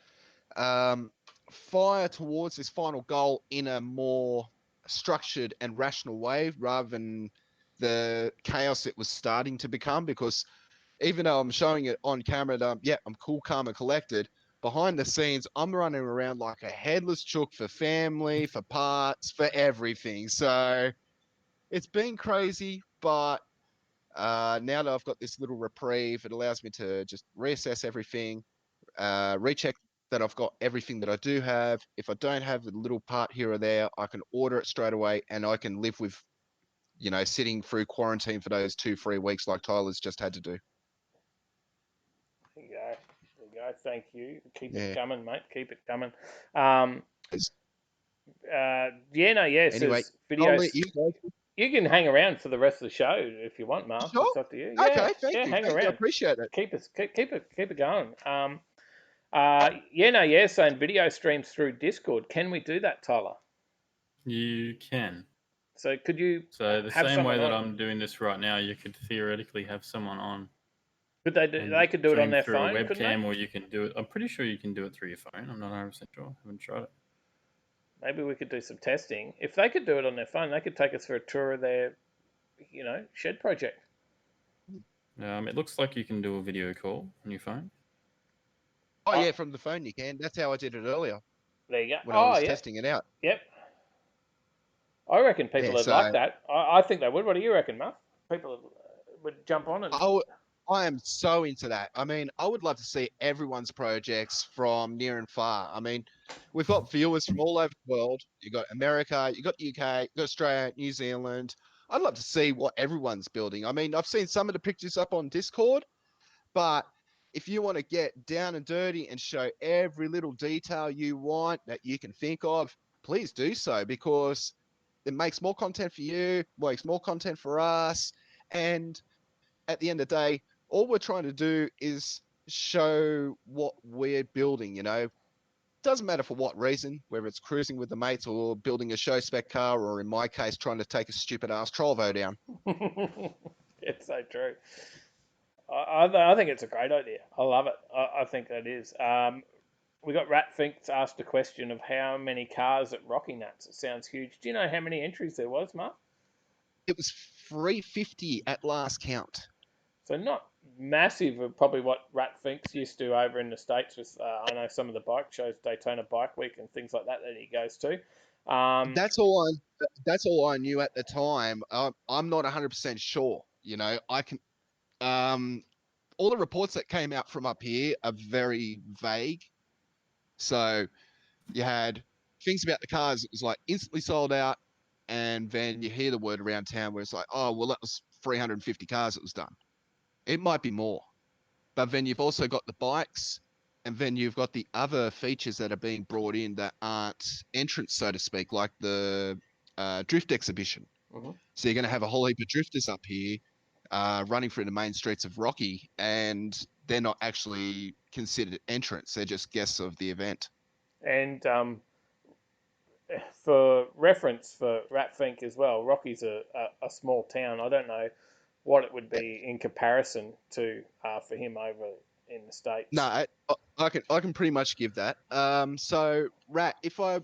fire towards this final goal in a more structured and rational way rather than the chaos it was starting to become. Because even though I'm showing it on camera that I'm cool, calm, and collected, behind the scenes, I'm running around like a headless chook for family, for parts, for everything. So it's been crazy, but now that I've got this little reprieve, it allows me to just reassess everything, recheck that I've got everything that I do have. If I don't have the little part here or there, I can order it straight away, and I can live with, you know, sitting through quarantine for those 2-3 weeks like Tyler's just had to do. There you go. There you go. Thank you. Keep Yeah. it coming, mate. Keep it coming. Anyway, says I'll videos. let you go. You can hang around for the rest of the show if you want, Mark. Sure. It's up to you. Okay, thank you. Hang Thank you. I around. appreciate it. Keep it going. Saying video streams through Discord. Can we do that, Tyler? You can. So could you? So the have same way that on? I'm doing this right now, you could theoretically have someone on. Could they do? They could do it on their through phone, a couldn't they? webcam, or you can do it. I'm pretty sure you can do it through your phone. I'm not 100% sure. I haven't tried it. Maybe we could do some testing. If they could do it on their phone, they could take us for a tour of their, shed project. It looks like you can do a video call on your phone. Oh, yeah, from the phone you can. That's how I did it earlier. There you go. When I was testing it out. Yep. I reckon people would like that. I think they would. What do you reckon, Muff? People would jump on and... I am so into that. I mean, I would love to see everyone's projects from near and far. I mean, we've got viewers from all over the world. You've got America, you've got the UK, you've got Australia, New Zealand. I'd love to see what everyone's building. I mean, I've seen some of the pictures up on Discord, but if you want to get down and dirty and show every little detail you want that you can think of, please do so, because it makes more content for you, makes more content for us. And at the end of the day, all we're trying to do is show what we're building, you know. Doesn't matter for what reason, whether it's cruising with the mates or building a show spec car, or in my case, trying to take a stupid ass Trovo down. It's so true. I think it's a great idea. I love it. I think that is. We got Ratfinks asked a question of how many cars at Rocky Nuts. It sounds huge. Do you know how many entries there was, Mark? It was 350 at last count. So not massive of probably what Ratfinks used to over in the States with, I know some of the bike shows, Daytona Bike Week and things like that he goes to. That's all I knew at the time. I'm not 100% sure. You know, I can. All the reports that came out from up here are very vague. So you had things about the cars. It was like instantly sold out, and then you hear the word around town where it's like, oh well, that was 350 cars that was done. It might be more, but then you've also got the bikes, and then you've got the other features that are being brought in that aren't entrants, so to speak, like the drift exhibition. Mm-hmm. So you're going to have a whole heap of drifters up here running through the main streets of Rocky, and they're not actually considered entrants. They're just guests of the event. And for reference for Ratfink as well, Rocky's a small town. I don't know what it would be in comparison to for him over in the States. No, I can pretty much give that. So Rat, if I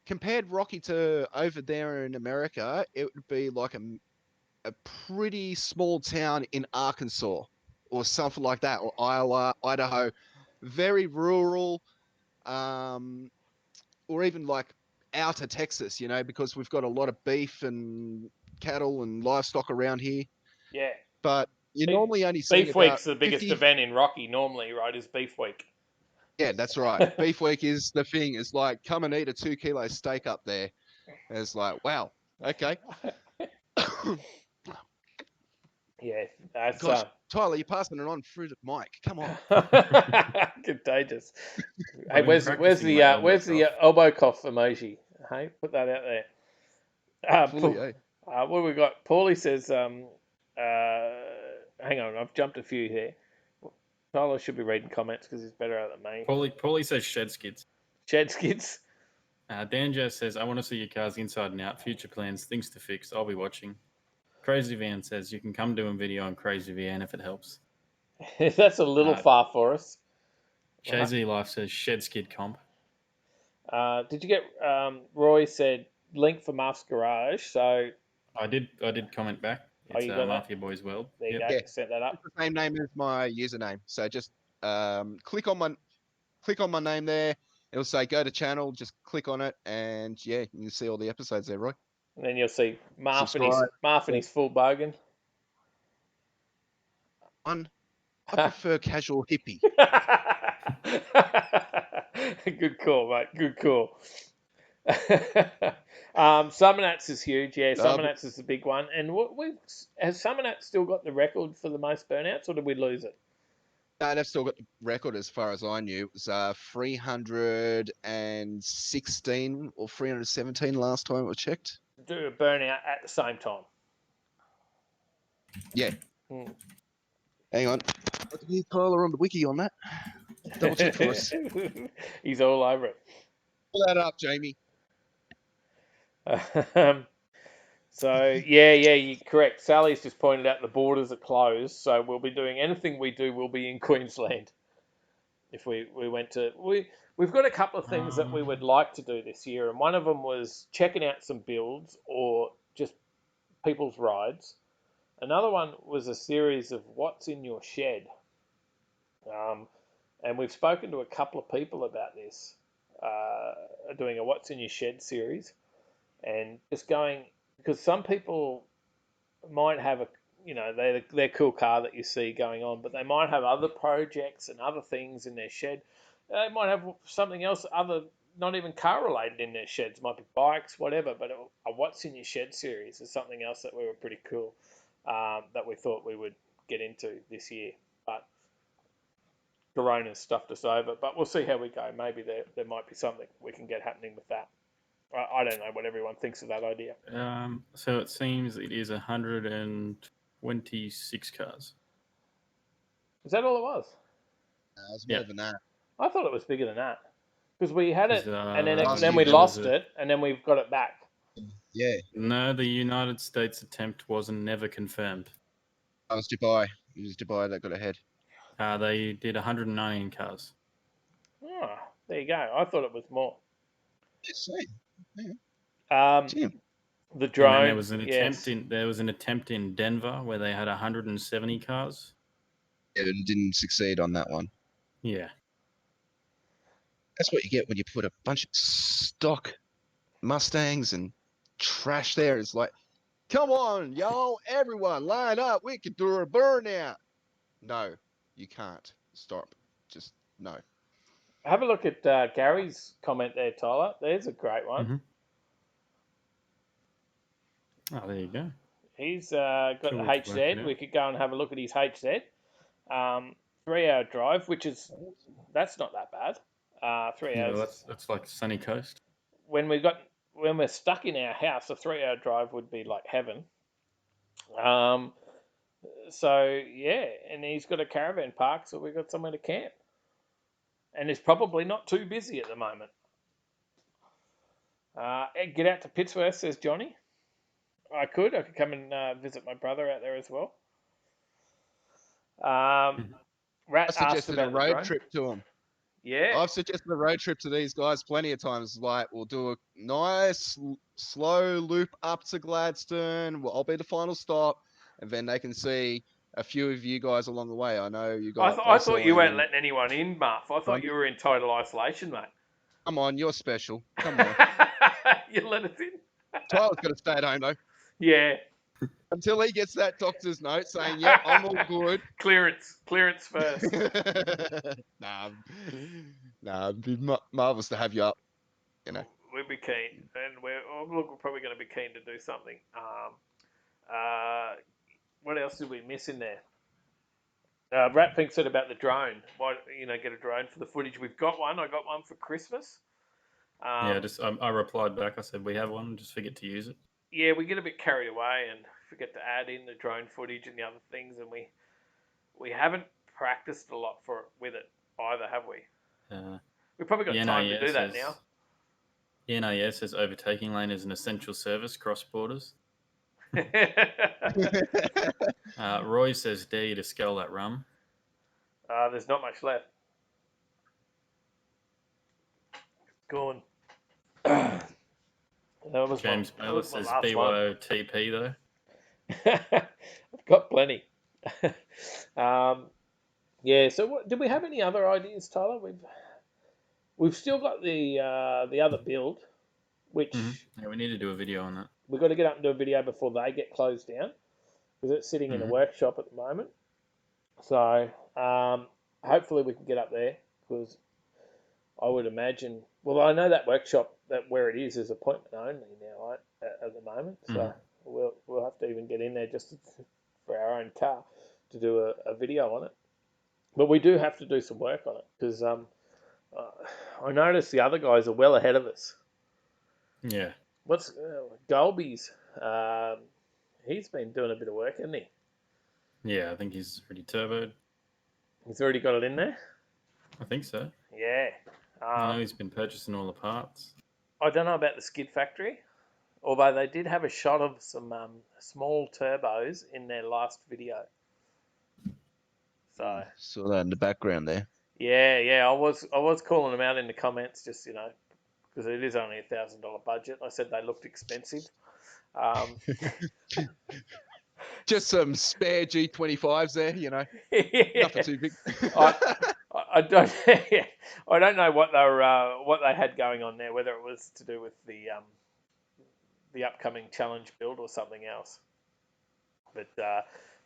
compared Rocky to over there in America, it would be like a pretty small town in Arkansas or something like that, or Iowa, Idaho, very rural, or even like outer Texas, you know, because we've got a lot of beef and cattle and livestock around here. but you're normally only seeing Beef about Week's the biggest 50. event in Rocky normally, right? Is Beef Week. Yeah, that's right. Beef Week is the thing. It's like, come and eat a 2 kilo steak up there. And it's like, wow, okay. Yeah, that's Gosh, Tyler, you're passing it on through the mic. Come on. contagious. Hey, I've been where's practicing my elbow the elbow cough emoji? Hey, put that out there. Fully, eh? What we got? Paulie says, hang on, I've jumped a few here. Tyler should be reading comments because he's better at it than me. Paulie says shed skids. Shed skids. Danjo says, I want to see your cars inside and out, future plans, things to fix. I'll be watching. Crazy Van says, you can come do a video on Crazy Van if it helps. That's a little far for us. Jay-Z Life says, shed skid comp. Did you get, Roy said, link for Muff's Garage, so... I did comment back. It's you got Mafia Boys World. There you Yep. go, Yeah. set that up. It's the same name as my username. So just click on my name there. It'll say go to channel. Just click on it, and yeah, you can see all the episodes there, Roy. And then you'll see Marf Subscribe. and his full bogan. I prefer casual hippie. Good call, mate. Good call. Summernats is huge. Yeah, Summernats is the big one. And has Summernats still got the record for the most burnouts, or did we lose it? No, they've still got the record as far as I knew. It was 316 or 317 last time it was checked. Do a burnout at the same time. Yeah. Hang on. Let's get Tyler on the wiki on that. Double check for us. He's all over it. Pull that up, Jamie. So you're correct. Sally's just pointed out the borders are closed, so we'll be doing anything we do will be in Queensland. If we went to we've got a couple of things that we would like to do this year, and one of them was checking out some builds or just people's rides. Another one was a series of what's in your shed. And we've spoken to a couple of people about this, doing a what's in your shed series, and just going, because some people might have their cool car that you see going on, but they might have other projects and other things in their shed. They might have something else not even car related in their sheds. It might be bikes, whatever, but a what's in your shed series is something else that we were pretty cool, that we thought we would get into this year. But Corona's stuffed us over, but we'll see how we go. Maybe there might be something we can get happening with that. I don't know what everyone thinks of that idea. So it seems it is 126 cars. Is that all it was? It was more than that. I thought it was bigger than that. Because we had it, and last then year we there lost was a- it, and then we've got it back. Yeah. No, the United States attempt wasn't never confirmed. It was Dubai. It was Dubai that got ahead. They did 119 cars. Oh, there you go. I thought it was more. Yeah. The drone. And there was an attempt in Denver where they had 170 cars. Yeah, but it didn't succeed on that one. Yeah. That's what you get when you put a bunch of stock Mustangs and trash there. It's like, come on, y'all, everyone, line up. We can do a burnout. No, you can't. Stop. Just no. Have a look at Gary's comment there, Tyler. There's a great one. Oh, there you go. He's got Sure, the it's working HZ. out. We could go and have a look at his HZ. 3-hour drive, that's not that bad. 3 Yeah, hours. that's like Sunny Coast. When we're stuck in our house, a 3-hour drive would be like heaven. So yeah, and he's got a caravan park, so we've got somewhere to camp. And it's probably not too busy at the moment. Get out to Pittsworth, says Johnny. I could come and visit my brother out there as well. Rat I suggested a asked about the road drone. trip to them. Yeah. I've suggested a road trip to these guys plenty of times. Like, we'll do a nice, slow loop up to Gladstone. I'll be the final stop, and then they can see a few of you guys along the way. I know you guys. I thought you weren't letting anyone in, Muff. I thought you were in total isolation, mate. Come on, you're special. Come on. You let us in. Tyler's got to stay at home, though. Yeah. Until he gets that doctor's note saying, "Yep, I'm all good." Clearance first. Nah, it'd be marvelous to have you up. You know. We'd be keen, and we're probably going to be keen to do something. What else did we miss in there? Ratpink said about the drone. Why get a drone for the footage? We've got one. I got one for Christmas. Yeah, I replied back. I said we have one. Just forget to use it. Yeah, we get a bit carried away and forget to add in the drone footage and the other things, and we haven't practiced a lot with it either, have we? We've probably got time to do that now. The NAS says Overtaking Lane is an essential service cross borders. Roy says, dare you to scull that rum. There's not much left. It's gone. James Miller says BYOTP though. I've got plenty. Yeah. So, did we have any other ideas, Tyler? We've still got the other build, which yeah, we need to do a video on that. We've got to get up and do a video before they get closed down because it's sitting in a workshop at the moment. So hopefully we can get up there because I would imagine. Well, I know that workshop where it is appointment only now, right? At the moment, so we'll have to even get in there just for our own car to do a video on it. But we do have to do some work on it because I noticed the other guys are well ahead of us. Yeah. What's Golby's? He's been doing a bit of work, hasn't he? Yeah, I think he's already turboed. He's already got it in there? I think so. Yeah. I know he's been purchasing all the parts. I don't know about the skid factory, although they did have a shot of some small turbos in their last video. So saw that in the background there. Yeah. I was calling them out in the comments, just because it is only $1,000 budget. I said they looked expensive. Just some spare G25s there, nothing too big. I don't. I don't know what they had going on there. Whether it was to do with the upcoming challenge build or something else. But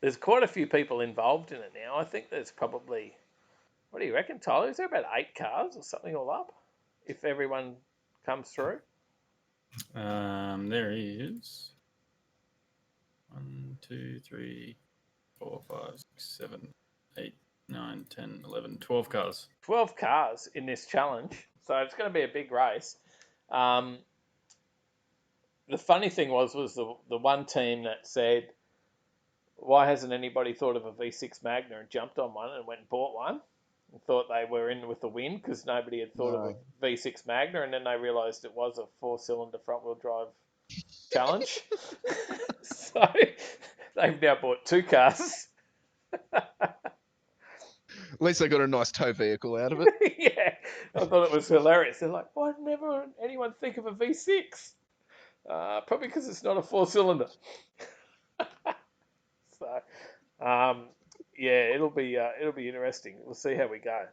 there's quite a few people involved in it now. I think there's probably. What do you reckon, Tyler? Is there about 8 cars or something all up? If everyone comes through. There is 1, 2, 3, 4, 5, 6, 7, 8, 9, 10, 11, 12 cars. 12 cars in this challenge. So it's going to be a big race. The funny thing was the one team that said, why hasn't anybody thought of a V6 Magna and jumped on one and went and bought one? And thought they were in with the win because nobody had thought of a V6 Magna, and then they realised it was a 4-cylinder front-wheel drive challenge. So they've now bought 2 cars. At least they got a nice tow vehicle out of it. Yeah, I thought it was hilarious. They're like, why did never anyone think of a V6? Probably because it's not a 4-cylinder. So, yeah, it'll be interesting. We'll see how we go.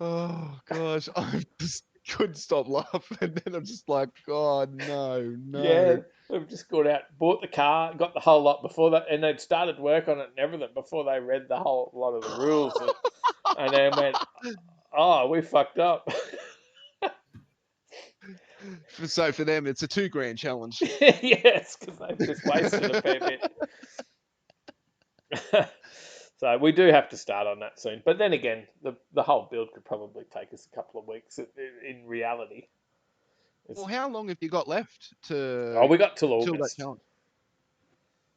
Oh gosh, I just couldn't stop laughing, and then I'm just like, God, no. Yeah, they've just got out, bought the car, got the whole lot before that, and they'd started work on it and everything before they read the whole lot of the rules, and then went, oh, we fucked up. So for them, it's a $2,000 challenge. Yes, because they've just wasted a fair bit. So we do have to start on that soon. But then again, the whole build could probably take us a couple of weeks in reality. Well, how long have you got left to... Oh, we got till August. Till that challenge.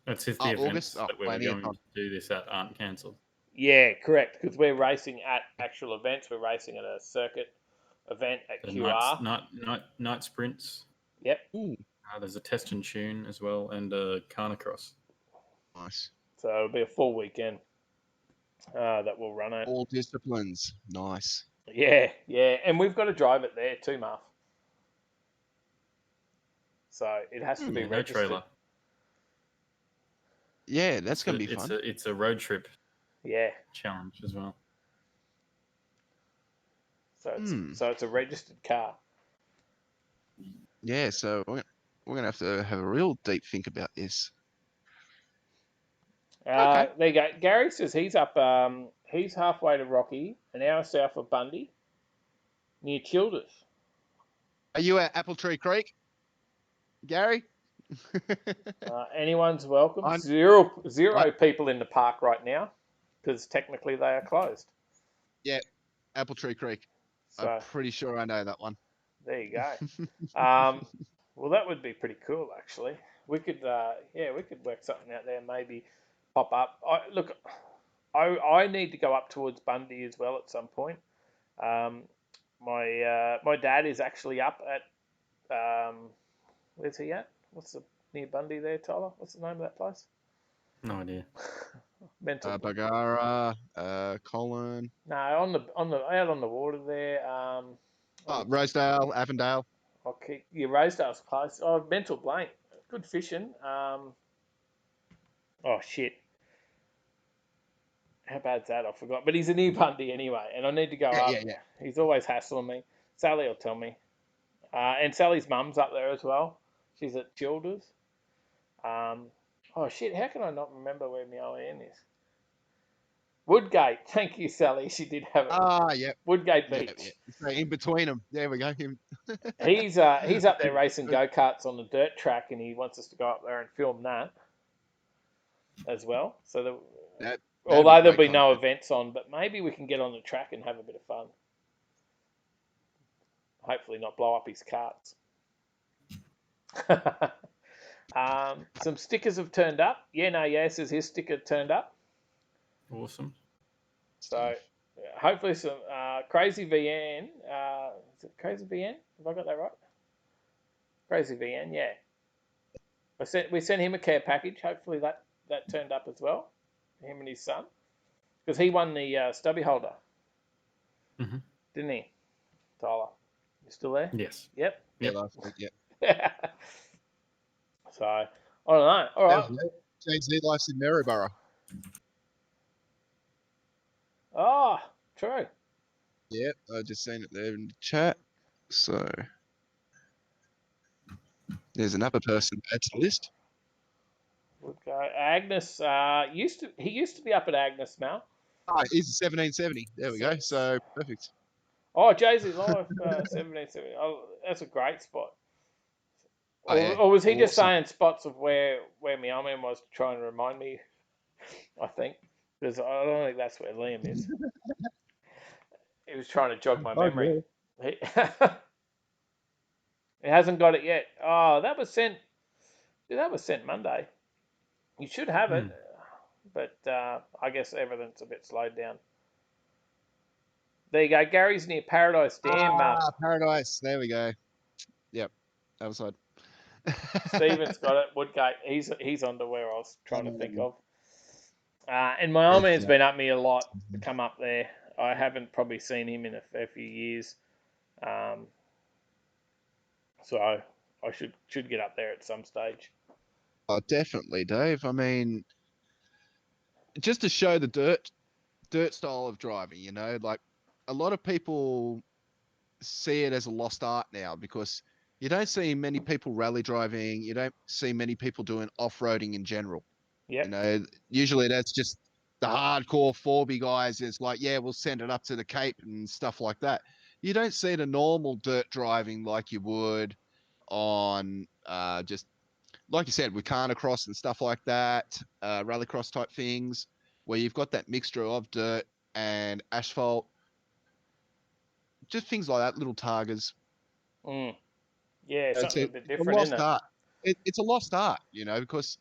That's if the events that we were going to do this at aren't cancelled. Yeah, correct. Because we're racing at actual events. We're racing at a circuit event at QR. Night sprints. Yep. There's a test and tune as well, and a carnicross. Nice. So it'll be a full weekend that we'll run it. All disciplines. Nice. Yeah. And we've got to drive it there too, Marv. So it has to be registered. No trailer. Yeah, that's going to be fun. It's a road trip. Yeah. Challenge as well. So it's a registered car. Yeah, so we're going to have a real deep think about this. Okay. There you go. Gary says he's up. He's halfway to Rocky, an hour south of Bundy, near Childers. Are you at Apple Tree Creek, Gary? Anyone's welcome. I'm- Zero I- people in the park right now, because technically they are closed. Yeah, Apple Tree Creek. So I'm pretty sure I know that one. there you go. Well, that would be pretty cool, actually. We could, we could work something out there. Maybe pop up. I need to go up towards Bundy as well at some point. My dad is actually up at where's he at? What's the near Bundy there, Tyler? What's the name of that place? No idea. Mental. Bagara, Colin. No, out on the water there. Rosedale, Avondale. Okay, yeah, Rosedale's close. Oh, mental blank. Good fishing. Oh shit. How bad's that? I forgot. But he's a near Bundy anyway, and I need to go up. Yeah. He's always hassling me. Sally will tell me. And Sally's mum's up there as well. She's at Childers. Oh shit! How can I not remember where my ON is? Woodgate. Thank you, Sally. She did have it. Yep. Woodgate Beach. Yeah. So in between them. There we go. Him. He's up there racing go-karts on the dirt track, and he wants us to go up there and film that as well. So although there'll be no events on, but maybe we can get on the track and have a bit of fun. Hopefully not blow up his carts. Some stickers have turned up. Says his sticker turned up. Awesome. So hopefully some Crazy VN. Is it Crazy VN? Have I got that right? Crazy VN, yeah. We sent him a care package. Hopefully that turned up as well. Him and his son. Because he won the stubby holder. Mm-hmm. Didn't he, Tyler? You still there? Yes. Yep. Yeah, last week, yeah. So, I don't know. All right. JZ Life's in Maryborough. Oh, true. Yep, I just seen it there in the chat. So, there's another person to add to the list. Would go. Agnes he used to be up at Agnes, Mal. Oh, he's a 1770. There we go. So, perfect. Oh, Jay-Z Live, 1770. Oh, that's a great spot. Or was he just saying spots of where my man was trying to remind me? I think because I don't think that's where Liam is. He was trying to jog my memory. He hasn't got it yet. Oh, that was sent. That was sent Monday. You should have it, but I guess everything's a bit slowed down. There you go. Gary's near Paradise Dam. Paradise. There we go. Yep, other side. Stephen's got it. Woodgate. He's under where I was trying to think of. And my old man's been up me a lot to come up there. I haven't probably seen him in a fair few years. So I should get up there at some stage. Oh, definitely, Dave. I mean, just to show the dirt style of driving, you know, like a lot of people see it as a lost art now because you don't see many people rally driving. You don't see many people doing off-roading in general. Yeah. You know, usually that's just the hardcore 4B guys. It's like, yeah, we'll send it up to the Cape and stuff like that. You don't see the normal dirt driving like you would on just, like you said, with Carnacross and stuff like that, rallycross type things, where you've got that mixture of dirt and asphalt. Just things like that, little targers. Yeah, something a bit different, isn't it? It's a lost art, you know, because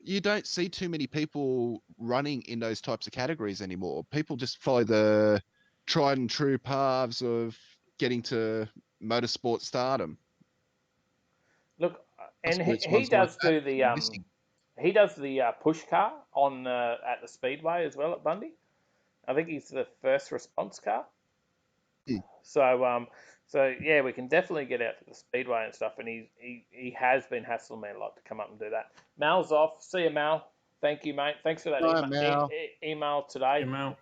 you don't see too many people running in those types of categories anymore. People just follow the tried and true paths of getting to motorsport stardom. Look, and he does do the push car on at the Speedway as well at Bundy. I think he's the first response car. So yeah, we can definitely get out to the Speedway and stuff. And he has been hassling me a lot to come up and do that. Mal's off. See you, Mal. Thank you, mate. Thanks for that email today. Hey, Mal.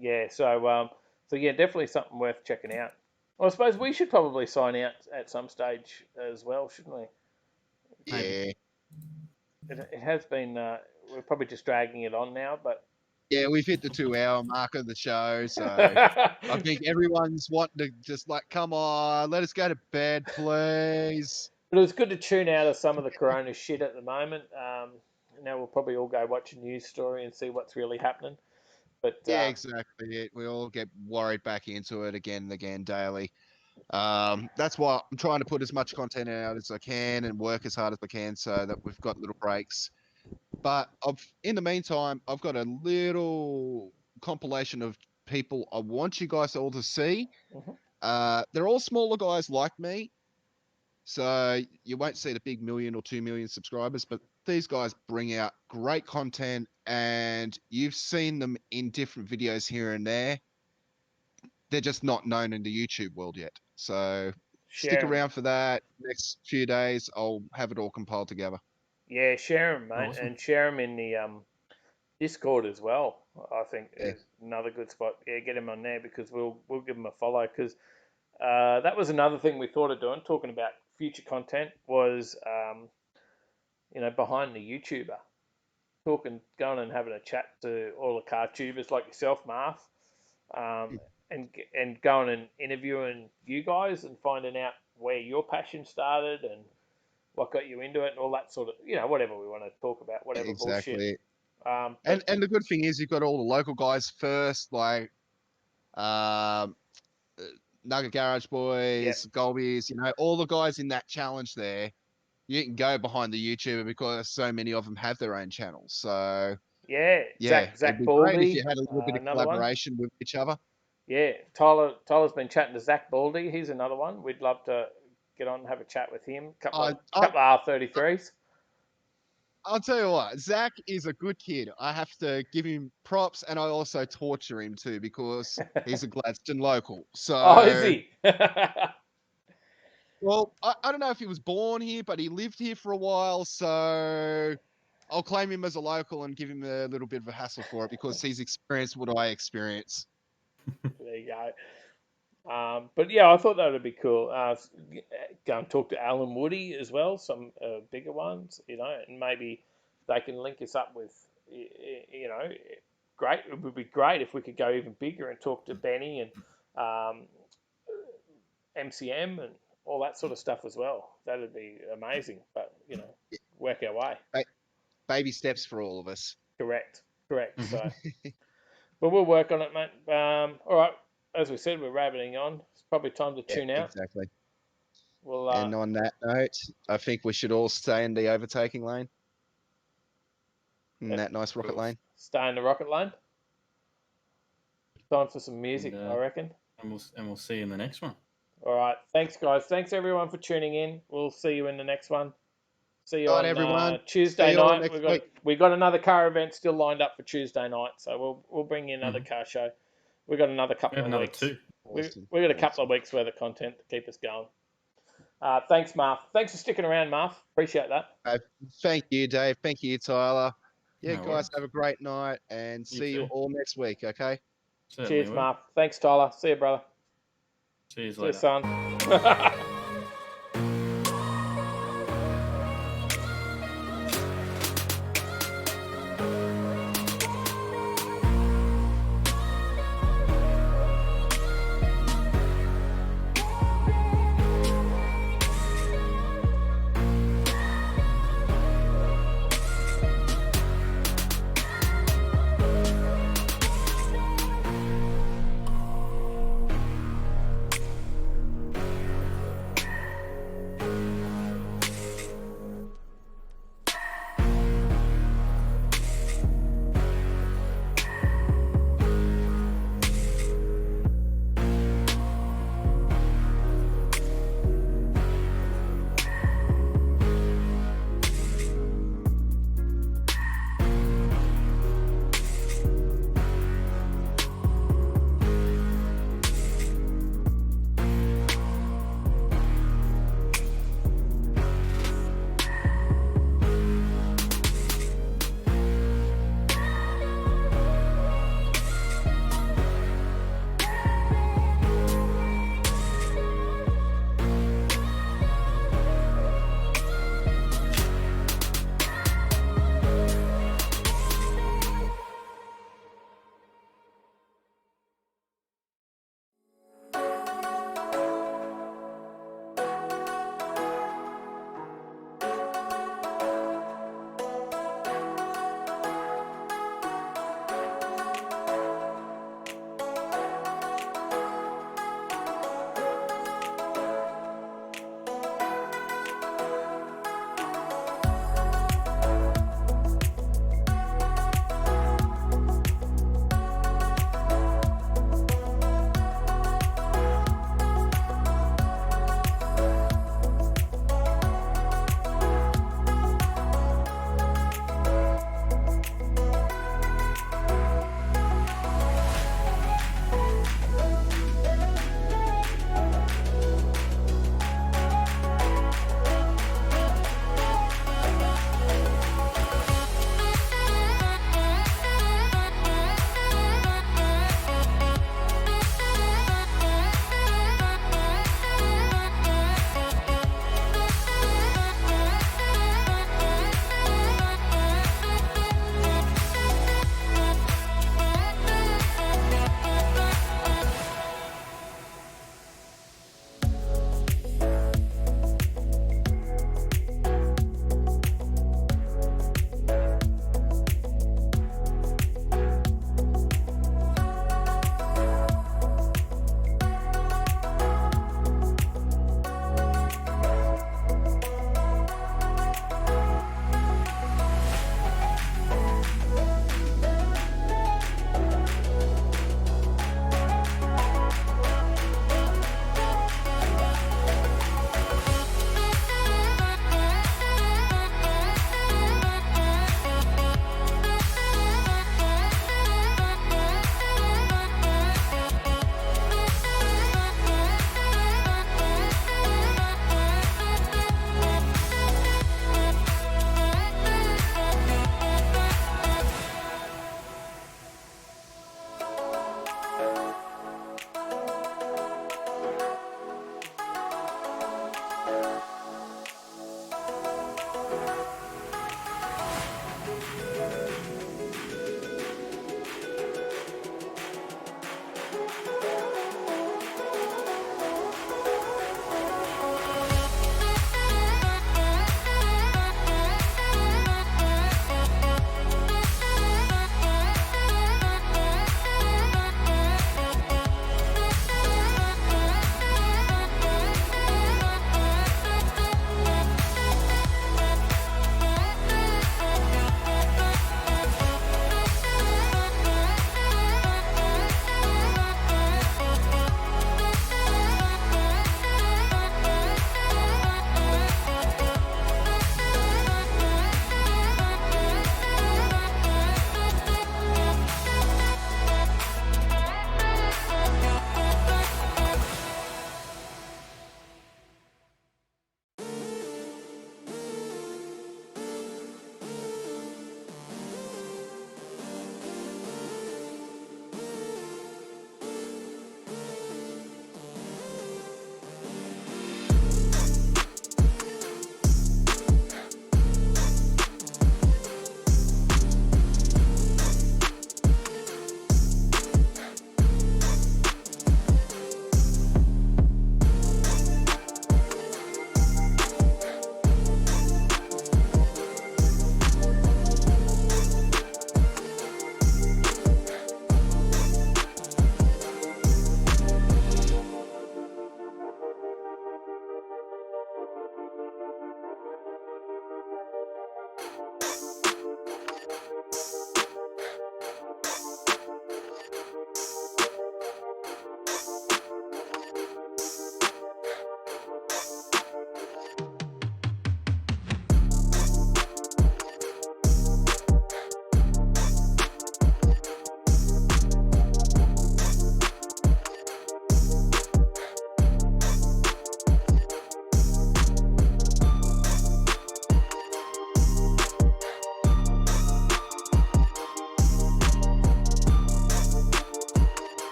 Yeah. So yeah, definitely something worth checking out. Well, I suppose we should probably sign out at some stage as well, shouldn't we? Yeah. it has been. We're probably just dragging it on now, but Yeah, we've hit the 2-hour mark of the show, so I think everyone's wanting to just like, come on, let us go to bed, please. But it was good to tune out of some of the Corona shit at the moment. Now we'll probably all go watch a news story and see what's really happening. But Yeah, exactly. We all get worried back into it again and again daily. That's why I'm trying to put as much content out as I can and work as hard as I can so that we've got little breaks. But in the meantime, I've got a little compilation of people I want you guys all to see. They're all smaller guys like me. So you won't see the big 1 million or 2 million subscribers, but these guys bring out great content and you've seen them in different videos here and there. They're just not known in the YouTube world yet. So stick Share 'em. around for that. Next few days, I'll have it all compiled together. Yeah, share them, mate, Awesome. and share them in the Discord as well. I think is another good spot. Yeah, get him on there because we'll give him a follow because that was another thing we thought of doing. Talking about future content was behind the YouTuber, going and having a chat to all the car tubers like yourself, Marth, and going and interviewing you guys and finding out where your passion started and what got you into it and all that sort of, whatever we want to talk about, whatever Exactly. bullshit. And the good thing is you've got all the local guys first, like Nugget Garage Boys, Golbies, all the guys in that challenge there. You can go behind the YouTuber because so many of them have their own channels. So yeah, Zach it'd be Baldy, great if Baldy, you had a little bit of collaboration with each other. Yeah, Tyler's been chatting to Zach Baldy. He's another one. We'd love to get on and have a chat with him. Couple of R33s. I'll tell you what, Zach is a good kid. I have to give him props, and I also torture him too because he's a Gladstone local. So, oh, is he? Well, I don't know if he was born here, but he lived here for a while. So I'll claim him as a local and give him a little bit of a hassle for it because he's experienced what I experience. There you go. But yeah, I thought that would be cool. Go and talk to Alan Woody as well, some bigger ones, and maybe they can link us up with, great. It would be great if we could go even bigger and talk to Benny and MCM and all that sort of stuff as well. That would be amazing. But, work our way. Baby steps for all of us. Correct. So, but we'll work on it, mate. All right. As we said, we're rabbiting on. It's probably time to tune out. Exactly. Well, and on that note, I think we should all stay in the overtaking lane. In that nice rocket lane. Stay in the rocket lane. Time for some music, I reckon. And we'll see you in the next one. All right. Thanks, guys. Thanks, everyone, for tuning in. We'll see you in the next one. See you on everyone. Tuesday night. We've got another car event still lined up for Tuesday night, so we'll bring you another car show. We've got another couple of weeks. Two. We've got a couple of weeks worth of content to keep us going. Thanks, Marth. Thanks for sticking around, Marth. Appreciate that. Thank you, Dave. Thank you, Tyler. Yeah, No guys, worries. have a great night and see you all next week, okay? Cheers, Marth. Thanks, Tyler. See you, brother. Cheers, See you, later. son.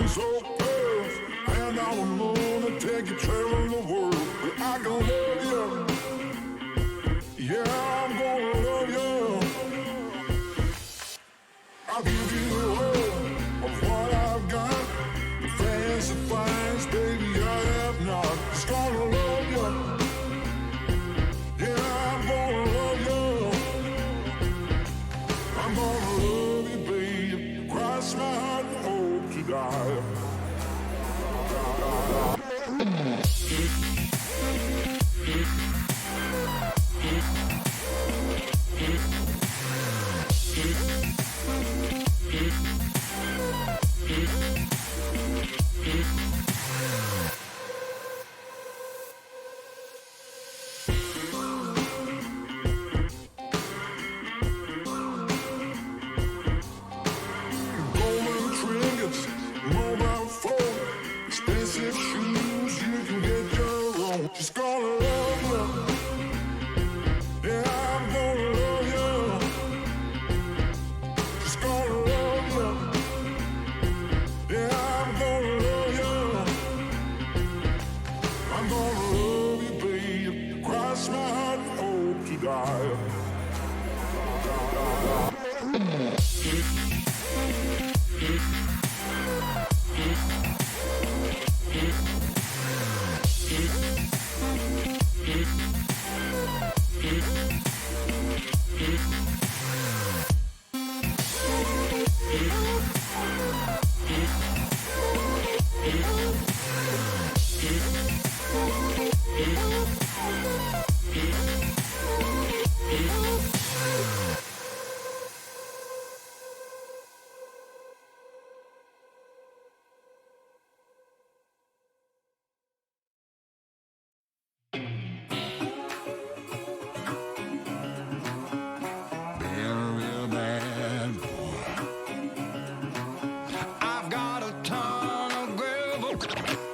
so fast, and I'm a moon and take you traveling the world. But I can love you. Yeah, I'm gonna love you. I'll give you all of what I've got. The fancy finds, baby, I have not. Just gonna love you. Yeah, I'm gonna love you. I'm gonna love you, babe. Cross my heart and hope to die. Golden trinkets, mobile phone, expensive shoes, you can get your own. Just gonna love you. Yeah, I'm gonna love you. Just gonna love you. Yeah, I'm gonna love you. I'm gonna love you, babe. Cross my heart and hope to die. Been a real bad boy. I've got a ton of gravel.